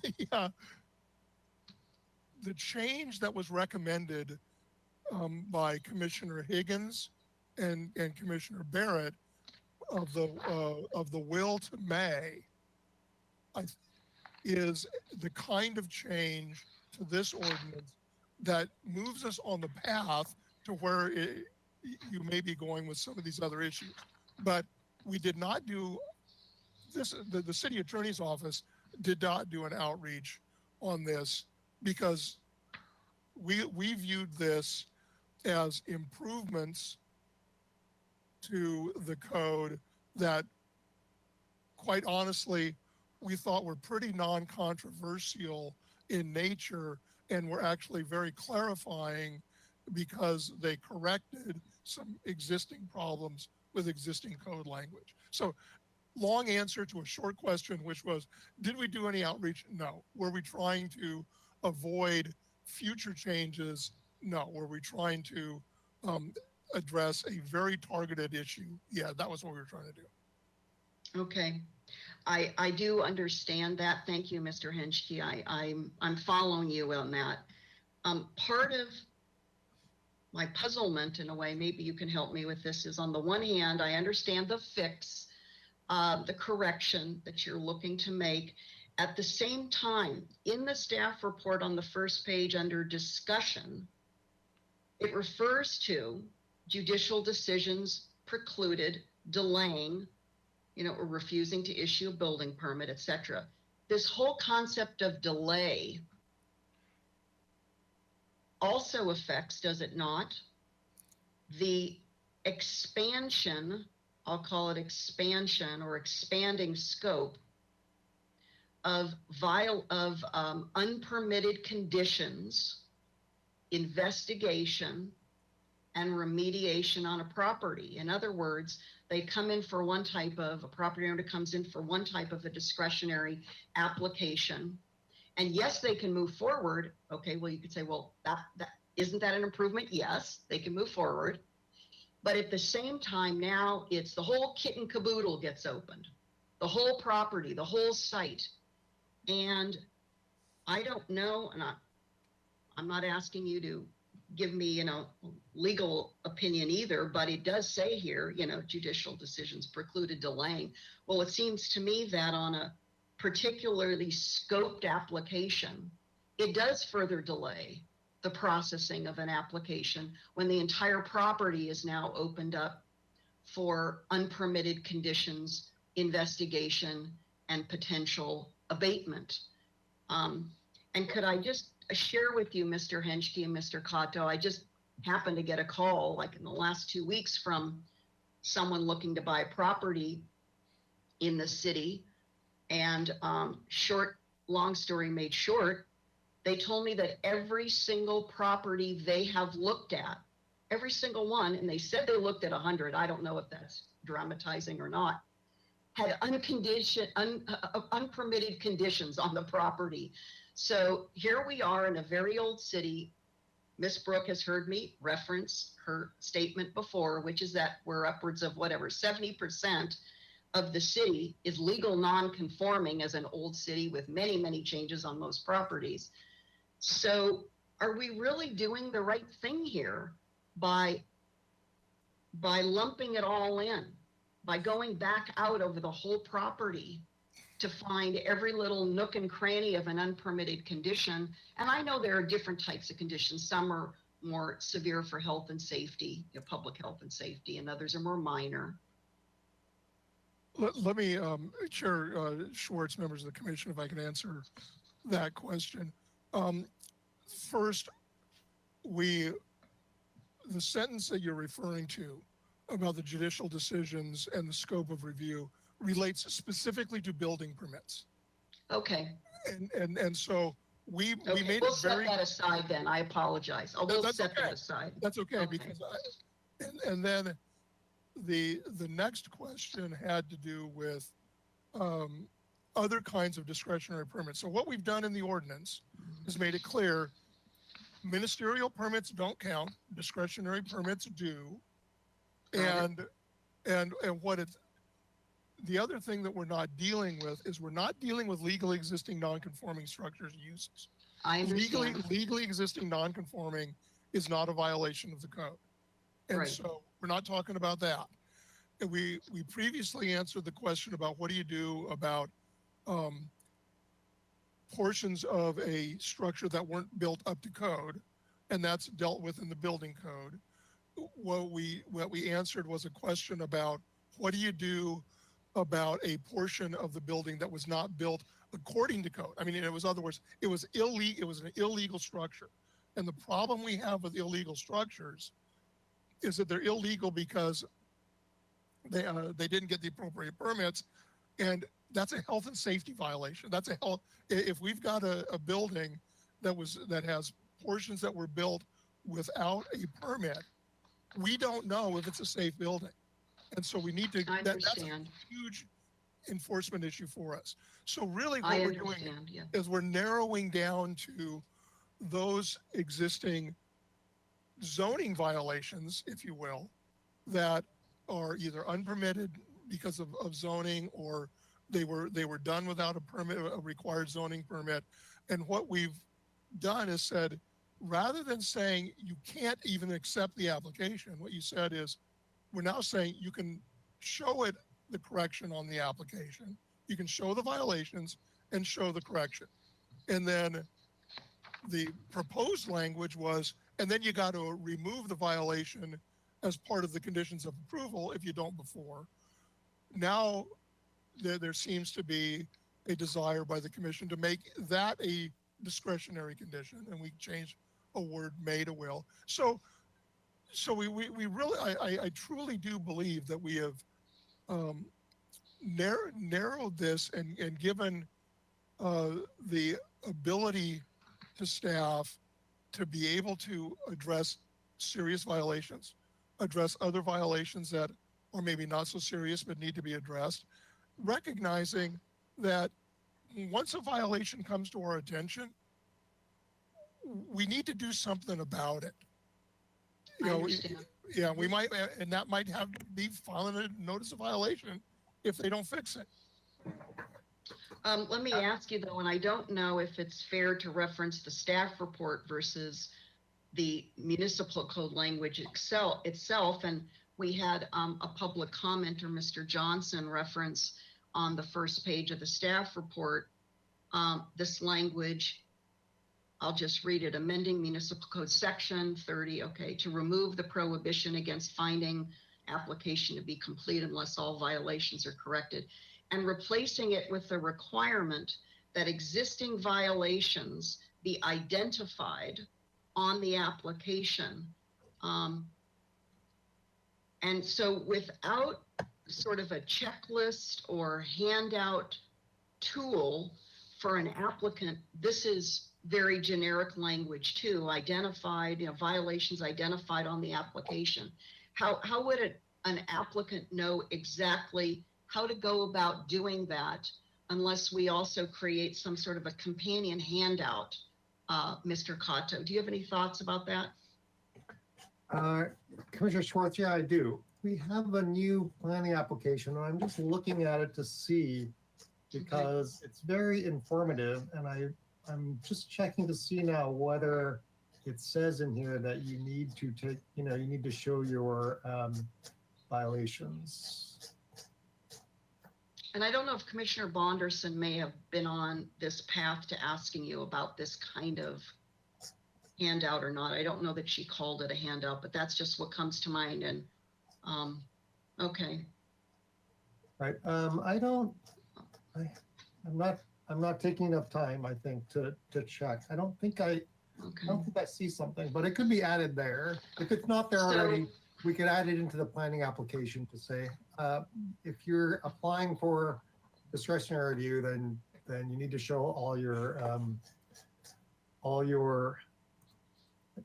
the change that was recommended by Commissioner Higgins and Commissioner Barrett of the will to may is the kind of change to this ordinance that moves us on the path to where you may be going with some of these other issues. But we did not do this. The city attorney's office did not do an outreach on this because we viewed this as improvements to the code that, quite honestly, we thought were pretty non-controversial in nature and were actually very clarifying because they corrected some existing problems with existing code language. So, long answer to a short question, which was, did we do any outreach? No. Were we trying to avoid future changes? No. Were we trying to address a very targeted issue? Yeah, that was what we were trying to do. Okay. I do understand that. Thank you, Mr. Henschke. I'm following you on that. Part of my puzzlement, in a way, maybe you can help me with this, is on the one hand, I understand the fix, the correction that you're looking to make. At the same time, in the staff report on the first page under discussion, it refers to judicial decisions precluded, delaying, or refusing to issue a building permit, etc. This whole concept of delay also affects, does it not, the expansion, I'll call it expansion or expanding scope of unpermitted conditions, investigation, and remediation on a property. In other words, they come in for one type of, a property owner comes in for one type of a discretionary application. And yes, they can move forward. Okay, well, you could say, well, that isn't that an improvement? Yes, they can move forward. But at the same time, now it's the whole kit and caboodle gets opened, the whole property, the whole site. And I don't know, and I'm not asking you to give me, legal opinion either, but it does say here, judicial decisions precluded delaying. Well, it seems to me that on a particularly scoped application, it does further delay the processing of an application when the entire property is now opened up for unpermitted conditions, investigation, and potential abatement. And could I just share with you, Mr. Henschke and Mr. Cato. I just happened to get a call like in the last 2 weeks from someone looking to buy property in the city. And long story made short, they told me that every single property they have looked at, every single one, and they said they looked at 100, I don't know if that's dramatizing or not, had unpermitted conditions on the property. So here we are in a very old city. Ms. Brooke has heard me reference her statement before, which is that we're upwards of 70% of the city is legal non-conforming as an old city with many, many changes on most properties. So are we really doing the right thing here by lumping it all in, by going back out over the whole property to find every little nook and cranny of an unpermitted condition? And I know there are different types of conditions. Some are more severe for health and safety, public health and safety, and others are more minor. Let me, Chair Schwartz, members of the commission, if I can answer that question. First, the sentence that you're referring to about the judicial decisions and the scope of review relates specifically to building permits. Okay. And so we made we'll it very. Set that aside then. I apologize. We'll set okay. that aside. That's okay, because and then the next question had to do with other kinds of discretionary permits. So what we've done in the ordinance is made it clear ministerial permits don't count, discretionary permits do. And what it's, the other thing that we're not dealing with is we're not dealing with legally existing non-conforming structures uses. I understand. Legally existing non-conforming is not a violation of the code. And Right. so we're not talking about that. And we previously answered the question about what do you do about portions of a structure that weren't built up to code, and that's dealt with in the building code. What we answered was a question about what do you do about a portion of the building that was not built according to code. I mean, in other words, it was illegal. It was an illegal structure. And the problem we have with illegal structures is that they're illegal because they didn't get the appropriate permits, and that's a health and safety violation. That's a health. If we've got a building that has portions that were built without a permit, we don't know if it's a safe building. And so we need to, that's a huge enforcement issue for us. So really what we're doing is we're narrowing down to those existing zoning violations, if you will, that are either unpermitted because of zoning, or they were done without a permit, a required zoning permit. And what we've done is said, rather than saying you can't even accept the application, what you said is, we're now saying you can show it the correction on the application, you can show the violations and show the correction. And then the proposed language was, and then you got to remove the violation as part of the conditions of approval if you don't before. Now there seems to be a desire by the commission to make that a discretionary condition, and we changed a word may to will. So we really, I truly do believe that we have narrowed this and given the ability to staff to be able to address serious violations, address other violations that are maybe not so serious but need to be addressed, recognizing that once a violation comes to our attention, we need to do something about it. You know, yeah, we might, and that might have to be filing a notice of violation if they don't fix it. Let me ask you though, and I don't know if it's fair to reference the staff report versus the municipal code language itself. And we had a public commenter, Mr. Johnson, reference on the first page of the staff report, this language. I'll just read it. Amending municipal code section 30, okay, to remove the prohibition against finding application to be complete unless all violations are corrected, and replacing it with the requirement that existing violations be identified on the application. And so without sort of a checklist or handout tool for an applicant, this is very generic language too, identified, violations identified on the application. How would an applicant know exactly how to go about doing that unless we also create some sort of a companion handout? Mr. Cato, do you have any thoughts about that? Commissioner Schwartz, yeah, I do. We have a new planning application, and I'm just looking at it to see, because it's very informative, and I'm just checking to see now whether it says in here that you need to take, you need to show your violations. And I don't know if Commissioner Bonderson may have been on this path to asking you about this kind of handout or not. I don't know that she called it a handout, but that's just what comes to mind. And okay. Right. I'm not taking enough time, I think, to check. I don't think I see something, but it could be added there. If it's not there already, we could add it into the planning application to say, if you're applying for discretionary review, then you need to show all your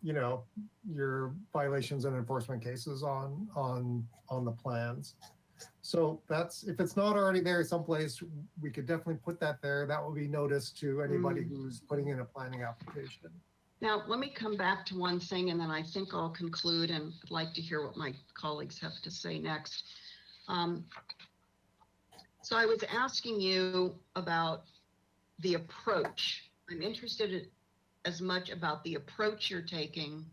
your violations and enforcement cases on the plans. So that's, if it's not already there someplace, we could definitely put that there. That will be noticed to anybody who's putting in a planning application. Now, let me come back to one thing, and then I think I'll conclude, and I'd like to hear what my colleagues have to say next. So I was asking you about the approach. I'm interested as much about the approach you're taking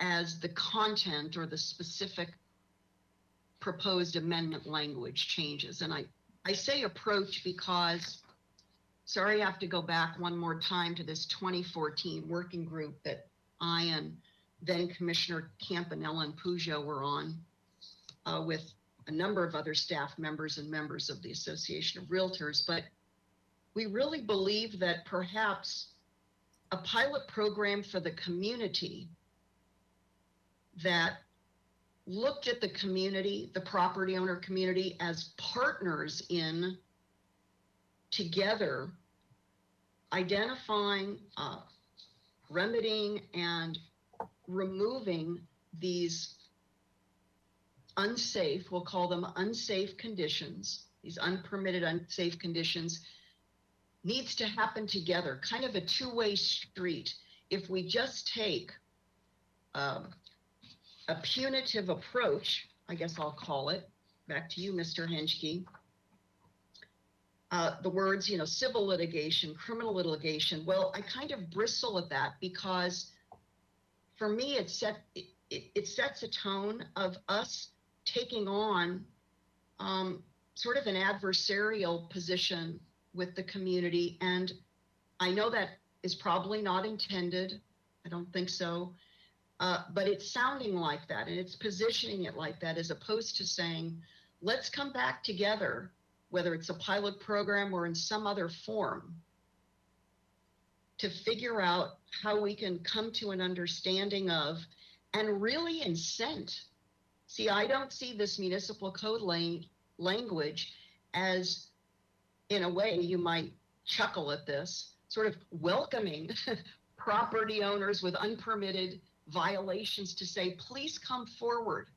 as the content or the specific proposed amendment language changes. And I say approach because, sorry, I have to go back one more time to this 2014 working group that I and then Commissioner Campanella and Pujo were on with a number of other staff members and members of the Association of Realtors. But we really believe that perhaps a pilot program for the community that looked at the community, the property owner community, as partners in together identifying, remedying, and removing these unsafe, we'll call them unsafe conditions, these unpermitted unsafe conditions, needs to happen together, kind of a two-way street. If we just take a punitive approach, I guess I'll call it, back to you, Mr. Henschke, the words, civil litigation, criminal litigation, well, I kind of bristle at that because for me, it sets a tone of us taking on sort of an adversarial position with the community. And I know that is probably not intended. I don't think so. But it's sounding like that, and it's positioning it like that, as opposed to saying, let's come back together, whether it's a pilot program or in some other form, to figure out how we can come to an understanding of and really incent. See, I don't see this municipal code language as, in a way, you might chuckle at this, sort of welcoming property owners with unpermitted violations to say, please come forward.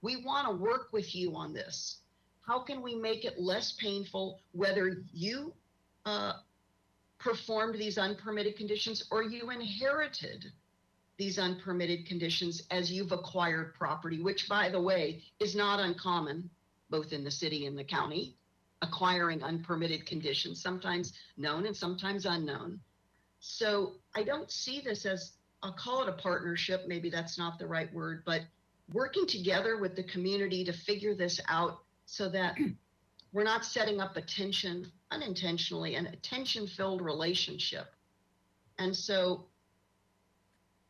We want to work with you on this. How can we make it less painful, whether you performed these unpermitted conditions or you inherited these unpermitted conditions as you've acquired property, which, by the way, is not uncommon, both in the city and the county, acquiring unpermitted conditions, sometimes known and sometimes unknown. So I don't see this as, I'll call it a partnership, maybe that's not the right word, but working together with the community to figure this out so that we're not setting up a tension, unintentionally, and a tension-filled relationship. And so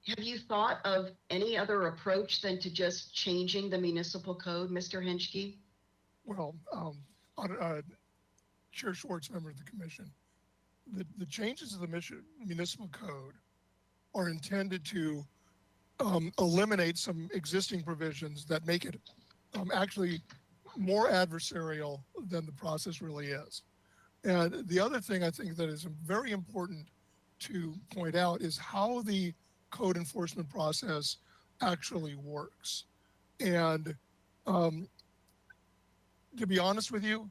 have you thought of any other approach than to just changing the municipal code, Mr. Henschke? Well, Chair Schwartz, member of the commission, the changes to the municipal code are intended to eliminate some existing provisions that make it actually more adversarial than the process really is. And the other thing I think that is very important to point out is how the code enforcement process actually works. And to be honest with you,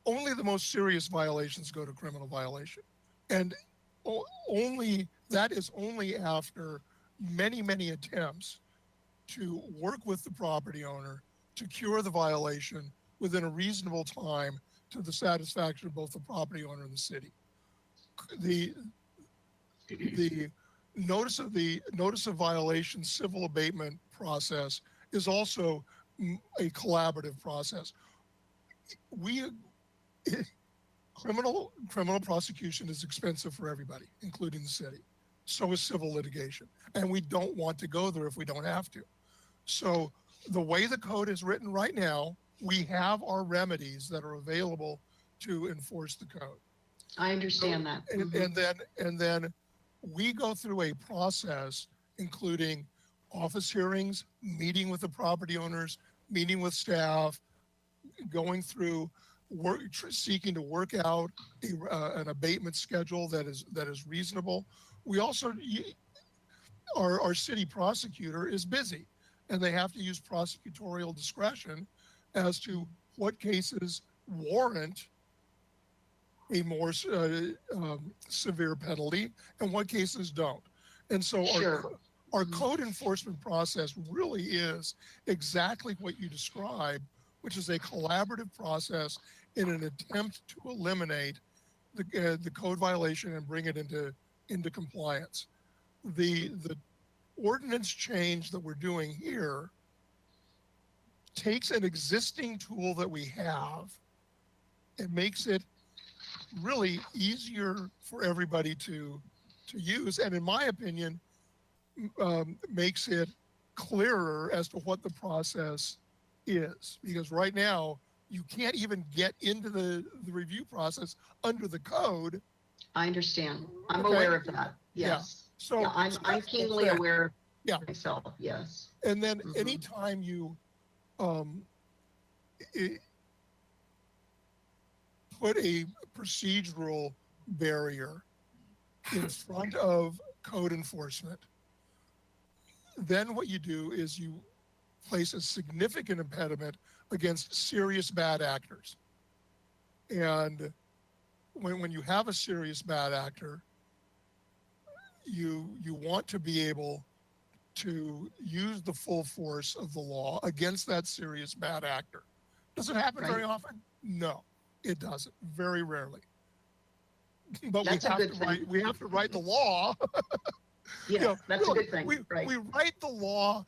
only the most serious violations go to criminal violation. And that is only after many, many attempts to work with the property owner to cure the violation within a reasonable time to the satisfaction of both the property owner and the city. The notice of violation civil abatement process is also a collaborative process. Criminal prosecution is expensive for everybody, including the city. So is civil litigation. And we don't want to go there if we don't have to. So the way the code is written right now, we have our remedies that are available to enforce the code. I understand that. And then we go through a process, including office hearings, meeting with the property owners, meeting with staff, going through seeking to work out an abatement schedule that is reasonable. We also, our city prosecutor is busy, and they have to use prosecutorial discretion as to what cases warrant a more severe penalty and what cases don't. And so our code enforcement process really is exactly what you described, which is a collaborative process in an attempt to eliminate the code violation and bring it into compliance. The ordinance change that we're doing here takes an existing tool that we have and makes it really easier for everybody to use, and in my opinion, makes it clearer as to what the process is. Because right now, you can't even get into the review process under the code. I understand. I'm Okay. aware of that. Yes. Yeah. So Yeah, I'm keenly Yeah. aware Yeah. myself. Yes. And then Mhm. anytime you put a procedural barrier in front of code enforcement, then what you do is you place a significant impediment against serious bad actors. And when you have a serious bad actor, you want to be able to use the full force of the law against that serious bad actor. Does it happen very often? No, it doesn't. Very rarely. But That's a good thing. we have to write the law. Yeah, that's really, a good thing. Right. We write the law,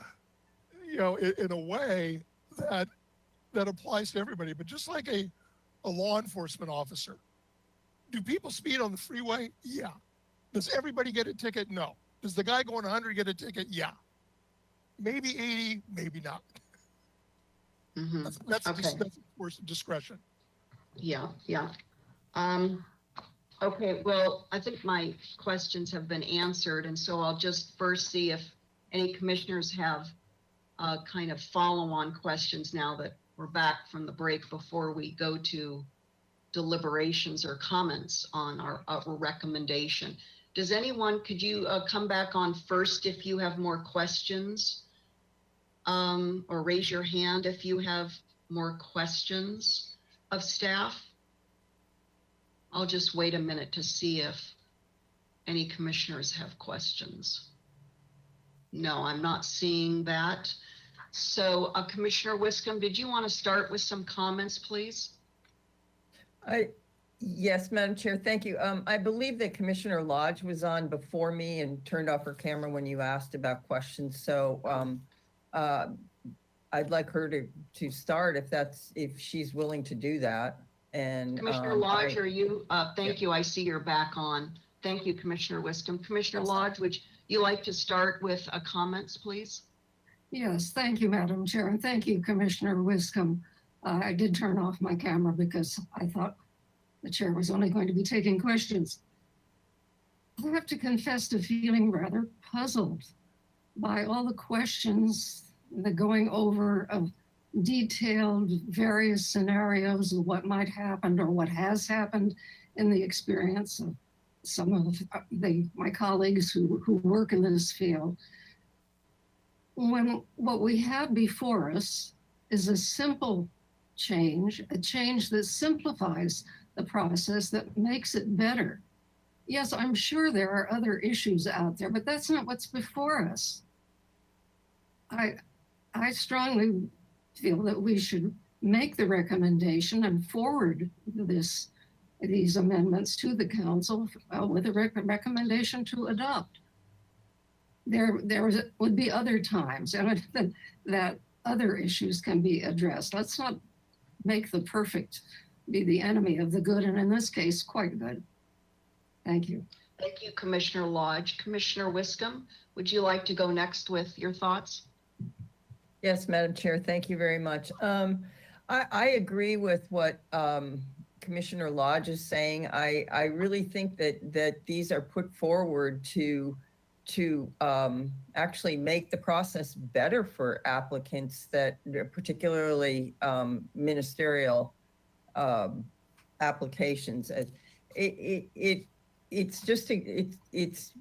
in a way that applies to everybody. But just like a law enforcement officer, do people speed on the freeway? Yeah. Does everybody get a ticket? No. Does the guy going 100 get a ticket? Yeah. Maybe 80, maybe not. Mhm. That's Okay. just that's of course discretion. Yeah. Okay, well, I think my questions have been answered, and so I'll just first see if any commissioners have kind of follow-on questions now that we're back from the break before we go to deliberations or comments on our recommendation. Does anyone, could you come back on first if you have more questions? Or raise your hand if you have more questions of staff? I'll just wait a minute to see if any commissioners have questions. No, I'm not seeing that. So Commissioner Wiscombe, did you want to start with some comments, please? Yes, Madam Chair, thank you. I believe that Commissioner Lodge was on before me and turned off her camera when you asked about questions. So I'd like her to start if she's willing to do that. And Commissioner Lodge, are you? Thank you. I see you're back on. Thank you, Commissioner Wiscombe. Commissioner Lodge, would you like to start with comments, please? Yes, thank you, Madam Chair, and thank you, Commissioner Wiscombe. I did turn off my camera because I thought the chair was only going to be taking questions. I have to confess to feeling rather puzzled by all the questions, the going over of detailed various scenarios of what might happen or what has happened in the experience of some of my colleagues who work in this field. When what we have before us is a simple change, a change that simplifies the process, that makes it better. Yes, I'm sure there are other issues out there, but that's not what's before us. I strongly feel that we should make the recommendation and forward these amendments to the council with a recommendation to adopt. There would be other times and that other issues can be addressed. Let's not make the perfect be the enemy of the good, and in this case, quite good. Thank you. Thank you, Commissioner Lodge. Commissioner Wiscombe, would you like to go next with your thoughts? Yes, Madam Chair, thank you very much. I agree with what Commissioner Lodge is saying. I really think that these are put forward to actually make the process better for applicants, that particularly ministerial applications. It's just it's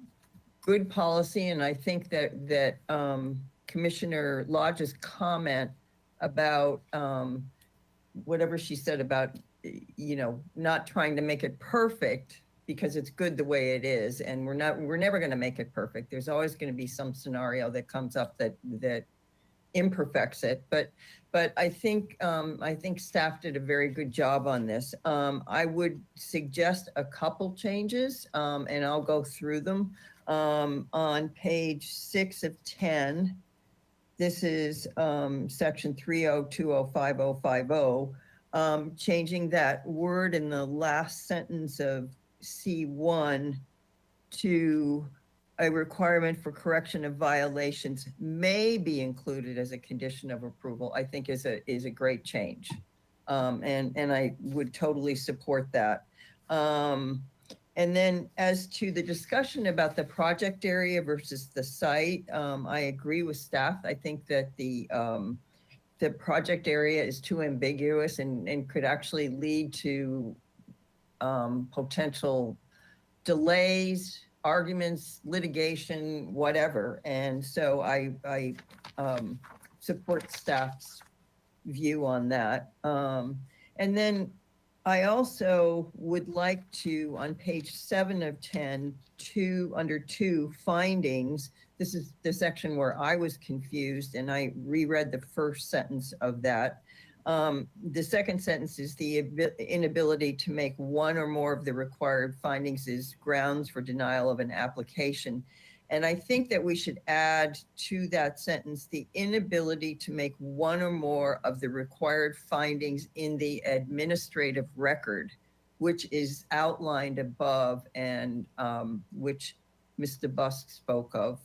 good policy, and I think that Commissioner Lodge's comment about whatever she said about, you know, not trying to make it perfect because it's good the way it is, and we're never going to make it perfect. There's always going to be some scenario that comes up that imperfects it, but I think staff did a very good job on this. I would suggest a couple changes, and I'll go through them. On page 6 of 10, this is section 3020550, changing that word in the last sentence of C1 to a requirement for correction of violations may be included as a condition of approval, I think is a great change. And I would totally support that. And then as to the discussion about the project area versus the site, I agree with staff. I think that the project area is too ambiguous and could actually lead to potential delays, arguments, litigation, whatever. And so I support staff's view on that. And then I also would like to, on page 7 of 10, under 2 findings, this is the section where I was confused and I reread the first sentence of that. The second sentence is the inability to make one or more of the required findings is grounds for denial of an application. And I think that we should add to that sentence the inability to make one or more of the required findings in the administrative record, which is outlined above and which Mr. Busk spoke of,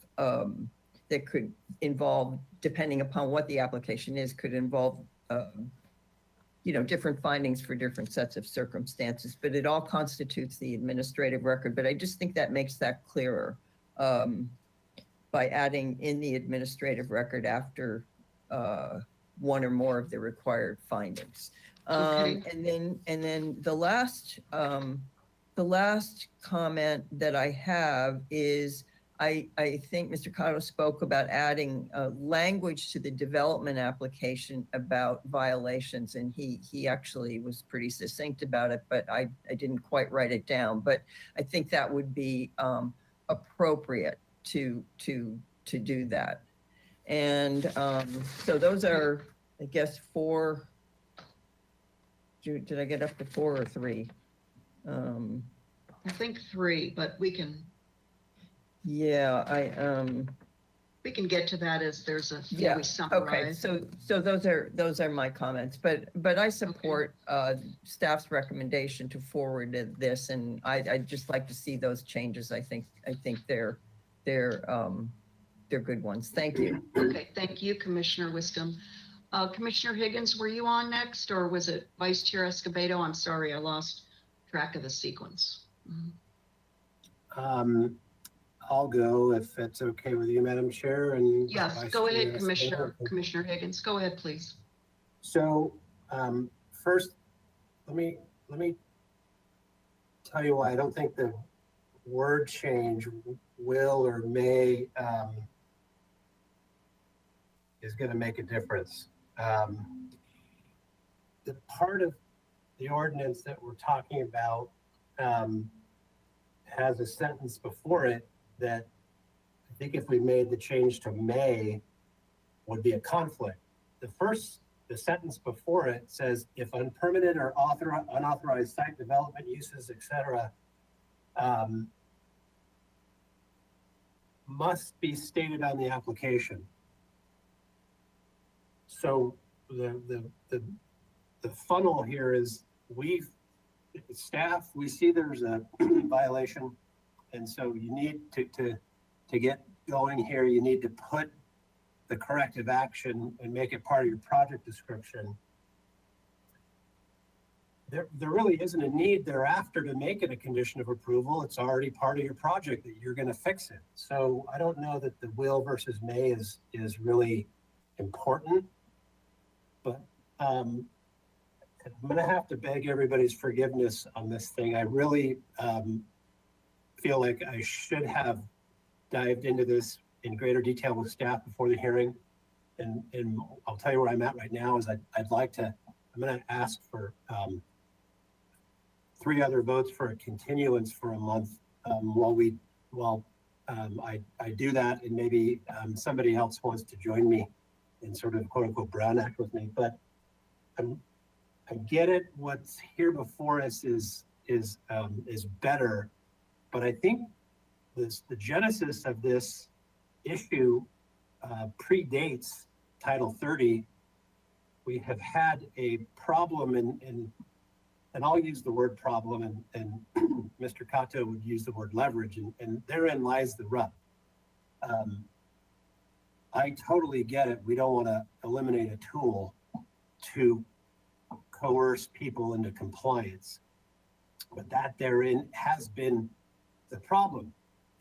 that could involve, depending upon what the application is, could involve different findings for different sets of circumstances, but it all constitutes the administrative record. But I just think that makes that clearer by adding in the administrative record after one or more of the required findings. Okay. And then the last comment that I have is I think Mr. Cotto spoke about adding language to the development application about violations, and he actually was pretty succinct about it, but I didn't quite write it down. But I think that would be appropriate to do that. And so those are, I guess, 4. Did I get up to 4 or 3? I think 3, but we can Yeah, we can get to that as there's a few yeah. we summarize. Okay, so those are my comments, but I support staff's recommendation to forward this, and I'd just like to see those changes. I think they're good ones. Thank you. Okay, thank you, Commissioner Wisdom. Commissioner Higgins, were you on next, or was it Vice Chair Escobedo? I'm sorry, I lost track of the sequence. I'll go if it's okay with you, Madam Chair, and. Yes, Vice go Chair ahead, Commissioner Higgins. Go ahead, please. So, first, let me tell you why I don't think the word change will or may is going to make a difference. The part of the ordinance that we're talking about has a sentence before it that I think if we made the change to may would be a conflict. The sentence before it says, if unpermitted or unauthorized site development uses, etc., must be stated on the application. So the funnel here is staff, we see there's a violation, and so you need to get going here, you need to put the corrective action and make it part of your project description. There really isn't a need thereafter to make it a condition of approval. It's already part of your project that you're going to fix it. So I don't know that the will versus may is really important, but I'm going to have to beg everybody's forgiveness on this thing. I really feel like I should have dived into this in greater detail with staff before the hearing. And I'll tell you where I'm at right now is I'm going to ask for 3 other votes for a continuance for a month while I do that, and maybe somebody else wants to join me in sort of quote unquote Brown Act with me. But I get it. What's here before us is better, but I think the genesis of this issue predates Title 30. We have had a problem and I'll use the word problem, and Mr. Kato would use the word leverage, and therein lies the rub. I totally get it. We don't want to eliminate a tool to coerce people into compliance, but that therein has been the problem.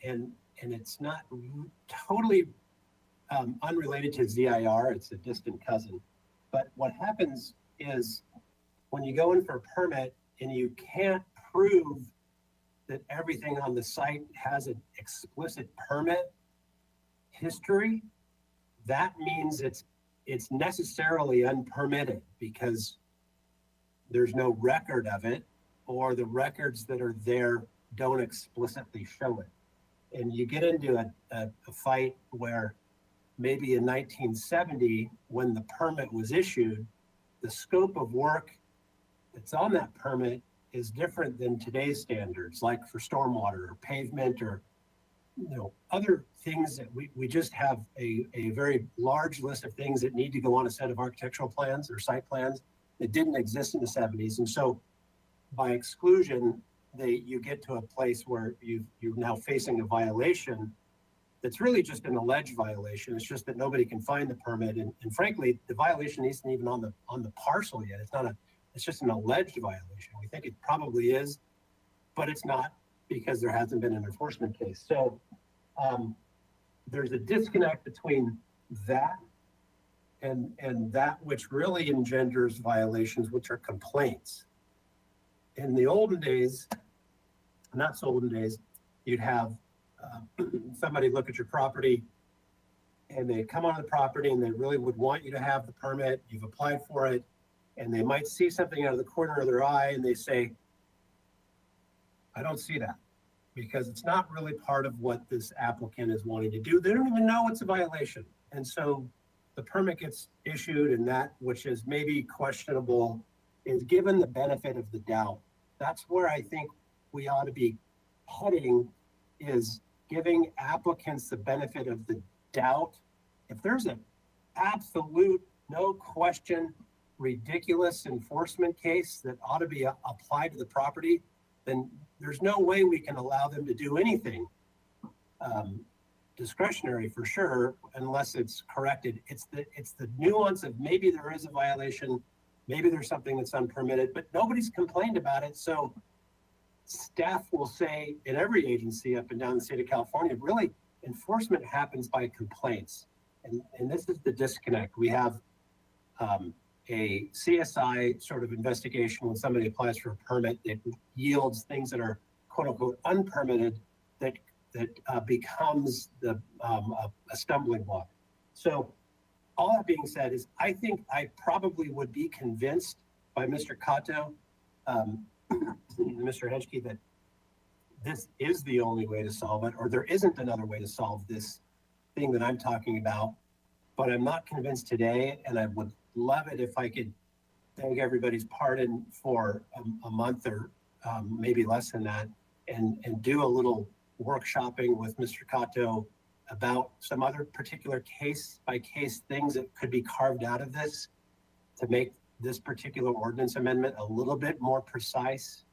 And it's not totally unrelated to ZIR, it's a distant cousin. But what happens is when you go in for a permit and you can't prove that everything on the site has an explicit permit history, that means it's necessarily unpermitted because there's no record of it, or the records that are there don't explicitly show it. And you get into a fight where maybe in 1970, when the permit was issued, the scope of work that's on that permit is different than today's standards, like for stormwater or pavement or other things that we just have a very large list of things that need to go on a set of architectural plans or site plans that didn't exist in the 70s. And so by exclusion, you get to a place where you're now facing a violation that's really just an alleged violation. It's just that nobody can find the permit. And frankly, the violation isn't even on the parcel yet. It's just an alleged violation. We think it probably is, but it's not because there hasn't been an enforcement case. So there's a disconnect between that and that which really engenders violations, which are complaints. In the olden days, not so olden days, you'd have somebody look at your property and they come onto the property and they really would want you to have the permit. You've applied for it, and they might see something out of the corner of their eye and they say, I don't see that, because it's not really part of what this applicant is wanting to do. They don't even know it's a violation. And so the permit gets issued, and that which is maybe questionable is given the benefit of the doubt. That's where I think we ought to be heading, is giving applicants the benefit of the doubt. If there's an absolute, no question, ridiculous enforcement case that ought to be applied to the property, then there's no way we can allow them to do anything discretionary, for sure, unless it's corrected. It's the nuance of maybe there is a violation, maybe there's something that's unpermitted, but nobody's complained about it. So staff will say in every agency up and down the state of California, really enforcement happens by complaints. And this is the disconnect. We have a CSI sort of investigation when somebody applies for a permit that yields things that are quote unquote unpermitted that becomes a stumbling block. So all that being said is I think I probably would be convinced by Mr. Cato, Mr. Henschke, that this is the only way to solve it, or there isn't another way to solve this thing that I'm talking about. But I'm not convinced today, and I would love it if I could beg everybody's pardon for a month or maybe less than that, and do a little workshopping with Mr. Cato about some other particular case by case things that could be carved out of this to make this particular ordinance amendment a little bit more precise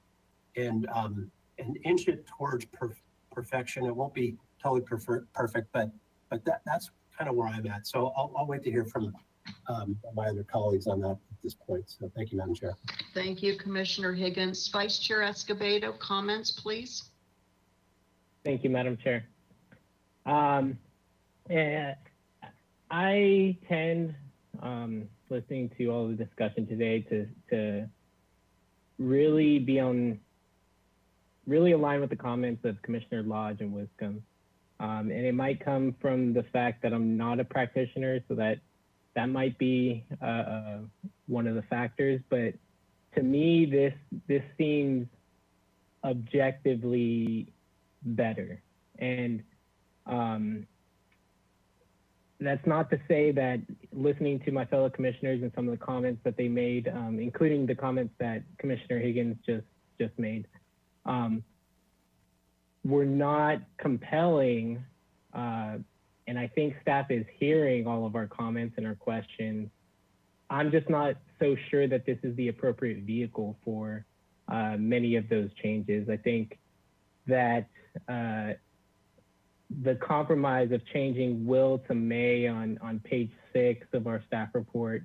and inch it towards perfection. It won't be totally perfect, but that's kind of where I'm at. So I'll wait to hear from my other colleagues on that at this point. So thank you, Madam Chair. Thank you, Commissioner Higgins. Vice Chair Escobedo, comments, please. Thank you, Madam Chair. I tend, listening to all the discussion today, to really align with the comments of Commissioner Lodge and Wiscombe. And it might come from the fact that I'm not a practitioner, so that might be one of the factors. But to me, this seems objectively better. And that's not to say that listening to my fellow commissioners and some of the comments that they made, including the comments that Commissioner Higgins just made, were not compelling. And I think staff is hearing all of our comments and our questions. I'm just not so sure that this is the appropriate vehicle for many of those changes. I think that the compromise of changing will to may on page 6 of our staff report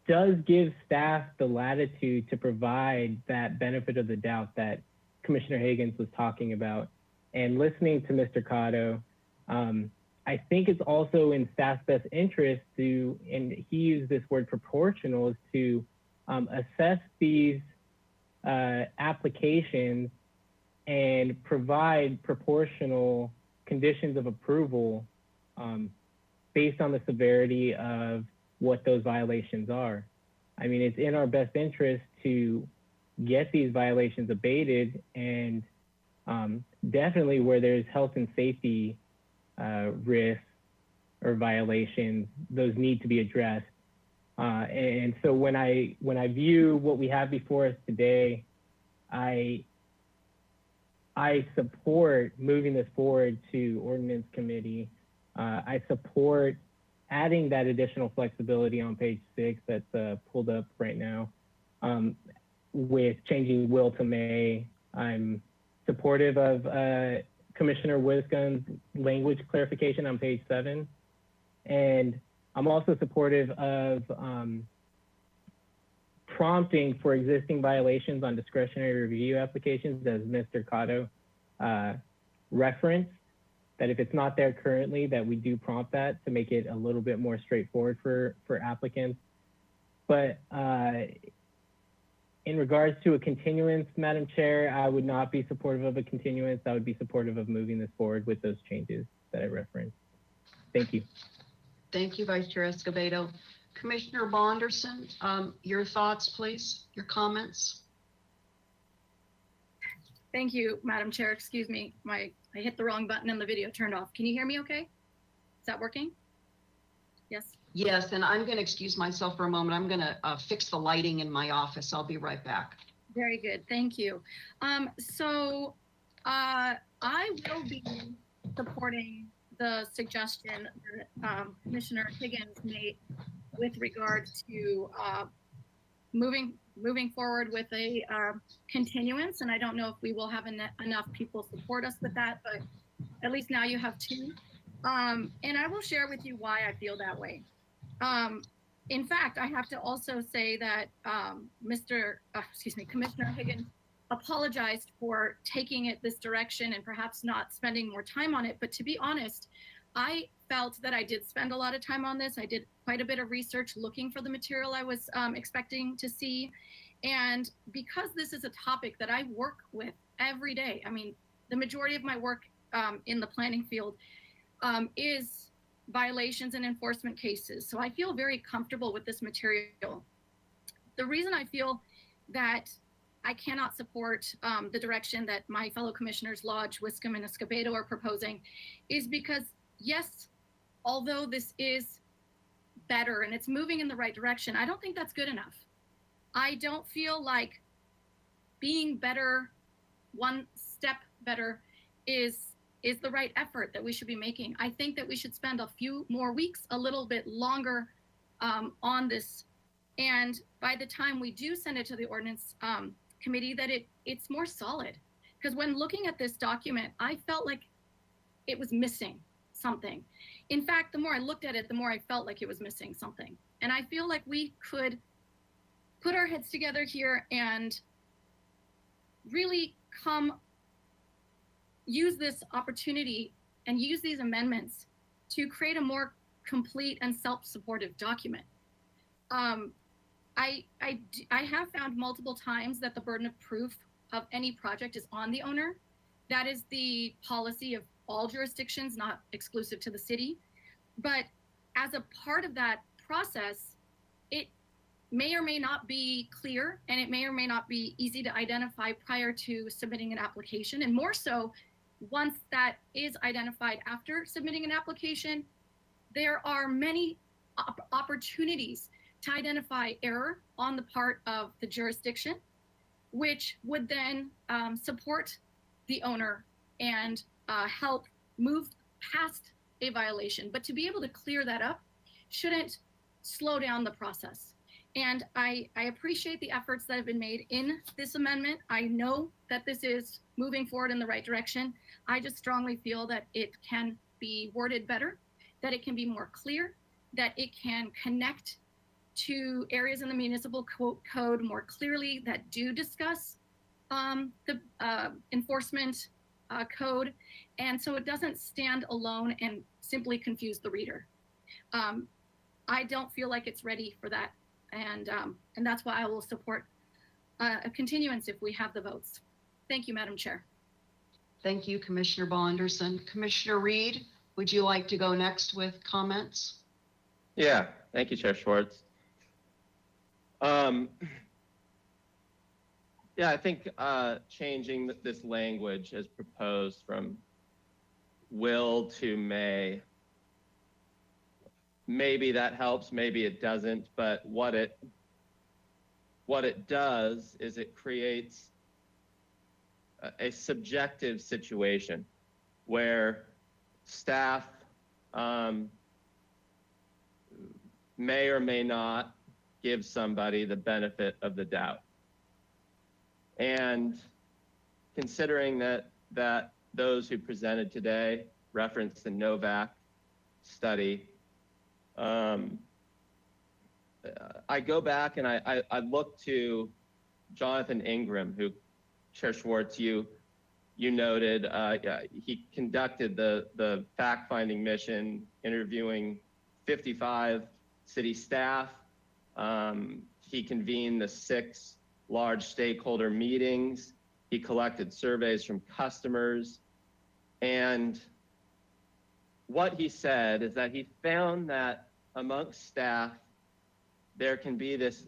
does give staff the latitude to provide that benefit of the doubt that Commissioner Higgins was talking about. And listening to Mr. Cato, I think it's also in staff's best interest to, and he used this word proportional, is to assess these applications and provide proportional conditions of approval based on the severity of what those violations are. I mean, it's in our best interest to get these violations abated, and definitely where there's health and safety risks or violations, those need to be addressed. And so when I view what we have before us today, I support moving this forward to ordinance committee. I support adding that additional flexibility on page 6 that's pulled up right now with changing will to may. I'm supportive of Commissioner Wiscombe's language clarification on page 7. And I'm also supportive of prompting for existing violations on discretionary review applications, as Mr. Cato referenced, that if it's not there currently, that we do prompt that to make it a little bit more straightforward for applicants. But in regards to a continuance, Madam Chair, I would not be supportive of a continuance. I would be supportive of moving this forward with those changes that I referenced. Thank you. Thank you, Vice Chair Escobedo. Commissioner Bonderson, your thoughts, please, your comments. Thank you, Madam Chair. Excuse me, I hit the wrong button and the video turned off. Can you hear me okay? Is that working? Yes. Yes, and I'm going to excuse myself for a moment. I'm going to fix the lighting in my office. I'll be right back. Very good. Thank you. So I will be supporting the suggestion that Commissioner Higgins made with regard to moving forward with a continuance. And I don't know if we will have enough people support us with that, but at least now you have 2. And I will share with you why I feel that way. in fact, I have to also say that Commissioner Higgins apologized for taking it this direction and perhaps not spending more time on it. But to be honest, I felt that I did spend a lot of time on this. I did quite a bit of research looking for the material I was expecting to see. And because this is a topic that I work with every day, I mean, the majority of my work in the planning field is violations and enforcement cases. So I feel very comfortable with this material. The reason I feel that I cannot support the direction that my fellow commissioners Lodge, Wiscombe, and Escobedo are proposing is because, yes, although this is better and it's moving in the right direction, I don't think that's good enough. I don't feel like being better, one step better, is the right effort that we should be making. I think that we should spend a few more weeks, a little bit longer on this. And by the time we do send it to the ordinance committee, that it's more solid. Because when looking at this document, I felt like it was missing something. In fact, the more I looked at it, the more I felt like it was missing something. And I feel like we could put our heads together here and really use this opportunity and use these amendments to create a more complete and self-supportive document. I have found multiple times that the burden of proof of any project is on the owner. That is the policy of all jurisdictions, not exclusive to the city. But as a part of that process, it may or may not be clear, and it may or may not be easy to identify prior to submitting an application. And more so, once that is identified after submitting an application, there are many opportunities to identify error on the part of the jurisdiction, which would then support the owner and help move past a violation. But to be able to clear that up shouldn't slow down the process. And I appreciate the efforts that have been made in this amendment. I know that this is moving forward in the right direction. I just strongly feel that it can be worded better, that it can be more clear, that it can connect to areas in the municipal code more clearly that do discuss the enforcement code. And so it doesn't stand alone and simply confuse the reader. I don't feel like it's ready for that. And that's why I will support a continuance if we have the votes. Thank you, Madam Chair. Thank you, Commissioner Bonderson. Commissioner Reed, would you like to go next with comments? Yeah, thank you, Chair Schwartz. Yeah, I think changing this language as proposed from will to may, maybe that helps, maybe it doesn't, but what it does is it creates a subjective situation where staff may or may not give somebody the benefit of the doubt. And considering that those who presented today referenced the Novak study, I go back and I look to Jonathan Ingram, who, Chair Schwartz, you noted, he conducted the fact-finding mission, interviewing 55 city staff. He convened the 6 large stakeholder meetings. He collected surveys from customers. And what he said is that he found that amongst staff, there can be this,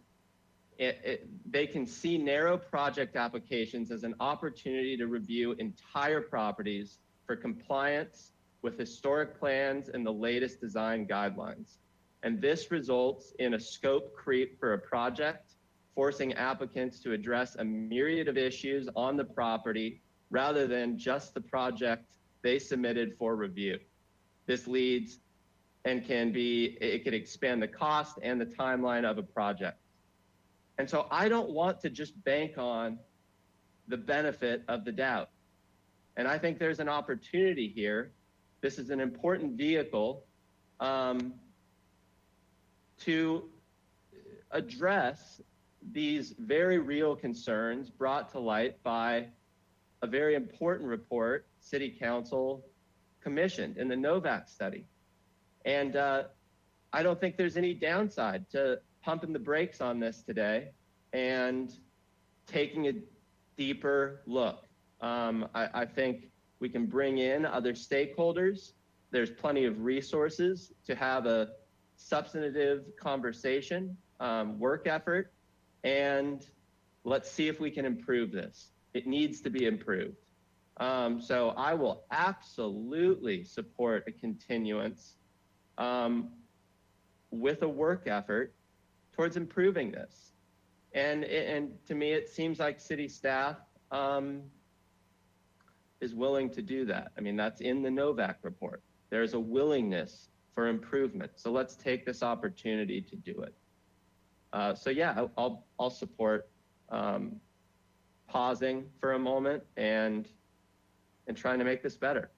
they can see narrow project applications as an opportunity to review entire properties for compliance with historic plans and the latest design guidelines. And this results in a scope creep for a project, forcing applicants to address a myriad of issues on the property rather than just the project they submitted for review. This leads and it could expand the cost and the timeline of a project. And so I don't want to just bank on the benefit of the doubt. And I think there's an opportunity here. This is an important vehicle to address these very real concerns brought to light by a very important report City Council commissioned in the Novak study. And I don't think there's any downside to pumping the brakes on this today and taking a deeper look. I think we can bring in other stakeholders. There's plenty of resources to have a substantive conversation, work effort, and let's see if we can improve this. It needs to be improved. So I will absolutely support a continuance with a work effort towards improving this. And to me, it seems like city staff is willing to do that. I mean, that's in the Novak report. There's a willingness for improvement. So let's take this opportunity to do it. So yeah, I'll support pausing for a moment and trying to make this better.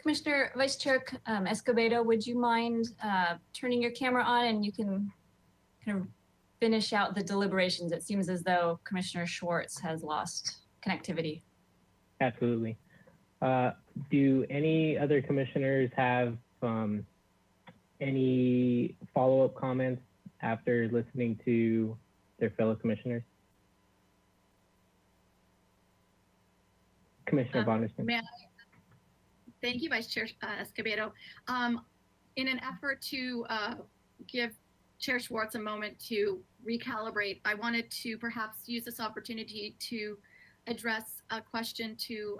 Commissioner Vice Chair Escobedo, would you mind turning your camera on and you can kind of finish out the deliberations? It seems as though Commissioner Schwartz has lost connectivity. Absolutely. Do any other commissioners have any follow-up comments after listening to their fellow commissioners? Commissioner Bonderson. May I? Thank you, Vice Chair Escobedo. In an effort to give Chair Schwartz a moment to recalibrate, I wanted to perhaps use this opportunity to address a question to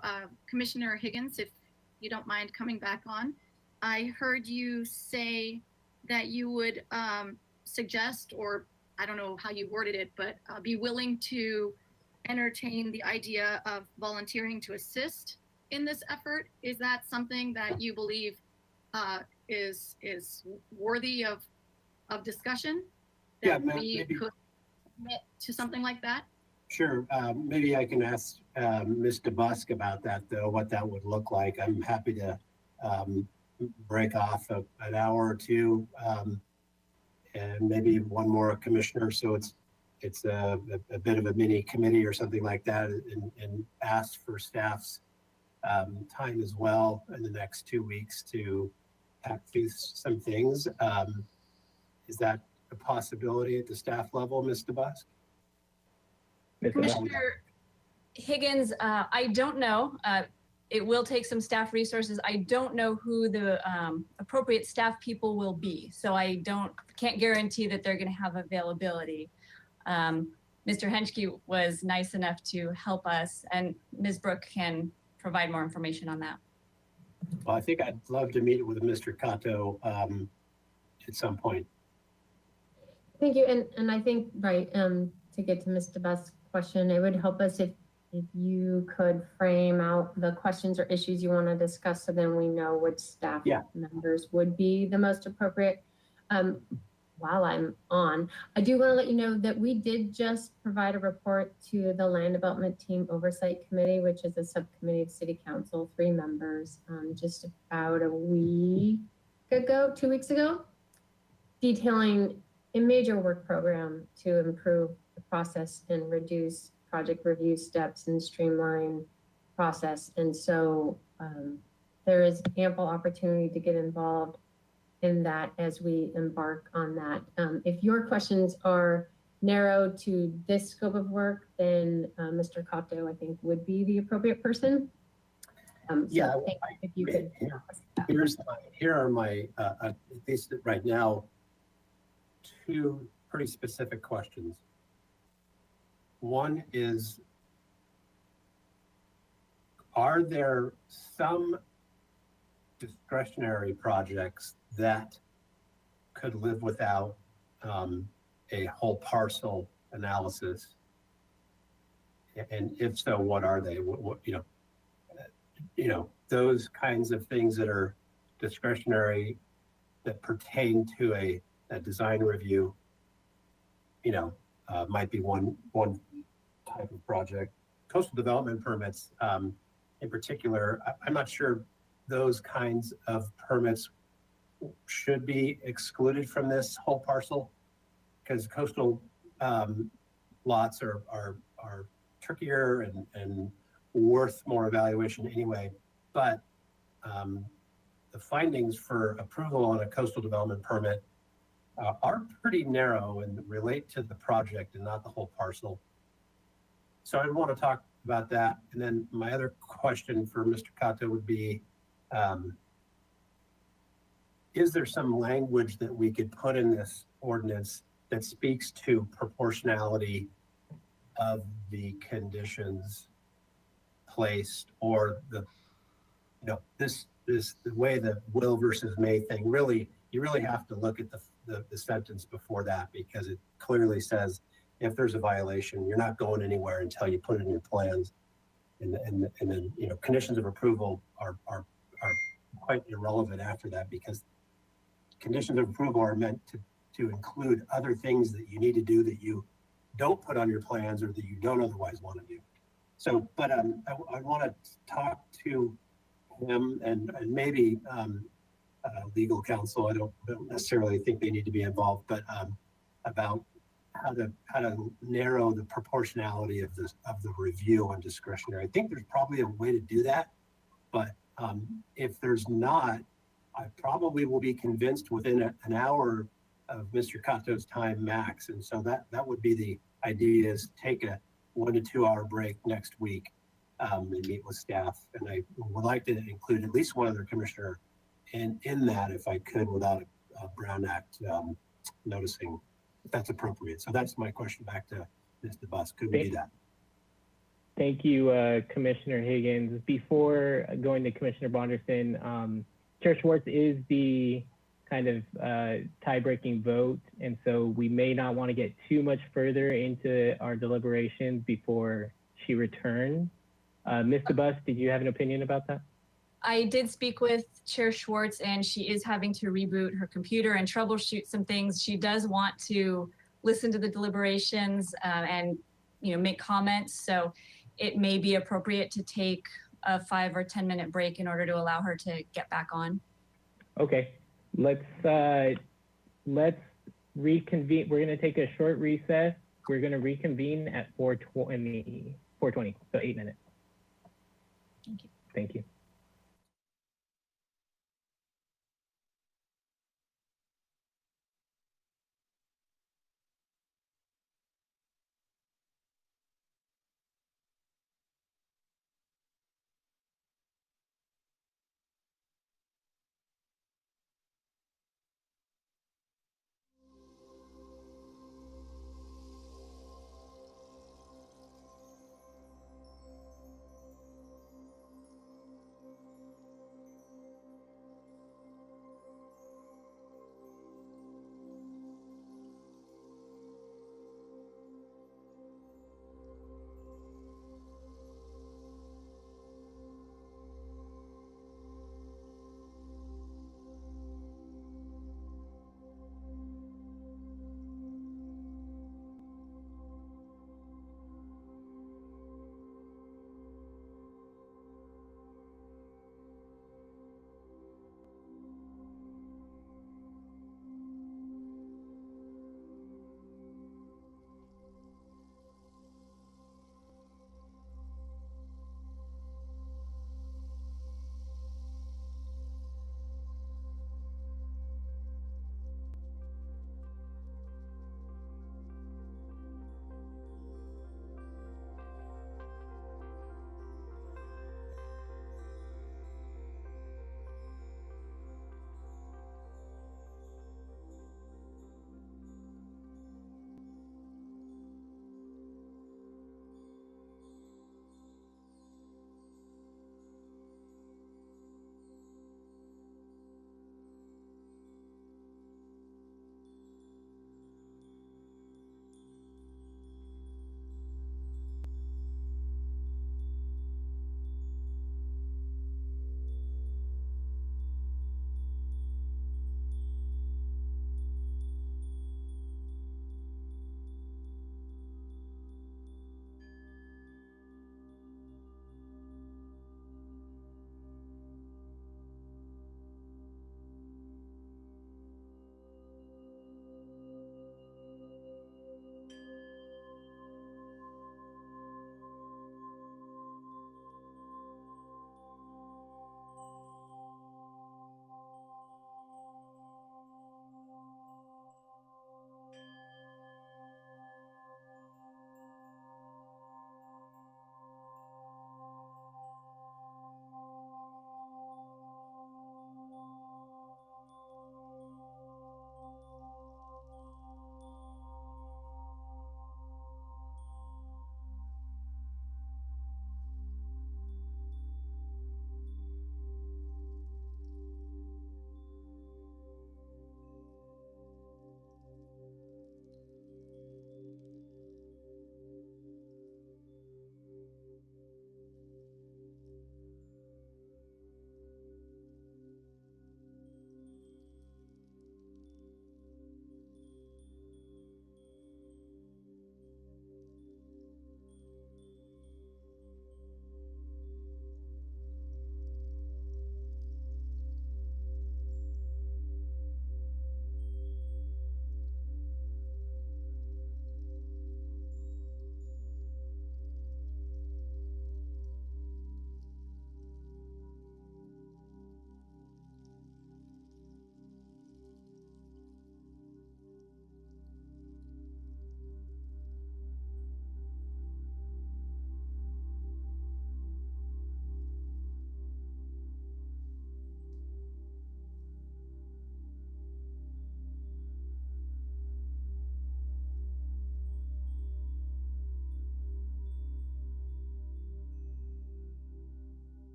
Commissioner Higgins, if you don't mind coming back on. I heard you say that you would suggest, or I don't know how you worded it, but be willing to entertain the idea of volunteering to assist in this effort. Is that something that you believe is worthy of discussion? That we could commit to something like that? Sure. Maybe I can ask Ms. DeBusk about that, though, what that would look like. I'm happy to break off an hour or two and maybe one more commissioner. So it's a bit of a mini committee or something like that, and ask for staff's time as well in the next 2 weeks to pack through some things. Is that a possibility at the staff level, Ms. DeBusk? Commissioner Higgins, I don't know. It will take some staff resources. I don't know who the appropriate staff people will be, so I can't guarantee that they're going to have availability. Mr. Henschke was nice enough to help us, and Ms. Brooke can provide more information on that. Well, I think I'd love to meet with Mr. Kato at some point. Thank you. And I think, right, to get to Ms. DeBusk's question, it would help us if you could frame out the questions or issues you want to discuss, so then we know which staff members would be the most appropriate. While I'm on, I do want to let you know that we did just provide a report to the Land Development Team Oversight Committee, which is a subcommittee of City Council, 3 members, just about a week ago, 2 weeks ago, detailing a major work program to improve the process and reduce project review steps and streamline process. And so there is ample opportunity to get involved in that as we embark on that. If your questions are narrowed to this scope of work, then Mr. Kato, I think, would be the appropriate person. If you could. Here are my, at least right now, 2 pretty specific questions. One is, are there some discretionary projects that could live without a whole parcel analysis? And if so, what are they? What those kinds of things that are discretionary that pertain to a design review. might be one type of project. Coastal development permits, in particular, I'm not sure those kinds of permits should be excluded from this whole parcel, because coastal lots are trickier and worth more evaluation anyway. But the findings for approval on a coastal development permit are pretty narrow and relate to the project and not the whole parcel. So I want to talk about that. And then my other question for Mr. Kato would be, is there some language that we could put in this ordinance that speaks to proportionality of the conditions placed, or the way the will versus may thing, really, you really have to look at the sentence before that, because it clearly says if there's a violation, you're not going anywhere until you put it in your plans. And then conditions of approval are quite irrelevant after that, because conditions of approval are meant to include other things that you need to do that you don't put on your plans or that you don't otherwise want to do. So, but I want to talk to him and maybe legal counsel. I don't necessarily think they need to be involved, but about how to narrow the proportionality of the review on discretionary. I think there's probably a way to do that, but if there's not, I probably will be convinced within an hour of Mr. Kato's time max. And so that would be the idea, is take a 1 to 2 hour break next week and meet with staff. And I would like to include at least one other commissioner in that, if I could, without a Brown Act noticing, if that's appropriate. So that's my question back to Mr. Buss. Could we do that? Thank you, Commissioner Higgins. Before going to Commissioner Bonderson, Chair Schwartz is the kind of tie-breaking vote, and so we may not want to get too much further into our deliberations before she returns. Mr. Buss, did you have an opinion about that? I did speak with Chair Schwartz, and she is having to reboot her computer and troubleshoot some things. She does want to listen to the deliberations and make comments. So it may be appropriate to take a 5 or 10 minute break in order to allow her to get back on. Okay, let's reconvene. We're going to take a short recess. We're going to reconvene at 4:20, so 8 minutes. Thank you. Thank you.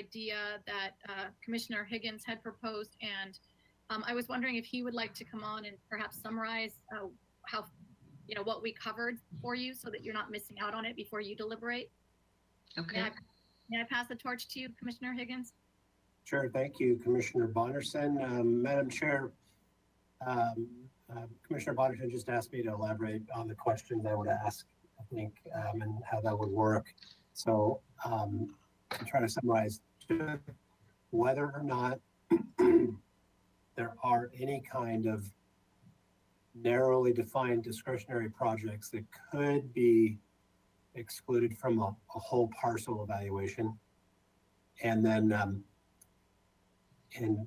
idea that Commissioner Higgins had proposed, and I was wondering if he would like to come on and perhaps summarize how, what we covered for you, so that you're not missing out on it before you deliberate. Okay. May I pass the torch to you, Commissioner Higgins? Sure, thank you, Commissioner Bonderson. Madam Chair, Commissioner Bonderson just asked me to elaborate on the questions I would ask, I think, and how that would work. So I'm trying to summarize whether or not there are any kind of narrowly defined discretionary projects that could be excluded from a whole parcel evaluation. And then, and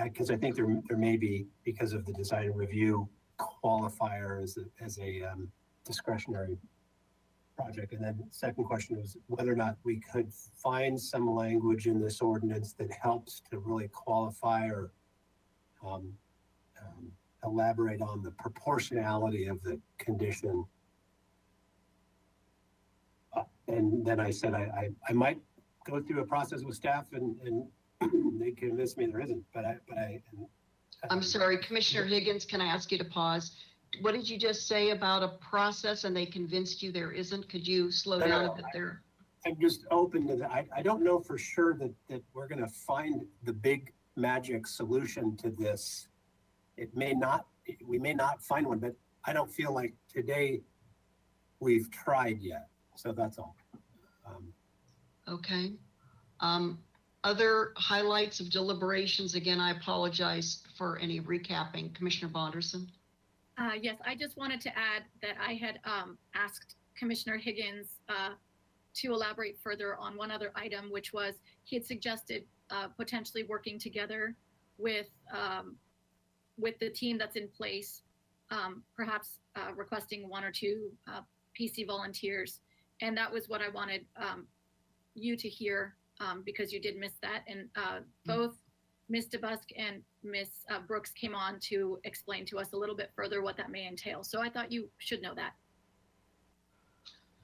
because I think there may be, because of the design and review qualifier as a discretionary project. And then the second question was whether or not we could find some language in this ordinance that helps to really qualify or elaborate on the proportionality of the condition. And then I said I might go through a process with staff and they convinced me there isn't, I'm sorry, Commissioner Higgins, can I ask you to pause? What did you just say about a process and they convinced you there isn't? Could you slow down a bit there? I'm just open to that. I don't know for sure that we're going to find the big magic solution to this. We may not find one, but I don't feel like today we've tried yet. So that's all. Okay. Other highlights of deliberations? Again, I apologize for any recapping. Commissioner Bonderson? Yes, I just wanted to add that I had asked Commissioner Higgins to elaborate further on one other item, which was he had suggested potentially working together with the team that's in place, perhaps requesting 1 or 2 PC volunteers. And that was what I wanted you to hear, because you did miss that. And both Ms. DeBusk and Ms. Brooks came on to explain to us a little bit further what that may entail. So I thought you should know that.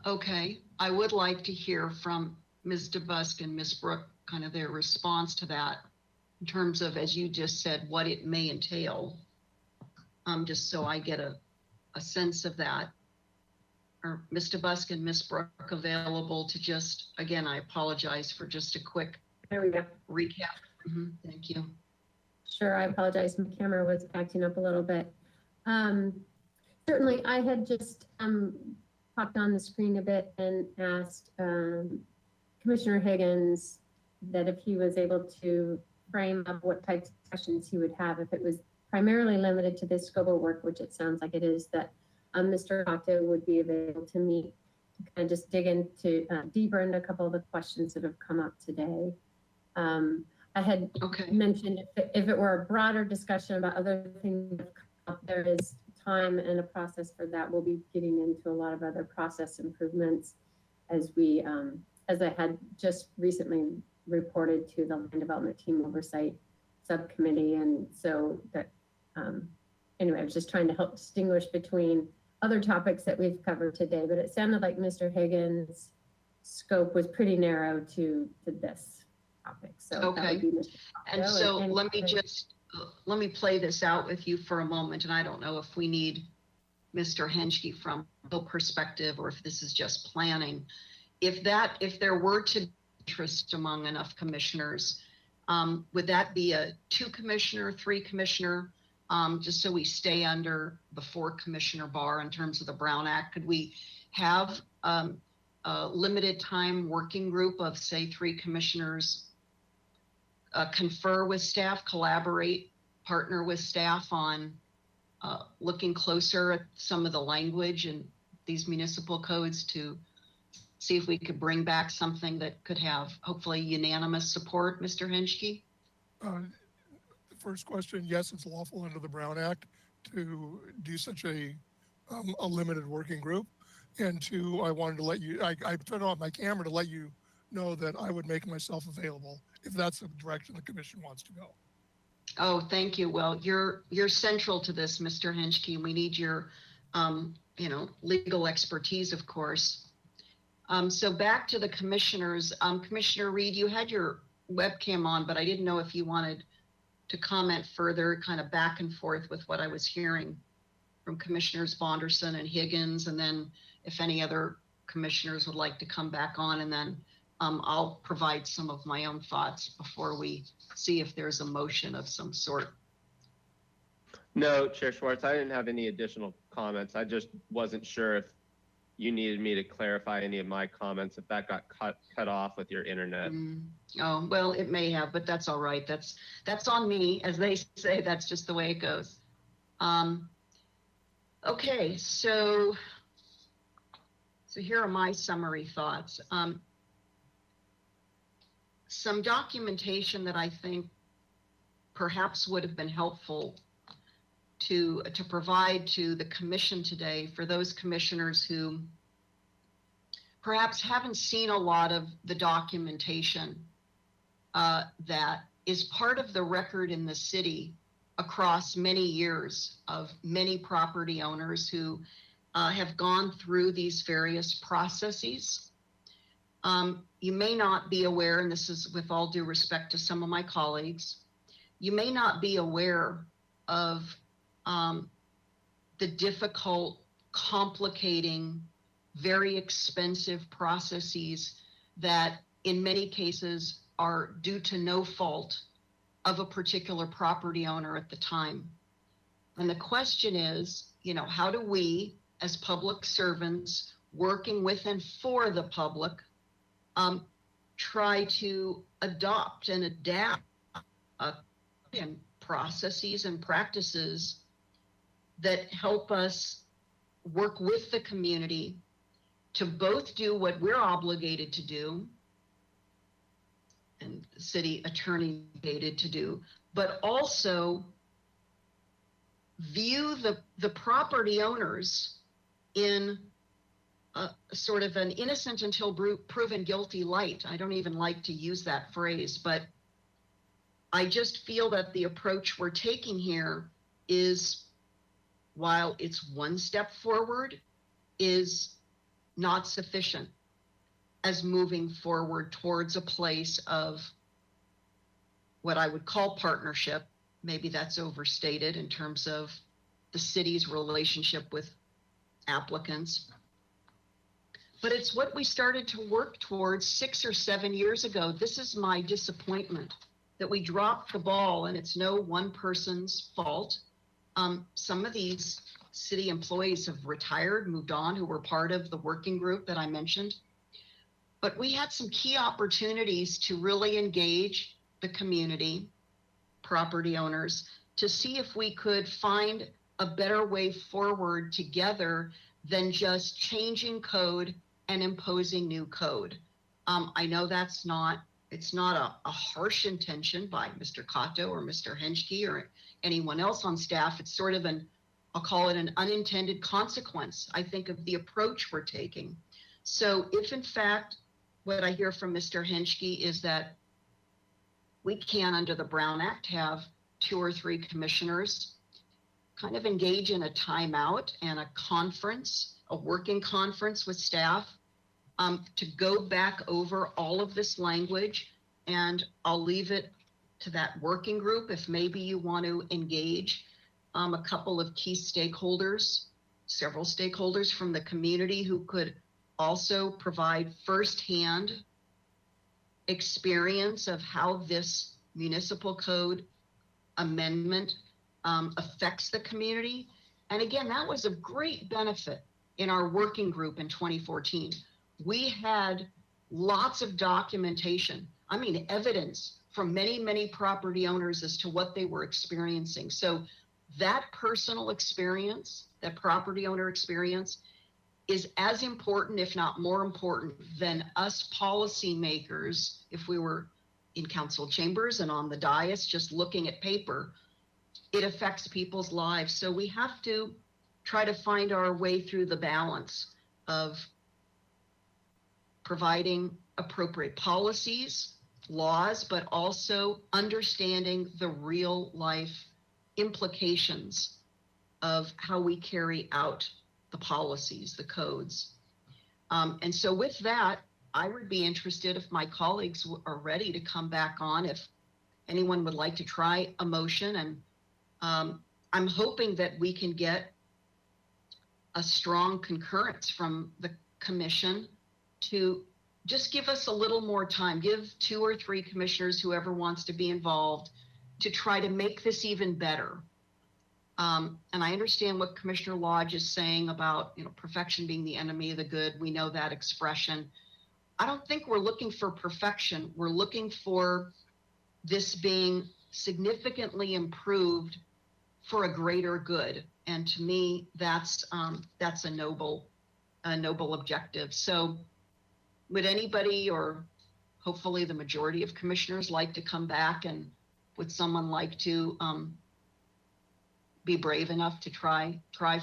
Okay, I would like to hear from Ms. DeBusk and Ms. Brooke, kind of their response to that in terms of, as you just said, what it may entail, just so I get a sense of that. Are Ms. DeBusk and Ms. Brooke available to just, again, I apologize for just a quick There we go. recap. Thank you. Sure, I apologize. My camera was acting up a little bit. Certainly, I had just popped on the screen a bit and asked Commissioner Higgins that if he was able to frame up what types of questions he would have, if it was primarily limited to this scope of work, which it sounds like it is, that Mr. Otto would be available to meet to kind of just dig into deeper into a couple of the questions that have come up today. I had mentioned if it were a broader discussion about other things that have come up, there is time and a process for that. We'll be getting into a lot of other process improvements as we, as I had just recently reported to the Land Development Team Oversight Subcommittee. And so that, anyway, I was just trying to help distinguish between other topics that we've covered today, but it sounded like Mr. Higgins' scope was pretty narrow to this topic. So okay. And so let me play this out with you for a moment. And I don't know if we need Mr. Henschke from a perspective or if this is just planning. If there were to be interest among enough commissioners, would that be a 2-commissioner, 3-commissioner, just so we stay under the 4-commissioner bar in terms of the Brown Act? Could we have a limited time working group of, say, 3 commissioners confer with staff, collaborate, partner with staff on looking closer at some of the language in these municipal codes to see if we could bring back something that could have hopefully unanimous support, Mr. Henschke? The first question, yes, it's lawful under the Brown Act to do such a limited working group. And 2, I wanted to let you, I turned off my camera to let you know that I would make myself available if that's the direction the commission wants to go. Oh, thank you. Well, you're central to this, Mr. Henschke. We need your, legal expertise, of course. So back to the commissioners. Commissioner Reed, you had your webcam on, but I didn't know if you wanted to comment further, kind of back and forth with what I was hearing from Commissioners Bonderson and Higgins, and then if any other commissioners would like to come back on, and then I'll provide some of my own thoughts before we see if there's a motion of some sort. No, Chair Schwartz, I didn't have any additional comments. I just wasn't sure if you needed me to clarify any of my comments, if that got cut off with your internet. Oh, well, it may have, but that's all right. That's on me, as they say. That's just the way it goes. Okay, so here are my summary thoughts. Some documentation that I think perhaps would have been helpful to provide to the commission today for those commissioners who perhaps haven't seen a lot of the documentation that is part of the record in the city across many years of many property owners who have gone through these various processes. You may not be aware, and this is with all due respect to some of my colleagues, you may not be aware of the difficult, complicating, very expensive processes that in many cases are due to no fault of a particular property owner at the time. And the question is, how do we as public servants working with and for the public try to adopt and adapt in processes and practices that help us work with the community to both do what we're obligated to do and the city attorney obligated to do, but also view the property owners in a sort of an innocent until proven guilty light. I don't even like to use that phrase, but I just feel that the approach we're taking here is, while it's one step forward, is not sufficient as moving forward towards a place of what I would call partnership. Maybe that's overstated in terms of the city's relationship with applicants. But it's what we started to work towards 6 or 7 years ago. This is my disappointment, that we dropped the ball, and it's no one person's fault. Some of these city employees have retired, moved on, who were part of the working group that I mentioned. But we had some key opportunities to really engage the community, property owners, to see if we could find a better way forward together than just changing code and imposing new code. I know it's not a harsh intention by Mr. Cato or Mr. Henschke or anyone else on staff. It's sort of I'll call it an unintended consequence, I think, of the approach we're taking. So if in fact, what I hear from Mr. Henschke is that we can, under the Brown Act, have 2 or 3 commissioners kind of engage in a timeout and a conference, a working conference with staff, to go back over all of this language. And I'll leave it to that working group if maybe you want to engage a couple of key stakeholders, several stakeholders from the community who could also provide firsthand experience of how this municipal code amendment affects the community. And again, that was of great benefit in our working group in 2014. We had lots of documentation, evidence from many, many property owners as to what they were experiencing. So that personal experience, that property owner experience, is as important, if not more important, than us policymakers, if we were in council chambers and on the dais just looking at paper. It affects people's lives. So we have to try to find our way through the balance of providing appropriate policies, laws, but also understanding the real life implications of how we carry out the policies, the codes. And so with that, I would be interested if my colleagues are ready to come back on, if anyone would like to try a motion. And I'm hoping that we can get a strong concurrence from the commission to just give us a little more time, give 2 or 3 commissioners, whoever wants to be involved, to try to make this even better. And I understand what Commissioner Lodge is saying about, perfection being the enemy of the good. We know that expression. I don't think we're looking for perfection. We're looking for this being significantly improved for a greater good. And to me, that's a noble objective. So would anybody, or hopefully the majority of commissioners, like to come back, and would someone like to be brave enough to try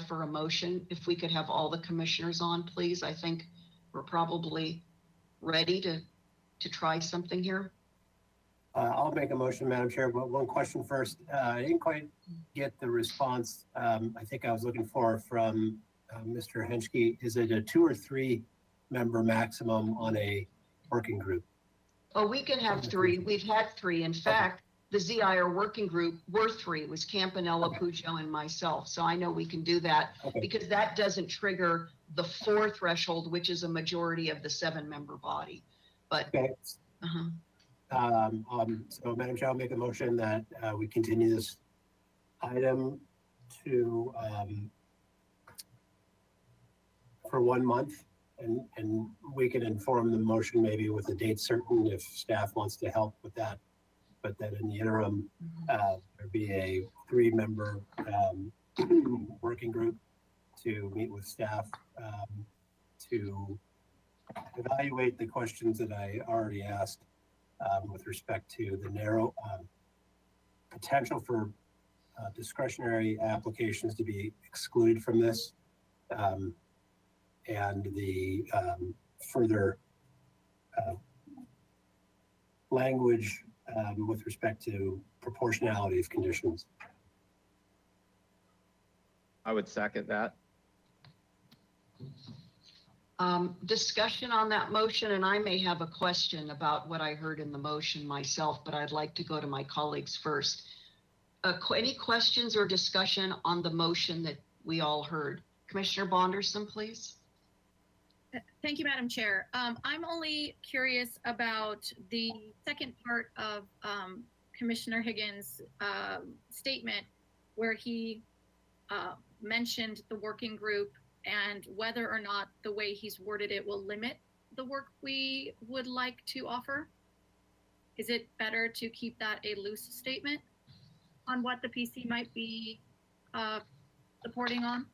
for a motion? If we could have all the commissioners on, please. I think we're probably ready to try something here. I'll make a motion, Madam Chair, but one question first. I didn't quite get the response I think I was looking for from Mr. Henschke. Is it a 2 or 3 member maximum on a working group? Oh, we can have 3. We've had 3. In fact, the ZIR working group were 3. It was Campanella, Pujo, and myself. So I know we can do that because that doesn't trigger the 4 threshold, which is a majority of the 7-member body. But so Madam Chair, I'll make a motion that we continue this item to for 1 month, and we can inform the motion maybe with a date certain if staff wants to help with that. But that in the interim, there'd be a 3-member working group to meet with staff to evaluate the questions that I already asked with respect to the narrow potential for discretionary applications to be excluded from this, and the further language with respect to proportionality of conditions. I would second that. Discussion on that motion, and I may have a question about what I heard in the motion myself, but I'd like to go to my colleagues first. Any questions or discussion on the motion that we all heard? Commissioner Bonderson, please. Thank you, Madam Chair. I'm only curious about the second part of Commissioner Higgins' statement, where he mentioned the working group and whether or not the way he's worded it will limit the work we would like to offer. Is it better to keep that a loose statement on what the PC might be supporting on?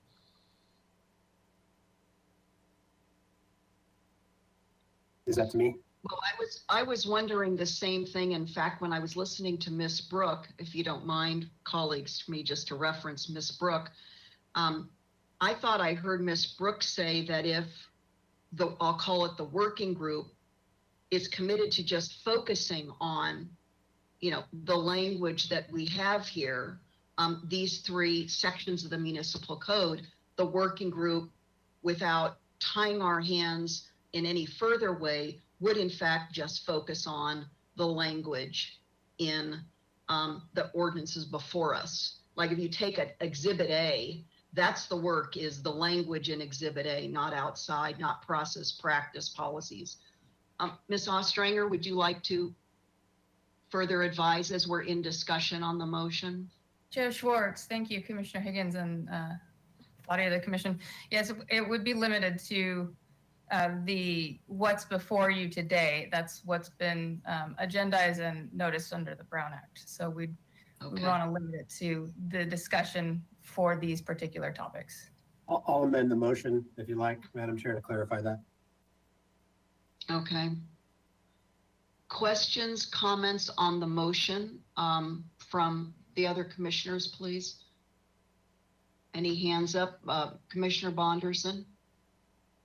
Is that to me? Well, I was wondering the same thing. In fact, when I was listening to Miss Brooke, if you don't mind, colleagues, for me just to reference Miss Brooke, I thought I heard Miss Brooke say that if I'll call it the working group, is committed to just focusing on, the language that we have here, these 3 sections of the municipal code, the working group, without tying our hands in any further way, would in fact just focus on the language in the ordinances before us. Like if you take Exhibit A, that's the work, is the language in Exhibit A, not outside, not process, practice, policies. Ms. Ostranger, would you like to further advise as we're in discussion on the motion? Chair Schwartz, thank you, Commissioner Higgins and body of the commission. Yes, it would be limited to the what's before you today. That's what's been agendized and noticed under the Brown Act. So we want to limit it to the discussion for these particular topics. I'll amend the motion if you like, Madam Chair, to clarify that. Okay. Questions, comments on the motion from the other commissioners, please? Any hands up? Commissioner Bonderson?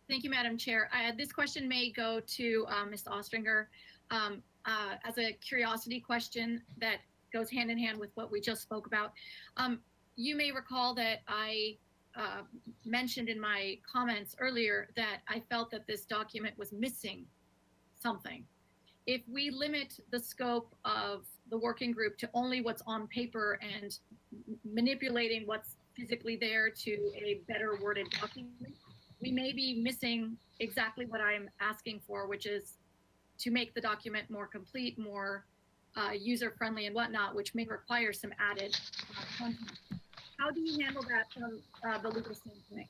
Thank you, Madam Chair. This question may go to Ms. Ostranger as a curiosity question that goes hand in hand with what we just spoke about. You may recall that I mentioned in my comments earlier that I felt that this document was missing something. If we limit the scope of the working group to only what's on paper and manipulating what's physically there to a better worded document, we may be missing exactly what I'm asking for, which is to make the document more complete, more user-friendly and whatnot, which may require some added content. How do you handle that from the legal standpoint?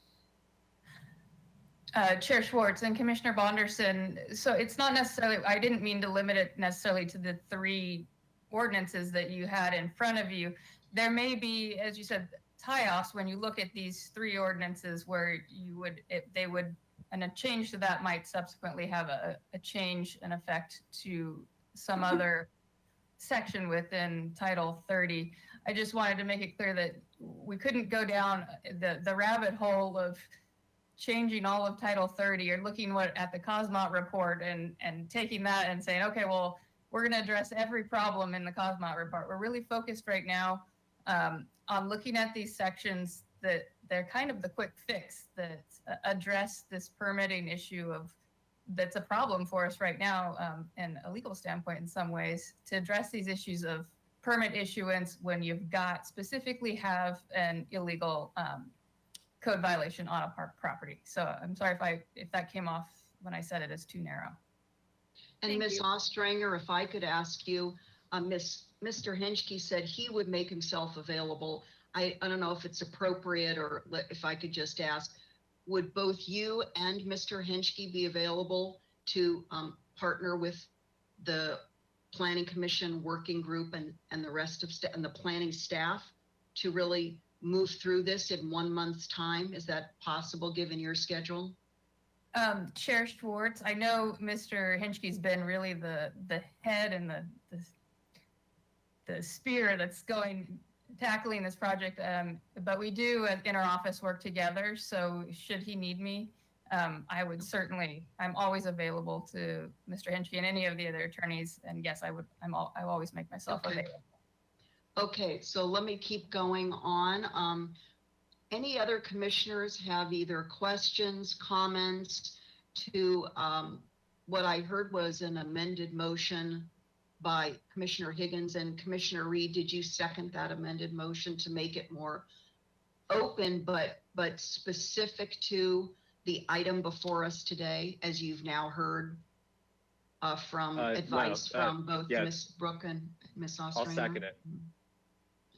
Chair Schwartz and Commissioner Bonderson, so it's not necessarily, I didn't mean to limit it necessarily to the 3 ordinances that you had in front of you. There may be, as you said, tie-offs when you look at these 3 ordinances where you would, they would, and a change to that might subsequently have a change in effect to some other section within Title 30. I just wanted to make it clear that we couldn't go down the rabbit hole of changing all of Title 30 or looking at the Cosmot report and taking that and saying, okay, well, we're going to address every problem in the Cosmot report. We're really focused right now on looking at these sections that they're kind of the quick fix that address this permitting issue that's a problem for us right now in a legal standpoint in some ways, to address these issues of permit issuance when you've got specifically have an illegal code violation on a park property. So I'm sorry if that came off when I said it as too narrow. And Ms. Ostranger, if I could ask you, Mr. Henschke said he would make himself available. I don't know if it's appropriate or if I could just ask, would both you and Mr. Henschke be available to partner with the Planning Commission working group and the rest of and the planning staff to really move through this in 1 month's time? Is that possible given your schedule? Chair Schwartz, I know Mr. Henschke's been really the head and the spear that's tackling this project, but we do in our office work together. So should he need me, I would certainly, I'm always available to Mr. Henschke and any of the other attorneys. And yes, I always make myself available. Okay, so let me keep going on. Any other commissioners have either questions, comments to what I heard was an amended motion by Commissioner Higgins and Commissioner Reed? Did you second that amended motion to make it more open, but specific to the item before us today, as you've now heard from advice from both yes. Ms. Brooke and Ms. Ostrander? I'll second it.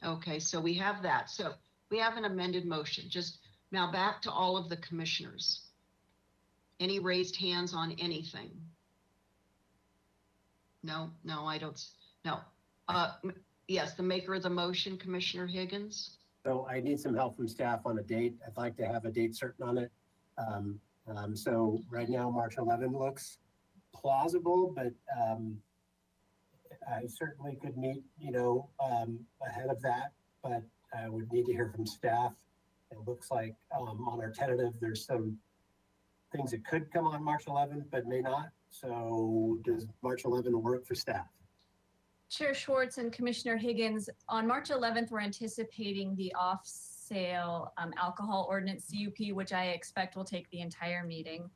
Okay, so we have that. So we have an amended motion. Just now back to all of the commissioners. Any raised hands on anything? No, I don't. No. Yes, the maker of the motion, Commissioner Higgins. So I need some help from staff on a date. I'd like to have a date certain on it. So right now, March 11 looks plausible, but I certainly could meet, ahead of that, but I would need to hear from staff. It looks like on our tentative, there's some things that could come on March 11th, but may not. So does March 11 work for staff? Chair Schwartz and Commissioner Higgins, on March 11th, we're anticipating the off-sale alcohol ordinance CUP, which I expect will take the entire meeting.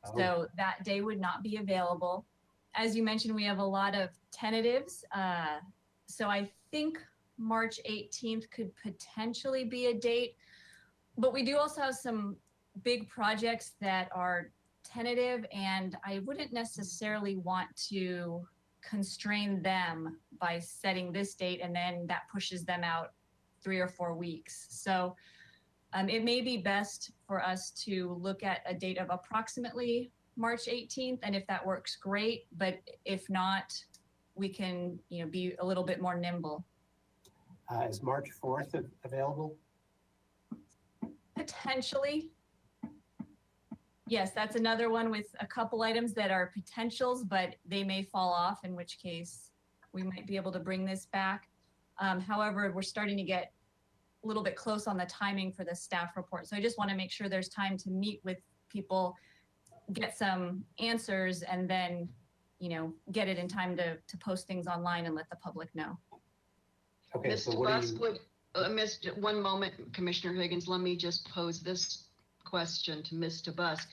Oh. So that day would not be available. As you mentioned, we have a lot of tentatives. So I think March 18th could potentially be a date, but we do also have some big projects that are tentative, and I wouldn't necessarily want to constrain them by setting this date, and then that pushes them out 3 or 4 weeks. So it may be best for us to look at a date of approximately March 18th, and if that works, great. But if not, we can, be a little bit more nimble. Is March 4th available? Potentially. Yes, that's another one with a couple items that are potentials, but they may fall off, in which case we might be able to bring this back. However, we're starting to get a little bit close on the timing for the staff report. So I just want to make sure there's time to meet with people, get some answers, and then, get it in time to post things online and let the public know. Okay, Mr. so what do you? One moment, Commissioner Higgins, let me just pose this question to Ms. DeBusk.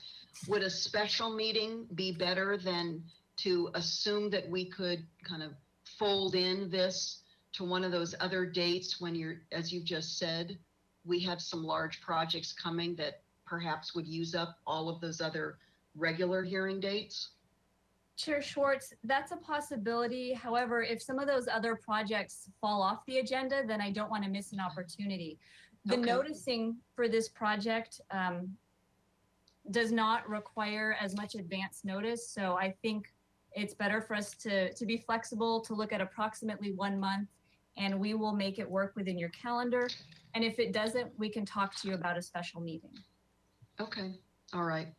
Would a special meeting be better than to assume that we could kind of fold in this to one of those other dates when you're, as you just said, we have some large projects coming that perhaps would use up all of those other regular hearing dates? Chair Schwartz, that's a possibility. However, if some of those other projects fall off the agenda, then I don't want to miss an opportunity. The Okay. noticing for this project does not require as much advance notice. So I think it's better for us to be flexible, to look at approximately 1 month, and we will make it work within your calendar. And if it doesn't, we can talk to you about a special meeting. Okay, all right.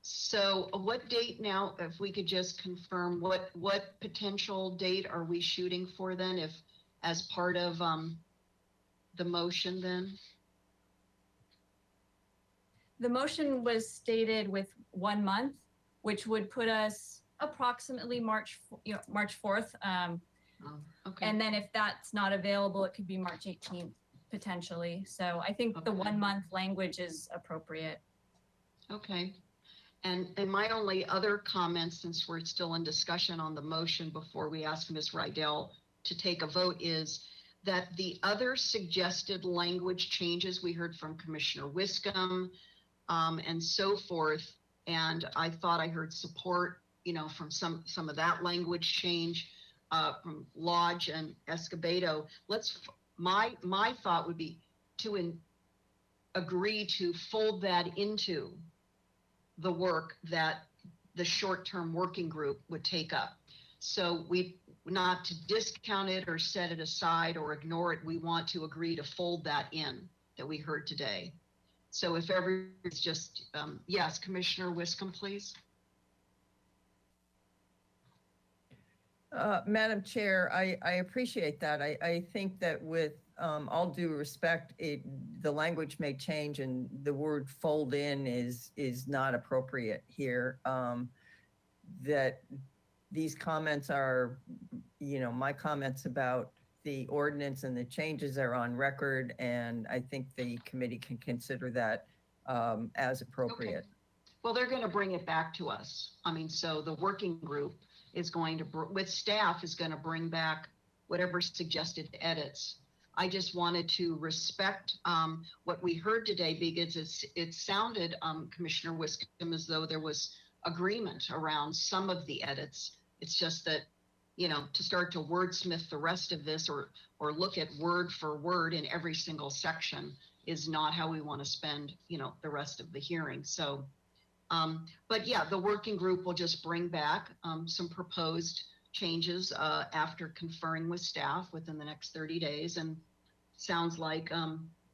So what date now, if we could just confirm, what potential date are we shooting for then, if, as part of the motion then? The motion was stated with 1 month, which would put us approximately March 4th. Okay, And then if that's not available, it could be March 18th potentially. So I think the Okay. 1 month language is appropriate. okay. And my only other comment, since we're still in discussion on the motion before we ask Ms. Rydell to take a vote, is that the other suggested language changes we heard from Commissioner Wiscombe and so forth, and I thought I heard support, from some of that language change from Lodge and Escobedo. My thought would be to agree to fold that into the work that the short-term working group would take up. So not to discount it or set it aside or ignore it, we want to agree to fold that in that we heard today. So if everyone's just, yes, Commissioner Wiscombe, please. Madam Chair, I appreciate that. I think that with all due respect, the language may change and the word fold in is not appropriate here. That these comments are, my comments about the ordinance and the changes are on record, and I think the committee can consider that as appropriate. Well, they're going to bring it back to us. So the working group is going to, with staff, is going to bring back whatever suggested edits. I just wanted to respect what we heard today, because it sounded, Commissioner Wiscombe, as though there was agreement around some of the edits. It's just that, to start to wordsmith the rest of this or look at word for word in every single section is not how we want to spend, the rest of the hearing. So, but yeah, the working group will just bring back some proposed changes after conferring with staff within the next 30 days. And sounds like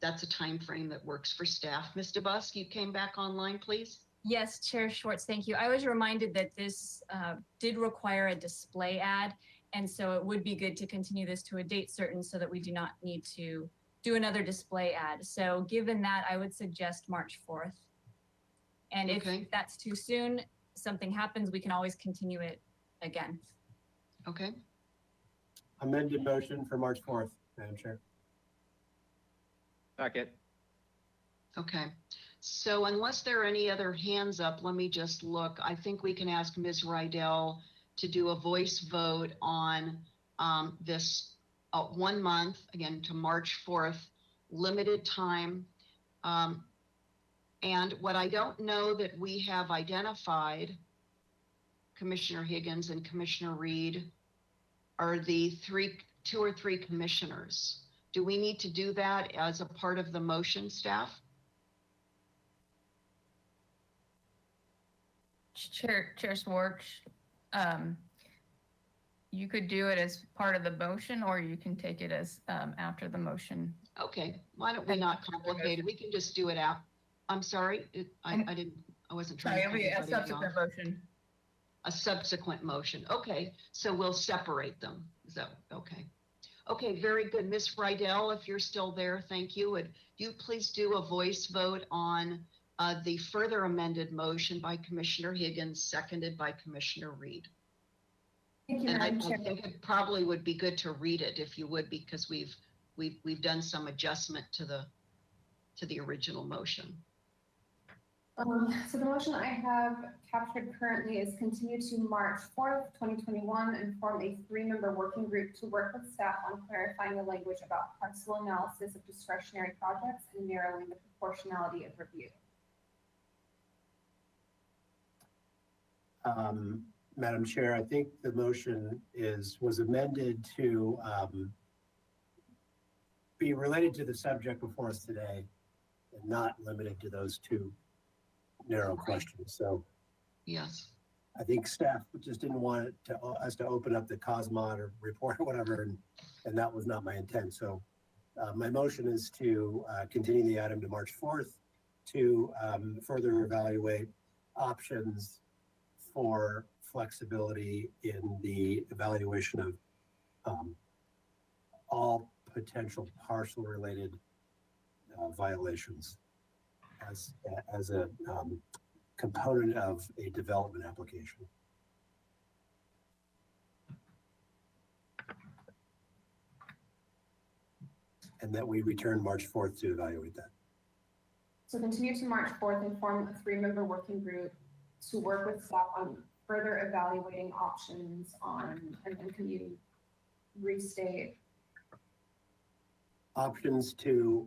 that's a time frame that works for staff. Ms. DeBusk, you came back online, please. Yes, Chair Schwartz, thank you. I was reminded that this did require a display ad, and so it would be good to continue this to a date certain so that we do not need to do another display ad. So given that, I would suggest March 4th. And Okay. if that's too soon, something happens, we can always continue it again. Okay, Amended motion for March 4th, Madam Chair. Second. okay. So unless there are any other hands up, let me just look. I think we can ask Ms. Rydell to do a voice vote on this 1 month, again, to March 4th, limited time. And what I don't know that we have identified, Commissioner Higgins and Commissioner Reed, are the 2 or 3 commissioners. Do we need to do that as a part of the motion, staff? Chair Schwartz, you could do it as part of the motion, or you can take it as after the motion. Okay, why don't we not complicate it? We can just do it out. I'm sorry, I wasn't trying to. It'll be a cut anybody subsequent off. motion. A subsequent motion. Okay, so we'll separate them. Is that okay? Okay, very good. Ms. Rydell, if you're still there, thank you. Would you please do a voice vote on the further amended motion by Commissioner Higgins, seconded by Commissioner Reed? Thank you, And I Madam Chair. think it probably would be good to read it if you would, because we've we've done some adjustment to the original motion. So the motion I have captured currently is continue to March 4th, 2021, and form a 3-member working group to work with staff on clarifying the language about parcel analysis of discretionary projects and narrowing the proportionality of review. Madam Chair, I think the motion was amended to be related to the subject before us today and not limited to those two narrow questions. So Yes. I think staff just didn't want us to open up the Cosmod or report or whatever, and that was not my intent. So my motion is to continue the item to March 4th to further evaluate options for flexibility in the evaluation of all potential parcel related violations as a component of a development application. And that we return March 4th to evaluate that. So continue to March 4th and form a 3-member working group to work with staff on further evaluating options on, and then can you restate? Options to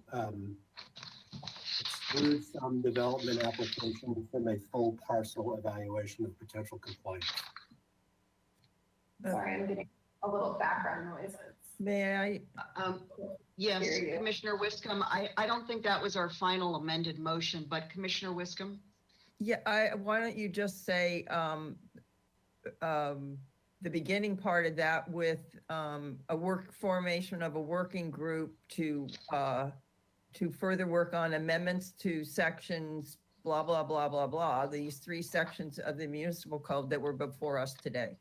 exclude some development application from a full parcel evaluation of potential compliance. Sorry, I'm getting a little background noise. May I? Yes, Hear you. Commissioner Wiscombe, I don't think that was our final amended motion, but Commissioner Wiscombe? Yeah, why don't you just say, the beginning part of that with, formation of a working group to further work on amendments to sections, blah, blah, blah, blah, blah, these 3 sections of the municipal code that were before us today.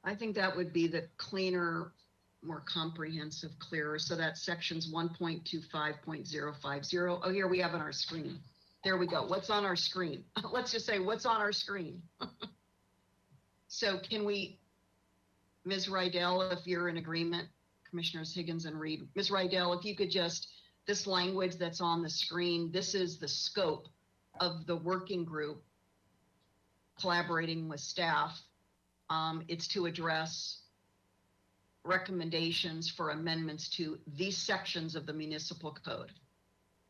I think that would be the cleaner, more comprehensive, clearer. So that's sections 1.25.050. Oh, here we have on our screen. There we go. What's on our screen? Let's just say what's on our screen. So can we, Ms. Rydell, if you're in agreement, Commissioners Higgins and Reed, Ms. Rydell, if you could just, this language that's on the screen, this is the scope of the working group collaborating with staff. It's to address recommendations for amendments to these sections of the municipal code.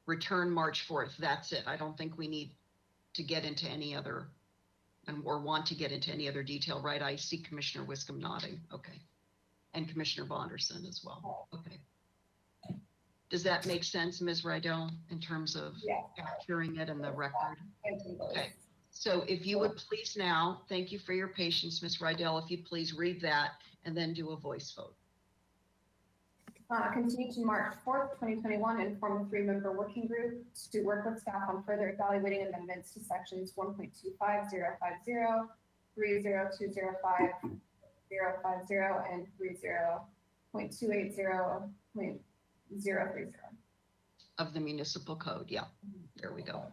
Return March 4th. That's it. I don't think we need to get into any other or want to get into any other detail, right? I see Commissioner Wiscombe nodding. Okay. And Commissioner Bonderson as well. Okay. Does that make sense, Ms. Rydell, in terms of capturing it in the record? Okay. So if you would please now, thank you for your patience, Ms. Rydell, if you'd please read that and then do a voice vote. Continue to March 4th, 2021, and form a 3-member working group to work with staff on further evaluating amendments to sections 1.25050, 30205.050, and 30.280.030. Of the municipal code, yeah, there we go.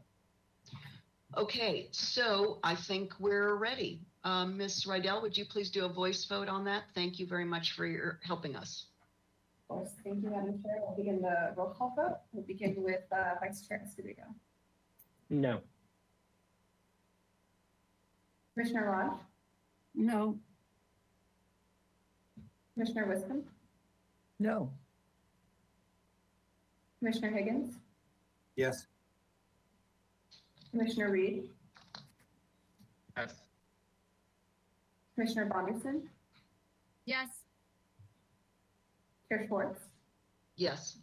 Okay, so I think we're ready. Ms. Rydell, would you please do a voice vote on that? Thank you very much for your helping us. Of course, thank you, Madam Chair. We'll begin the roll call vote. We'll begin with Vice Chair Escobedo. No. Commissioner Lodge, No. Commissioner Wiscombe, No. Commissioner Higgins, Yes. Commissioner Reed, Yes. Commissioner Bonderson, Yes. Chair Schwartz. Yes.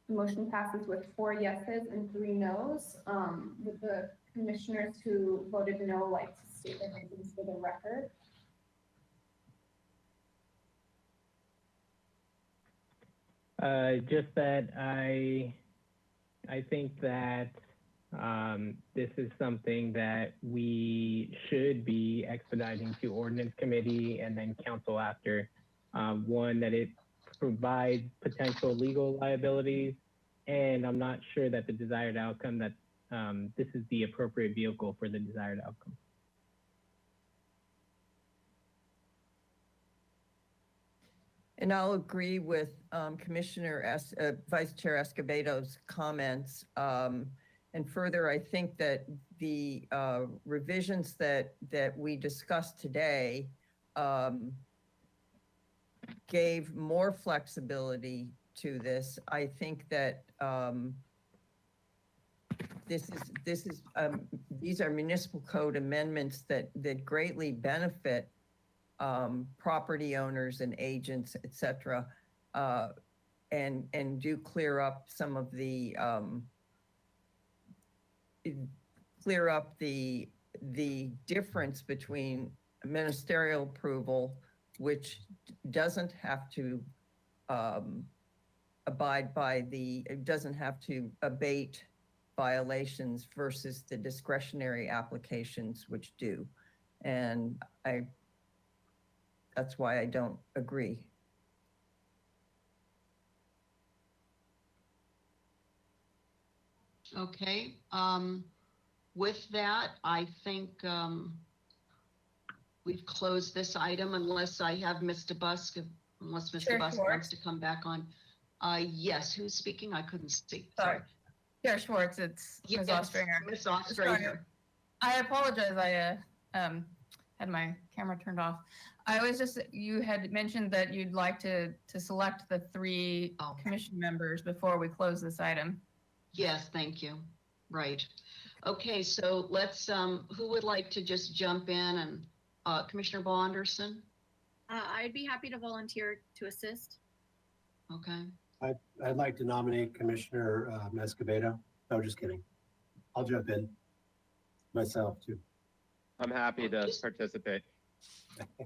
The motion passes with 4 yeses and 3 nos. Would the commissioners who voted no like to state their reasons for the record? Just that I think that this is something that we should be expediting to ordinance committee and then council after. One, that it provides potential legal liabilities, and I'm not sure that the desired outcome, that this is the appropriate vehicle for the desired outcome. And I'll agree with Vice Chair Escobedo's comments. And further, I think that the revisions that we discussed today gave more flexibility to this. I think that these are municipal code amendments that greatly benefit property owners and agents, et cetera, and do clear up some of the difference between ministerial approval, which doesn't have to doesn't have to abate violations, versus the discretionary applications which do. And that's why I don't agree. Okay. With that, I think we've closed this item unless I have Mr. Busk, unless Mr. Chair Busk Schwartz. wants to come back on. Yes, who's speaking? I couldn't see. Sorry. Chair Schwartz, it's Ms. Yes, Ostringer. Ms. Ostringer. I apologize. I had my camera turned off. I was just, you had mentioned that you'd like to select the 3 commission members before we close this item. Yes, thank you. Right. Okay, so let's, who would like to just jump in, and Commissioner Bonderson? I'd be happy to volunteer to assist. Okay. I'd like to nominate Commissioner Escobedo. No, just kidding. I'll jump in myself too. I'm happy to participate.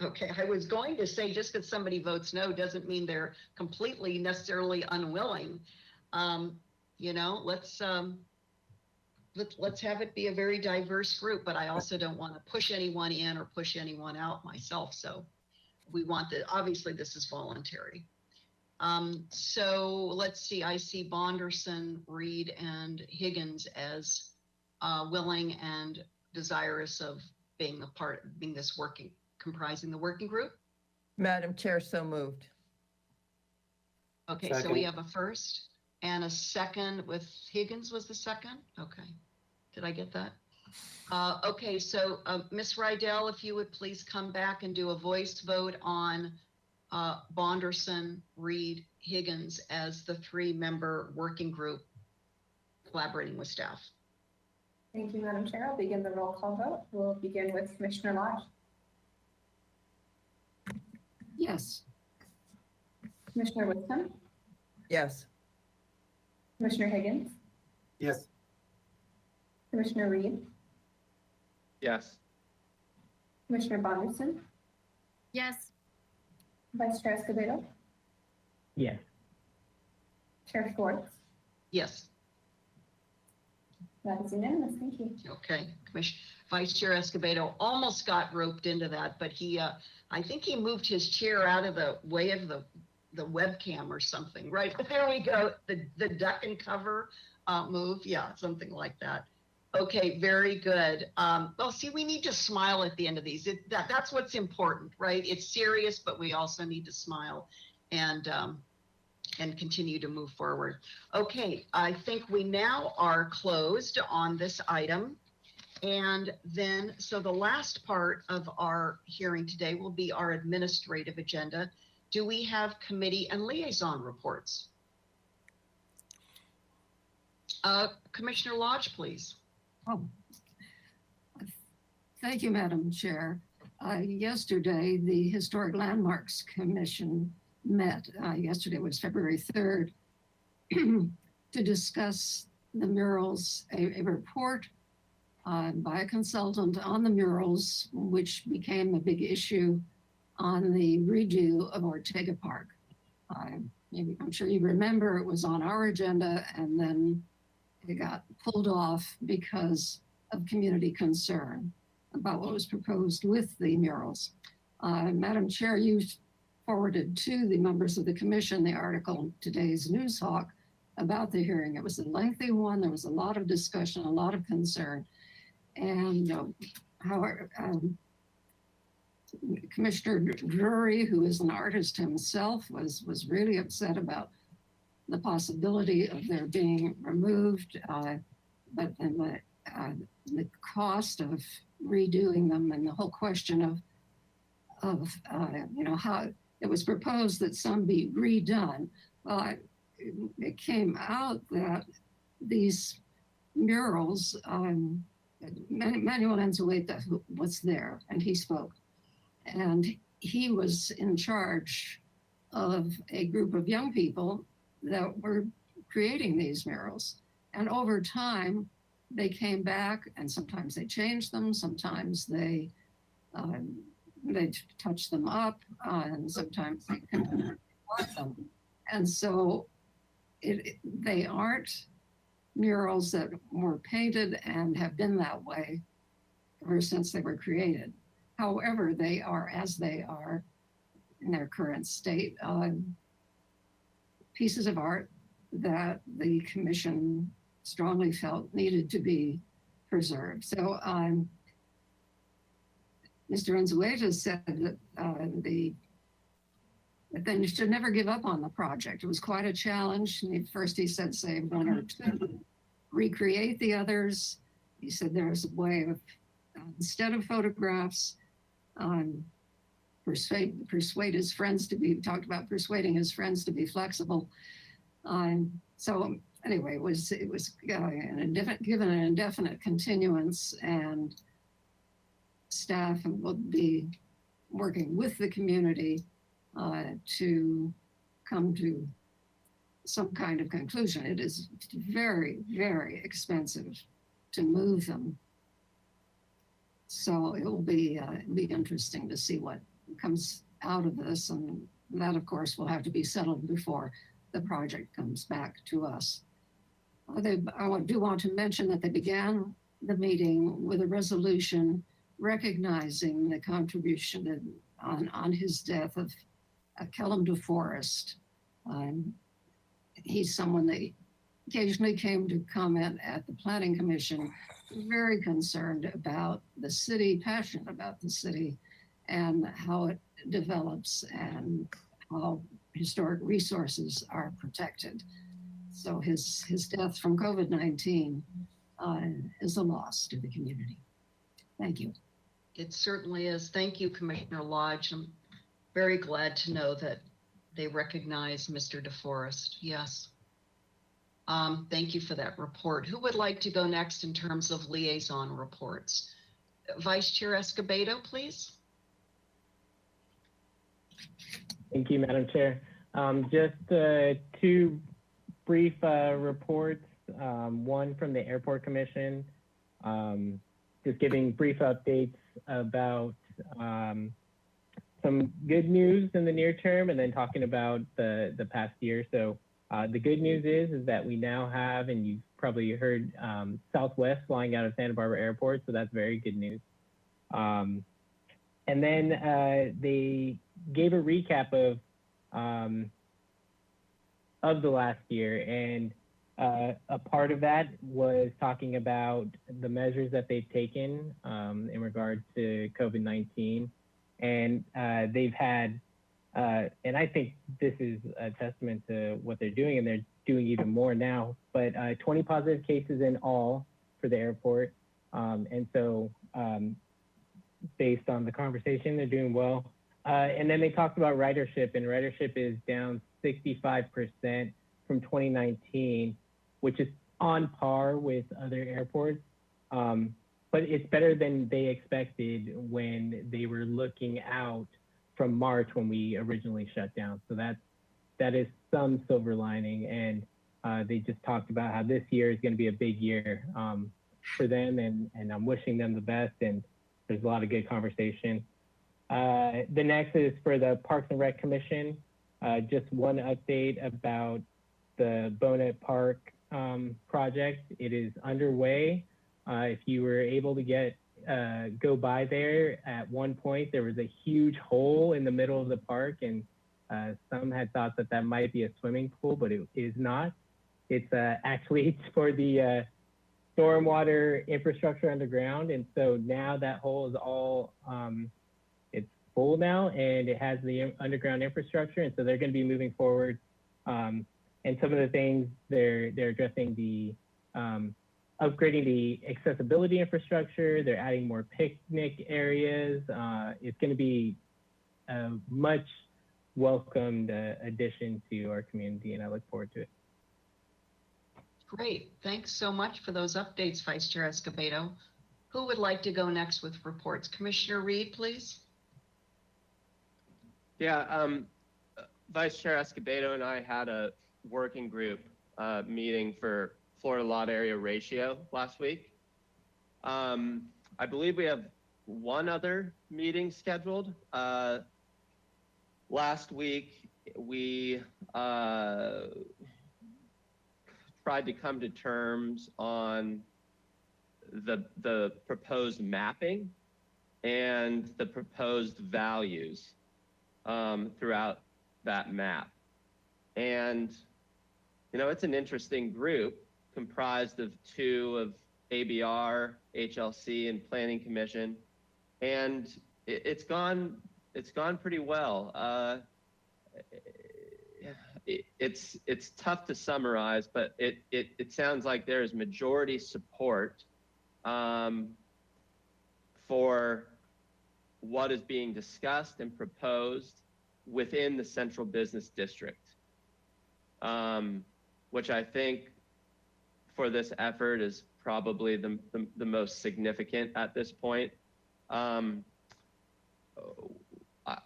Okay, I was going to say, just because somebody votes no doesn't mean they're completely necessarily unwilling. You know, let's have it be a very diverse group, but I also don't want to push anyone in or push anyone out myself. So we want that, obviously this is voluntary. So let's see, I see Bonderson, Reed, and Higgins as willing and desirous of being comprising the working group. Madam Chair, so moved. Okay, Second. so we have a first and a second with Higgins was the second? Okay, did I get that? Okay, so Ms. Rydell, if you would please come back and do a voice vote on Bonderson, Reed, Higgins as the 3-member working group collaborating with staff. Thank you, Madam Chair. I'll begin the roll call vote. We'll begin with Commissioner Lodge, Yes. Commissioner Whitson, Yes. Commissioner Higgins, Yes. Commissioner Reed, Yes. Commissioner Bonderson, Yes. Vice Chair Escobedo, Yes. Chair Schwartz. Yes, That is unanimous. Thank you. okay. Vice Chair Escobedo almost got roped into that, but he, I think he moved his chair out of the way of the webcam or something, right? But there we go, the duck and cover move, yeah, something like that. Okay, very good. Well, see, we need to smile at the end of these. That's what's important, right? It's serious, but we also need to smile and continue to move forward. Okay, I think we now are closed on this item. And then, so the last part of our hearing today will be our administrative agenda. Do we have committee and liaison reports? Commissioner Lodge, please. Oh, thank you, Madam Chair. Yesterday, the Historic Landmarks Commission met. Yesterday was February 3rd to discuss the murals, a report by a consultant on the murals, which became a big issue on the redo of Ortega Park. Maybe I'm sure you remember it was on our agenda and then it got pulled off because of community concern about what was proposed with the murals. Madam Chair, you forwarded to the members of the commission the article in today's News Hawk about the hearing. It was a lengthy one. There was a lot of discussion, a lot of concern. And however, Commissioner Drury, who is an artist himself, was really upset about the possibility of their being removed, but then the cost of redoing them and the whole question of how it was proposed that some be redone. It came out that these murals, Manuel Anzueta was there and he spoke. And he was in charge of a group of young people that were creating these murals. And over time, they came back and sometimes they changed them, sometimes they touched them up, and sometimes they couldn't want them. And so they aren't murals that were painted and have been that way ever since they were created. However, they are as they are in their current state, pieces of art that the commission strongly felt needed to be preserved. So Mr. Unzueta said that that they should never give up on the project. It was quite a challenge. First he said, say one or two, recreate the others. He said there's a way of, instead of photographs, persuade his friends to be, talked about persuading his friends to be flexible. So anyway, it was given an indefinite continuance, and staff will be working with the community to come to some kind of conclusion. It is very, very expensive to move them. So it will be interesting to see what comes out of this. And that, of course, will have to be settled before the project comes back to us. I do want to mention that they began the meeting with a resolution recognizing the contribution on his death of Kellum DeForest. He's someone that occasionally came to comment at the Planning Commission, very concerned about the city, passionate about the city and how it develops and how historic resources are protected. So his death from COVID-19 is a loss to the community. Thank you. It certainly is. Thank you, Commissioner Lodge. I'm very glad to know that they recognize Mr. DeForest. Yes. Thank you for that report. Who would like to go next in terms of liaison reports? Vice Chair Escobedo, please. Thank you, Madam Chair. Just two brief reports. One from the Airport Commission, just giving brief updates about some good news in the near term, and then talking about the past year. So the good news is that we now have, and you've probably heard, Southwest flying out of Santa Barbara Airport. So that's very good news. And then they gave a recap of the last year, and a part of that was talking about the measures that they've taken in regard to COVID-19. And they've had, and I think this is a testament to what they're doing, and they're doing even more now, but 20 positive cases in all for the airport. And so based on the conversation, they're doing well. And then they talked about ridership, and ridership is down 65% from 2019, which is on par with other airports. But it's better than they expected when they were looking out from March when we originally shut down. So that is some silver lining. And they just talked about how this year is going to be a big year for them, and I'm wishing them the best. And there's a lot of good conversation. The next is for the Parks and Rec Commission. Just one update about the Bonet Park project. It is underway. If you were able to go by there, at one point there was a huge hole in the middle of the park, and some had thought that might be a swimming pool, but it is not. It's actually for the stormwater infrastructure underground, and so now that hole is all full now, and it has the underground infrastructure, and so they're going to be moving forward. And some of the things they're addressing the upgrading the accessibility infrastructure. They're adding more picnic areas. It's going to be a much welcomed addition to our community, and I look forward to it. Great. Thanks so much for those updates, Vice Chair Escobedo. Who would like to go next with reports? Commissioner Reed, please. Yeah, Vice Chair Escobedo and I had a working group meeting for Florida lot area ratio last week. I believe we have one other meeting scheduled. Last week, we tried to come to terms on the proposed mapping and the proposed values throughout that map. And, you know, it's an interesting group comprised of two of ABR, HLC, and Planning Commission. And it's gone pretty well. It's tough to summarize, but it sounds like there is majority support for what is being discussed and proposed within the central business district, which I think for this effort is probably the most significant at this point.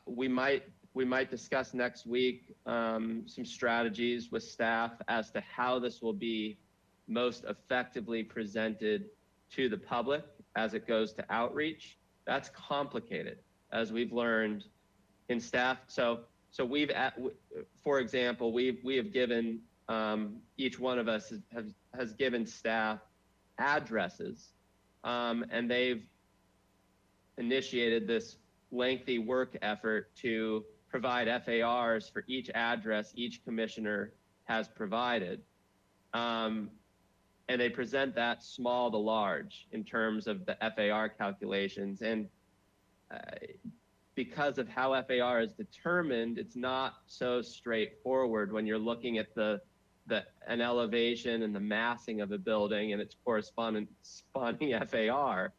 We might discuss next week some strategies with staff as to how this will be most effectively presented to the public as it goes to outreach. That's complicated, as we've learned in staff. So we've, for example, we have given, each one of us has given staff addresses, and they've initiated this lengthy work effort to provide FARs for each address each commissioner has provided. And they present that small to large in terms of the FAR calculations. And because of how FAR is determined, it's not so straightforward when you're looking at an elevation and the massing of a building and its corresponding FAR.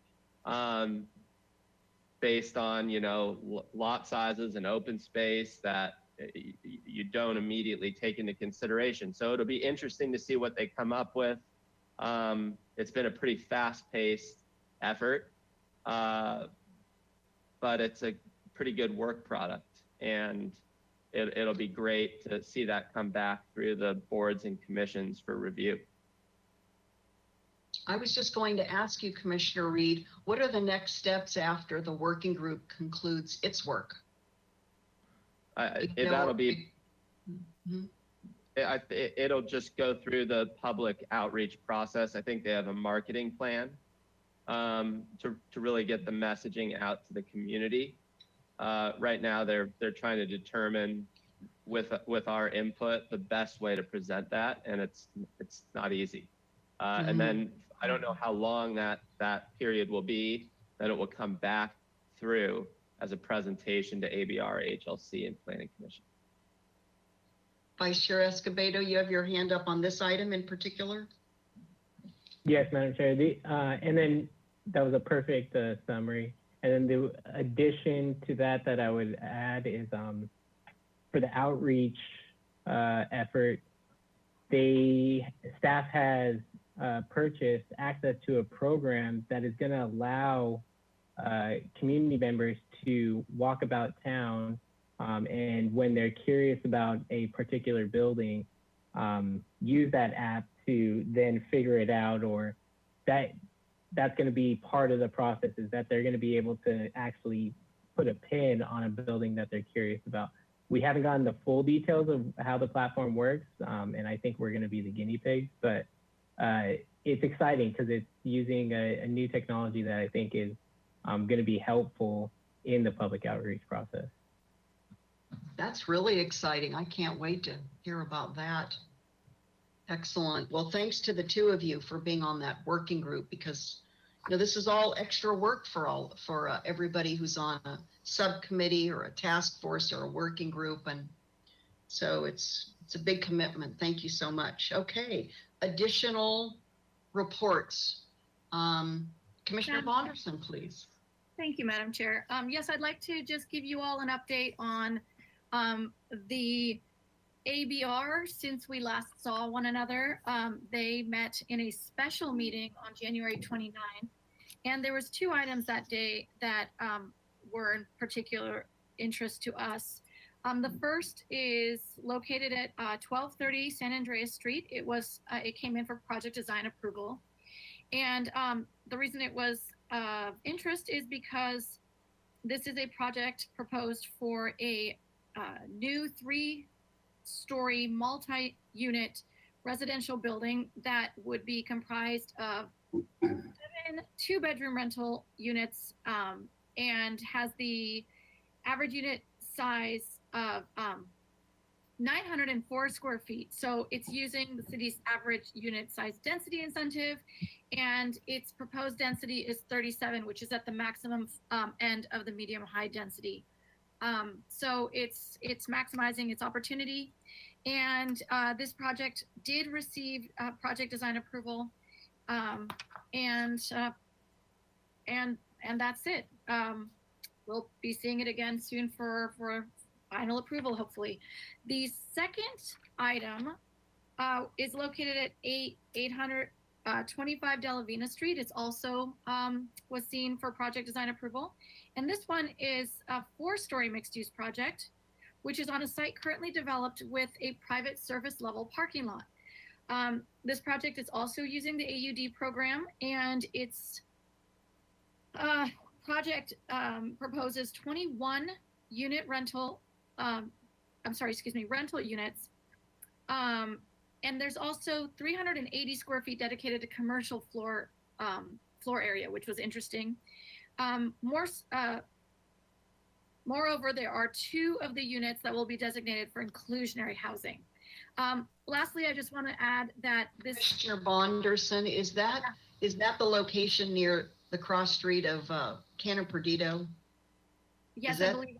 Based on, you know, lot sizes and open space that you don't immediately take into consideration. So it'll be interesting to see what they come up with. It's been a pretty fast-paced effort, but it's a pretty good work product, and it'll be great to see that come back through the boards and commissions for review. I was just going to ask you, Commissioner Reed, what are the next steps after the working group concludes its work? That'll be, it'll just go through the public outreach process. I think they have a marketing plan to really get the messaging out to the community. Right now, they're trying to determine with our input the best way to present that, and it's not easy. And then I don't know how long that period will be, that it will come back through as a presentation to ABR, HLC, and Planning Commission. Vice Chair Escobedo, you have your hand up on this item in particular? Yes, Madam Chair. And then that was a perfect summary. And then the addition to that I would add is for the outreach effort, staff has purchased access to a program that is going to allow community members to walk about town, and when they're curious about a particular building, use that app to then figure it out, or that's going to be part of the process, is that they're going to be able to actually put a pin on a building that they're curious about. We haven't gotten the full details of how the platform works, and I think we're going to be the guinea pigs, but it's exciting because it's using a new technology that I think is going to be helpful in the public outreach process. That's really exciting. I can't wait to hear about that. Excellent. Well, thanks to the two of you for being on that working group, because this is all extra work for everybody who's on a subcommittee or a task force or a working group. And so it's a big commitment. Thank you so much. Okay, additional reports. Commissioner Bonderson, please. Thank you, Madam Chair. Yes, I'd like to just give you all an update on the ABR since we last saw one another. They met in a special meeting on January 29, and there was 2 items that day that were in particular interest to us. The first is located at 1230 San Andreas Street. It came in for project design approval. And the reason it was of interest is because this is a project proposed for a new 3-story multi-unit residential building that would be comprised of 7 2-bedroom rental units and has the average unit size of 904 square feet. So it's using the city's average unit size density incentive, and its proposed density is 37, which is at the maximum end of the medium high density. So it's maximizing its opportunity. And this project did receive project design approval. And that's it. We'll be seeing it again soon for final approval, hopefully. The second item is located at 825 Delavina Street. It's also was seen for project design approval. And this one is a 4-story mixed-use project, which is on a site currently developed with a private service level parking lot. This project is also using the AUD program, and its project proposes 21 rental units. And there's also 380 square feet dedicated to commercial floor area, which was interesting. Moreover, there are 2 of the units that will be designated for inclusionary housing. Lastly, I just want to add that this— Commissioner Bonderson, is that the location near the cross street of Cannon Perdido? Yes, I believe.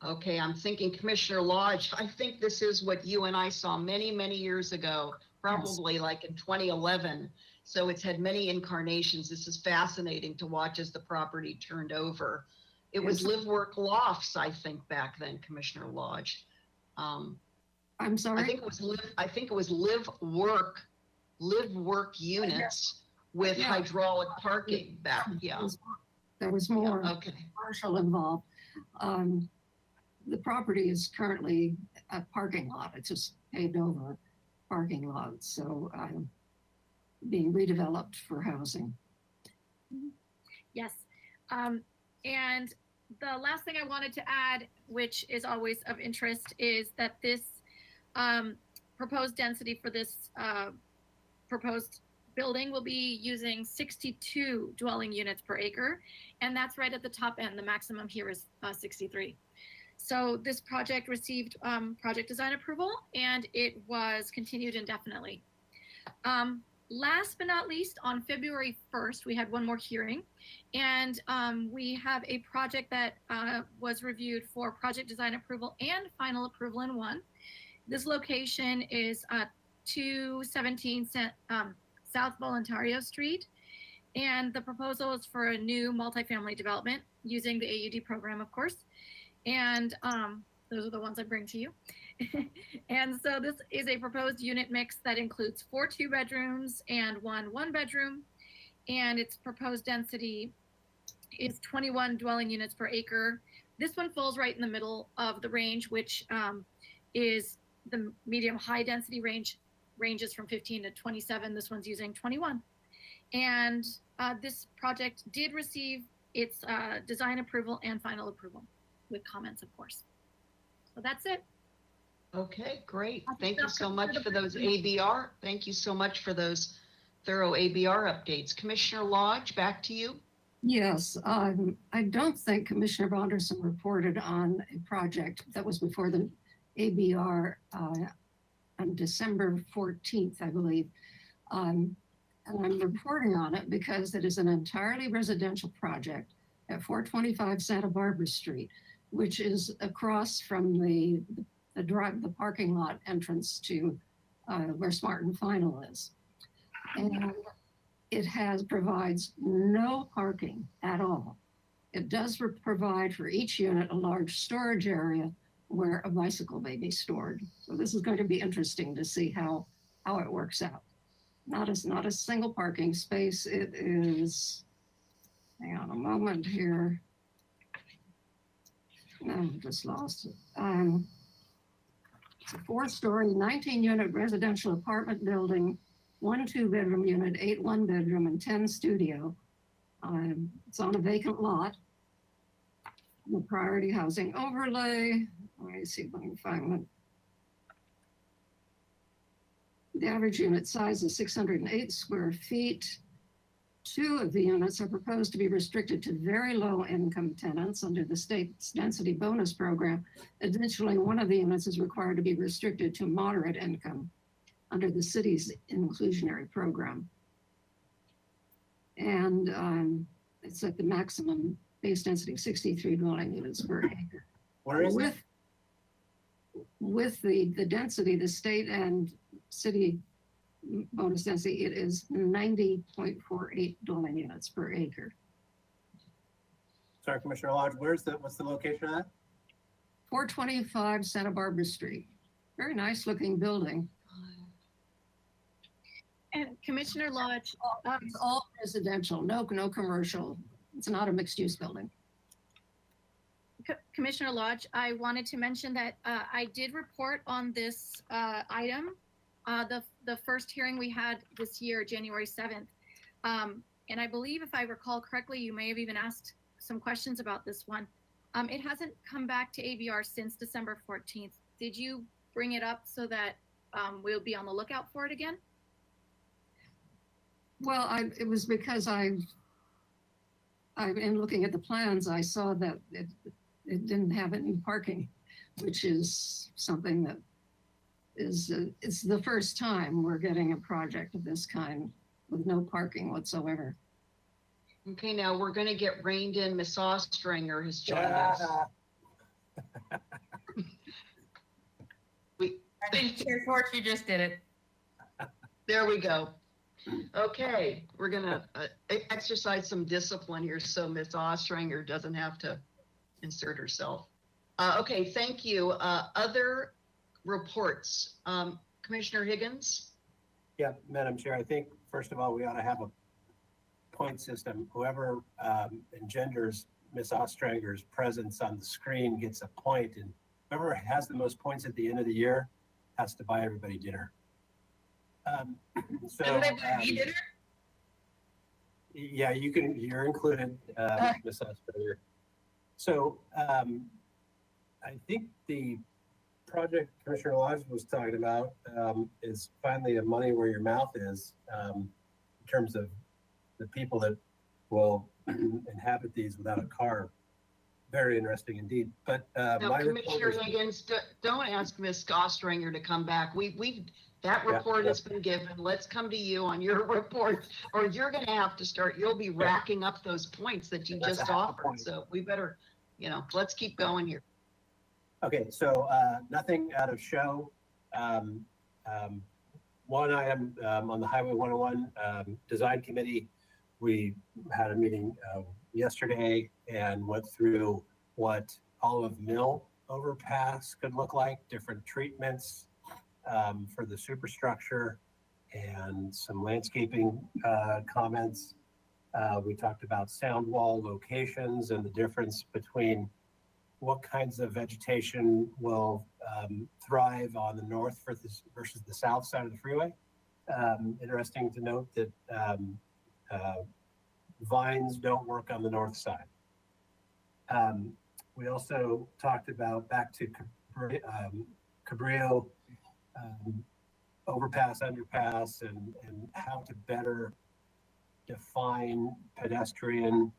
Okay, I'm thinking Commissioner Lodge. I think this is what you and I saw many, many years ago, probably like in 2011. So it's had many incarnations. This is fascinating to watch as the property turned over. It was Live Work Lofts, I think, back then, Commissioner Lodge. I'm sorry. I think it was Live Work units with hydraulic parking back. Yeah. There was more okay. commercial involved. The property is currently a parking lot. It's just paved over parking lot. So being redeveloped for housing. Yes. And the last thing I wanted to add, which is always of interest, is that this proposed density for this proposed building will be using 62 dwelling units per acre. And that's right at the top end. The maximum here is 63. So this project received project design approval, and it was continued indefinitely. Last but not least, on February 1st, we had one more hearing, and we have a project that was reviewed for project design approval and final approval in one. This location is 217 South Voluntario Street, and the proposal is for a new multifamily development using the AUD program, of course. And those are the ones I bring to you. And so this is a proposed unit mix that includes 4 2-bedrooms and 1 1-bedroom. And its proposed density is 21 dwelling units per acre. This one falls right in the middle of the range, which is the medium high density ranges from 15 to 27. This one's using 21. And this project did receive its design approval and final approval, with comments, of course. So that's it. Okay, great. Thank you so much for those ABR. Thank you so much for those thorough ABR updates. Commissioner Lodge, back to you. Yes, I don't think Commissioner Bonderson reported on a project that was before the ABR on December 14th, I believe. And I'm reporting on it because it is an entirely residential project at 425 Santa Barbara Street, which is across from the parking lot entrance to where Smart and Final is. And it provides no parking at all. It does provide for each unit a large storage area where a bicycle may be stored. So this is going to be interesting to see how it works out. Not a single parking space. It is, hang on a moment here. No, I just lost it. It's a 4-story, 19-unit residential apartment building, 1 2-bedroom unit, 8 1-bedroom, and 10 studio. It's on a vacant lot. The priority housing overlay. Let me see if I can find it. The average unit size is 608 square feet. 2 of the units are proposed to be restricted to very low income tenants under the state's density bonus program. Additionally, 1 of the units is required to be restricted to moderate income under the city's inclusionary program. And it's at the maximum base density of 63 dwelling units per acre. Where is it? With the density, the state and city bonus density, it is 90.48 dwelling units per acre. Sorry, Commissioner Lodge, what's the location of that? 425 Santa Barbara Street. Very nice looking building. And Commissioner Lodge, It's all residential, no commercial. It's not a mixed use building. Commissioner Lodge, I wanted to mention that I did report on this item, the first hearing we had this year, January 7th. And I believe if I recall correctly, you may have even asked some questions about this one. It hasn't come back to ABR since December 14th. Did you bring it up so that we'll be on the lookout for it again? Well, it was because in looking at the plans, I saw that it didn't have any parking, which is something that it's the first time we're getting a project of this kind with no parking whatsoever. Okay, now we're going to get reined in. Miss Ostringer has joined us. I think Chair Schwartz, you just did it. There we go. Okay, we're going to exercise some discipline here so Miss Ostringer doesn't have to insert herself. Okay, thank you. Other reports. Commissioner Higgins? Yeah, Madam Chair, I think, first of all, we ought to have a point system. Whoever engenders Ms. Ostranger's presence on the screen gets a point, and whoever has the most points at the end of the year has to buy everybody dinner. Dinner? Yeah, you're included, Ms. Ostranger. So I think the project Commissioner Lodge was talking about is finally a money where your mouth is in terms of the people that will inhabit these without a car. Very interesting indeed. But No, Commissioner Higgins, don't ask Ms. Ostringer to come back. That report has been given. Let's come to you on your report, or you're going to have to start. You'll be racking up those points that you just offered. So we better, let's keep going here. Okay, so nothing out of show. One item on the Highway 101 Design Committee, we had a meeting yesterday and went through what Olive Mill overpass could look like, different treatments for the superstructure, and some landscaping comments. We talked about sound wall locations and the difference between what kinds of vegetation will thrive on the north versus the south side of the freeway. Interesting to note that vines don't work on the north side. We also talked about, back to Cabrillo, overpass, underpass, and how to better define pedestrian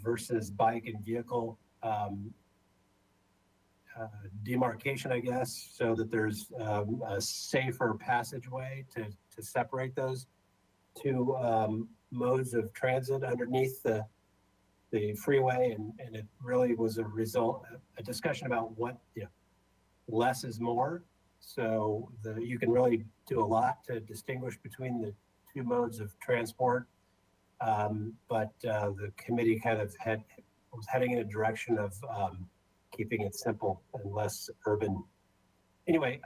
versus bike and vehicle demarcation, I guess, so that there's a safer passageway to separate those. two modes of transit underneath the freeway, and it really was a discussion about what, less is more. So you can really do a lot to distinguish between the two modes of transport. But the committee kind of was heading in a direction of keeping it simple and less urban. Anyway,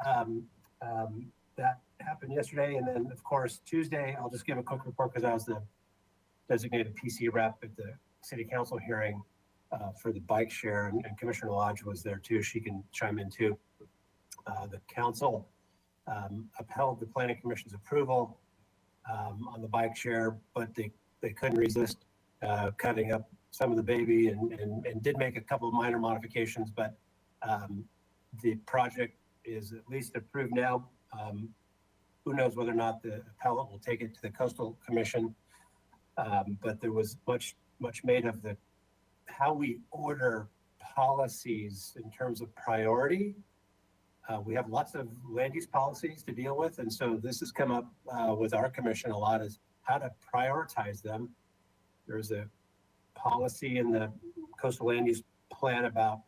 that happened yesterday. And then of course, Tuesday, I'll just give a quick report because I was the designated PC rep at the city council hearing for the bike share, and Commissioner Lodge was there too. She can chime in too. The council upheld the planning commission's approval on the bike share, but they couldn't resist cutting up some of the baby and did make a couple of minor modifications, but the project is at least approved now. Who knows whether or not the appellate will take it to the Coastal Commission, but there was much made of how we order policies in terms of priority. We have lots of land use policies to deal with, and so this has come up with our commission a lot, is how to prioritize them. There's a policy in the coastal land use plan about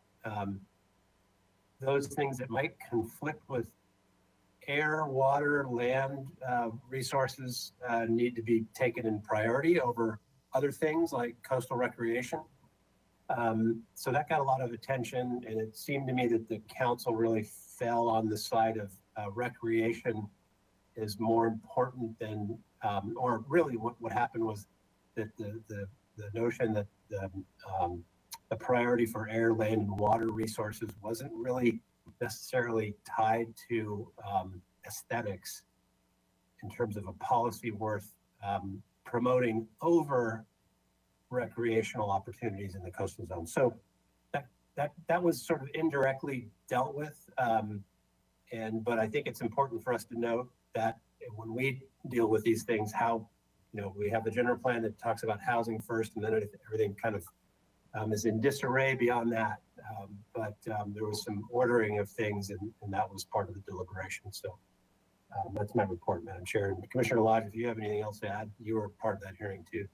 those things that might conflict with air, water, land resources need to be taken in priority over other things like coastal recreation. So that got a lot of attention, and it seemed to me that the council really fell on the side of recreation is more important than, or really what happened was that the notion that the priority for air, land, and water resources wasn't really necessarily tied to aesthetics in terms of a policy worth promoting over recreational opportunities in the coastal zone. So that was sort of indirectly dealt with, but I think it's important for us to note that when we deal with these things, how we have the general plan that talks about housing first, and then everything kind of is in disarray beyond that. But there was some ordering of things, and that was part of the deliberation. So that's my report, Madam Chair. And Commissioner Lodge, if you have anything else to add, you were part of that hearing too.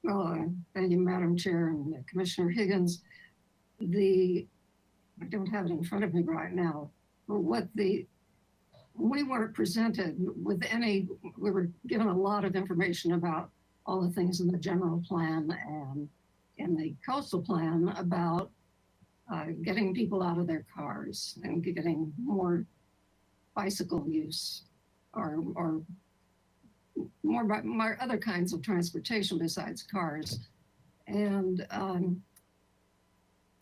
Well, thank you, Madam Chair and Commissioner Higgins. I don't have it in front of me right now, but we weren't presented with we were given a lot of information about all the things in the general plan and in the coastal plan about getting people out of their cars and getting more bicycle use or more other kinds of transportation besides cars. And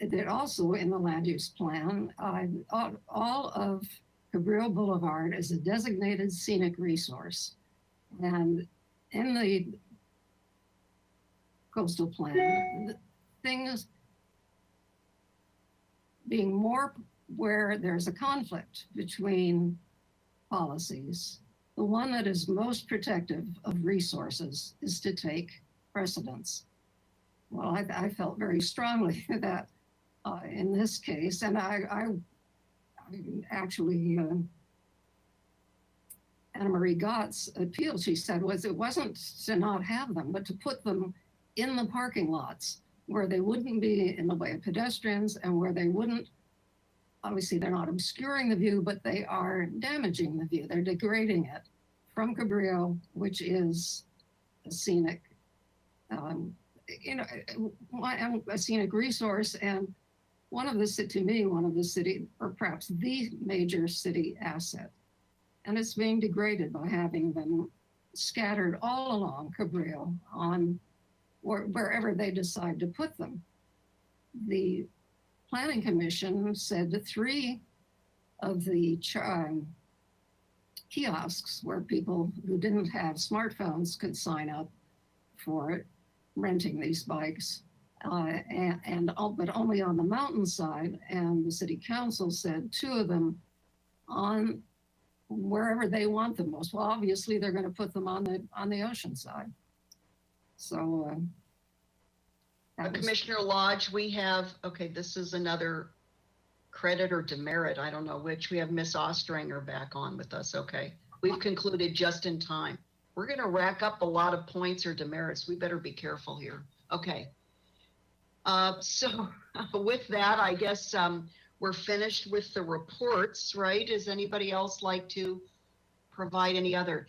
it also in the land use plan, all of Cabrillo Boulevard is a designated scenic resource. And in the coastal plan, things being more where there's a conflict between policies, the one that is most protective of resources is to take precedence. Well, I felt very strongly that in this case, and I actually, Anna Marie Gott's appeal, she said, it wasn't to not have them, but to put them in the parking lots where they wouldn't be in the way of pedestrians and where they wouldn't, obviously they're not obscuring the view, but they are damaging the view. They're degrading it from Cabrillo, which is a scenic, a scenic resource, and one of the city, or perhaps the major city asset. And it's being degraded by having them scattered all along Cabrillo on wherever they decide to put them. The Planning Commission said that 3 of the kiosks where people who didn't have smartphones could sign up for it, renting these bikes, but only on the mountainside. And the city council said 2 of them on wherever they want them most. Well, obviously they're going to put them on the ocean side. So, Commissioner Lodge, we have, this is another credit or demerit, I don't know which. We have Miss Ostringer back on with us. Okay, we've concluded just in time. we're gonna rack up a lot of points or demerits. We better be careful here. Okay. So with that, I guess we're finished with the reports, right? Does anybody else like to provide any other?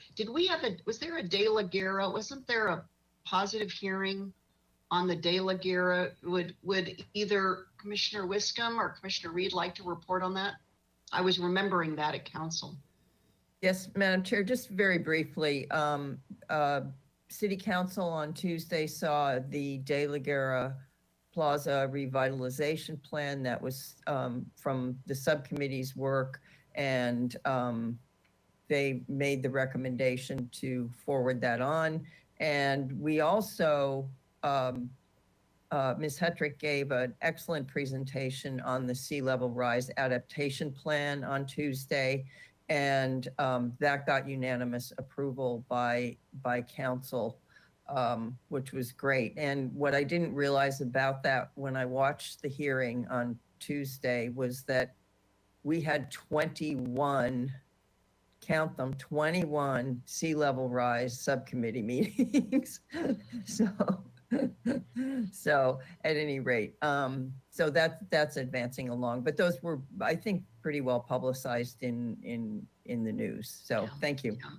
Was there a De La Guerra? Wasn't there a positive hearing on the De La Guerra? Would either Commissioner Wiscombe or Commissioner Reed like to report on that? I was remembering that at council. Yes, Madam Chair, just very briefly, City Council on Tuesday saw the De La Guerra Plaza revitalization plan that was from the subcommittee's work, and they made the recommendation to forward that on. And we also, Ms. Hetrick gave an excellent presentation on the sea level rise adaptation plan on Tuesday, and that got unanimous approval by council, which was great. And what I didn't realize about that when I watched the hearing on Tuesday was that we had 21, count them, 21 sea level rise subcommittee meetings. So at any rate, so that's advancing along, but those were, I think, pretty well publicized in the news. So thank you. Yeah.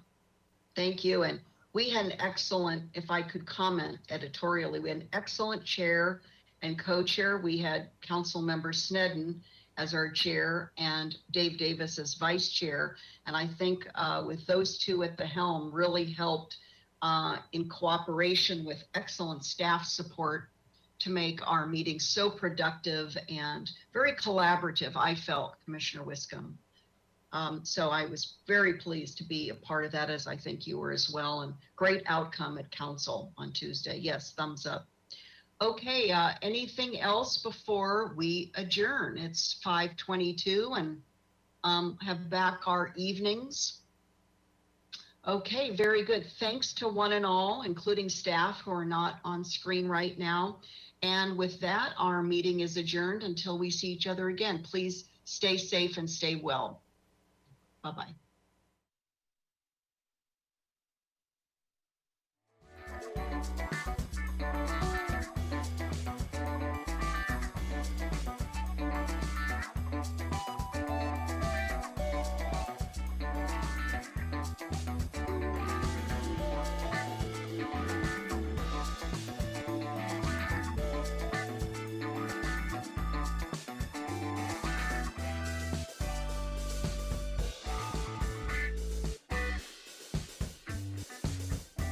Thank you. And we had an excellent, if I could comment editorially, we had an excellent chair and co-chair. We had Council Member Snedden as our chair and Dave Davis as vice chair. And I think with those two at the helm really helped in cooperation with excellent staff support to make our meetings so productive and very collaborative, I felt, Commissioner Wiscombe. So I was very pleased to be a part of that, as I think you were as well, and great outcome at council on Tuesday. Yes, thumbs up. Okay, anything else before we adjourn? It's 5:22 and have back our evenings. Okay, very good. Thanks to one and all, including staff who are not on screen right now. And with that, our meeting is adjourned until we see each other again. Please stay safe and stay well. Bye-bye.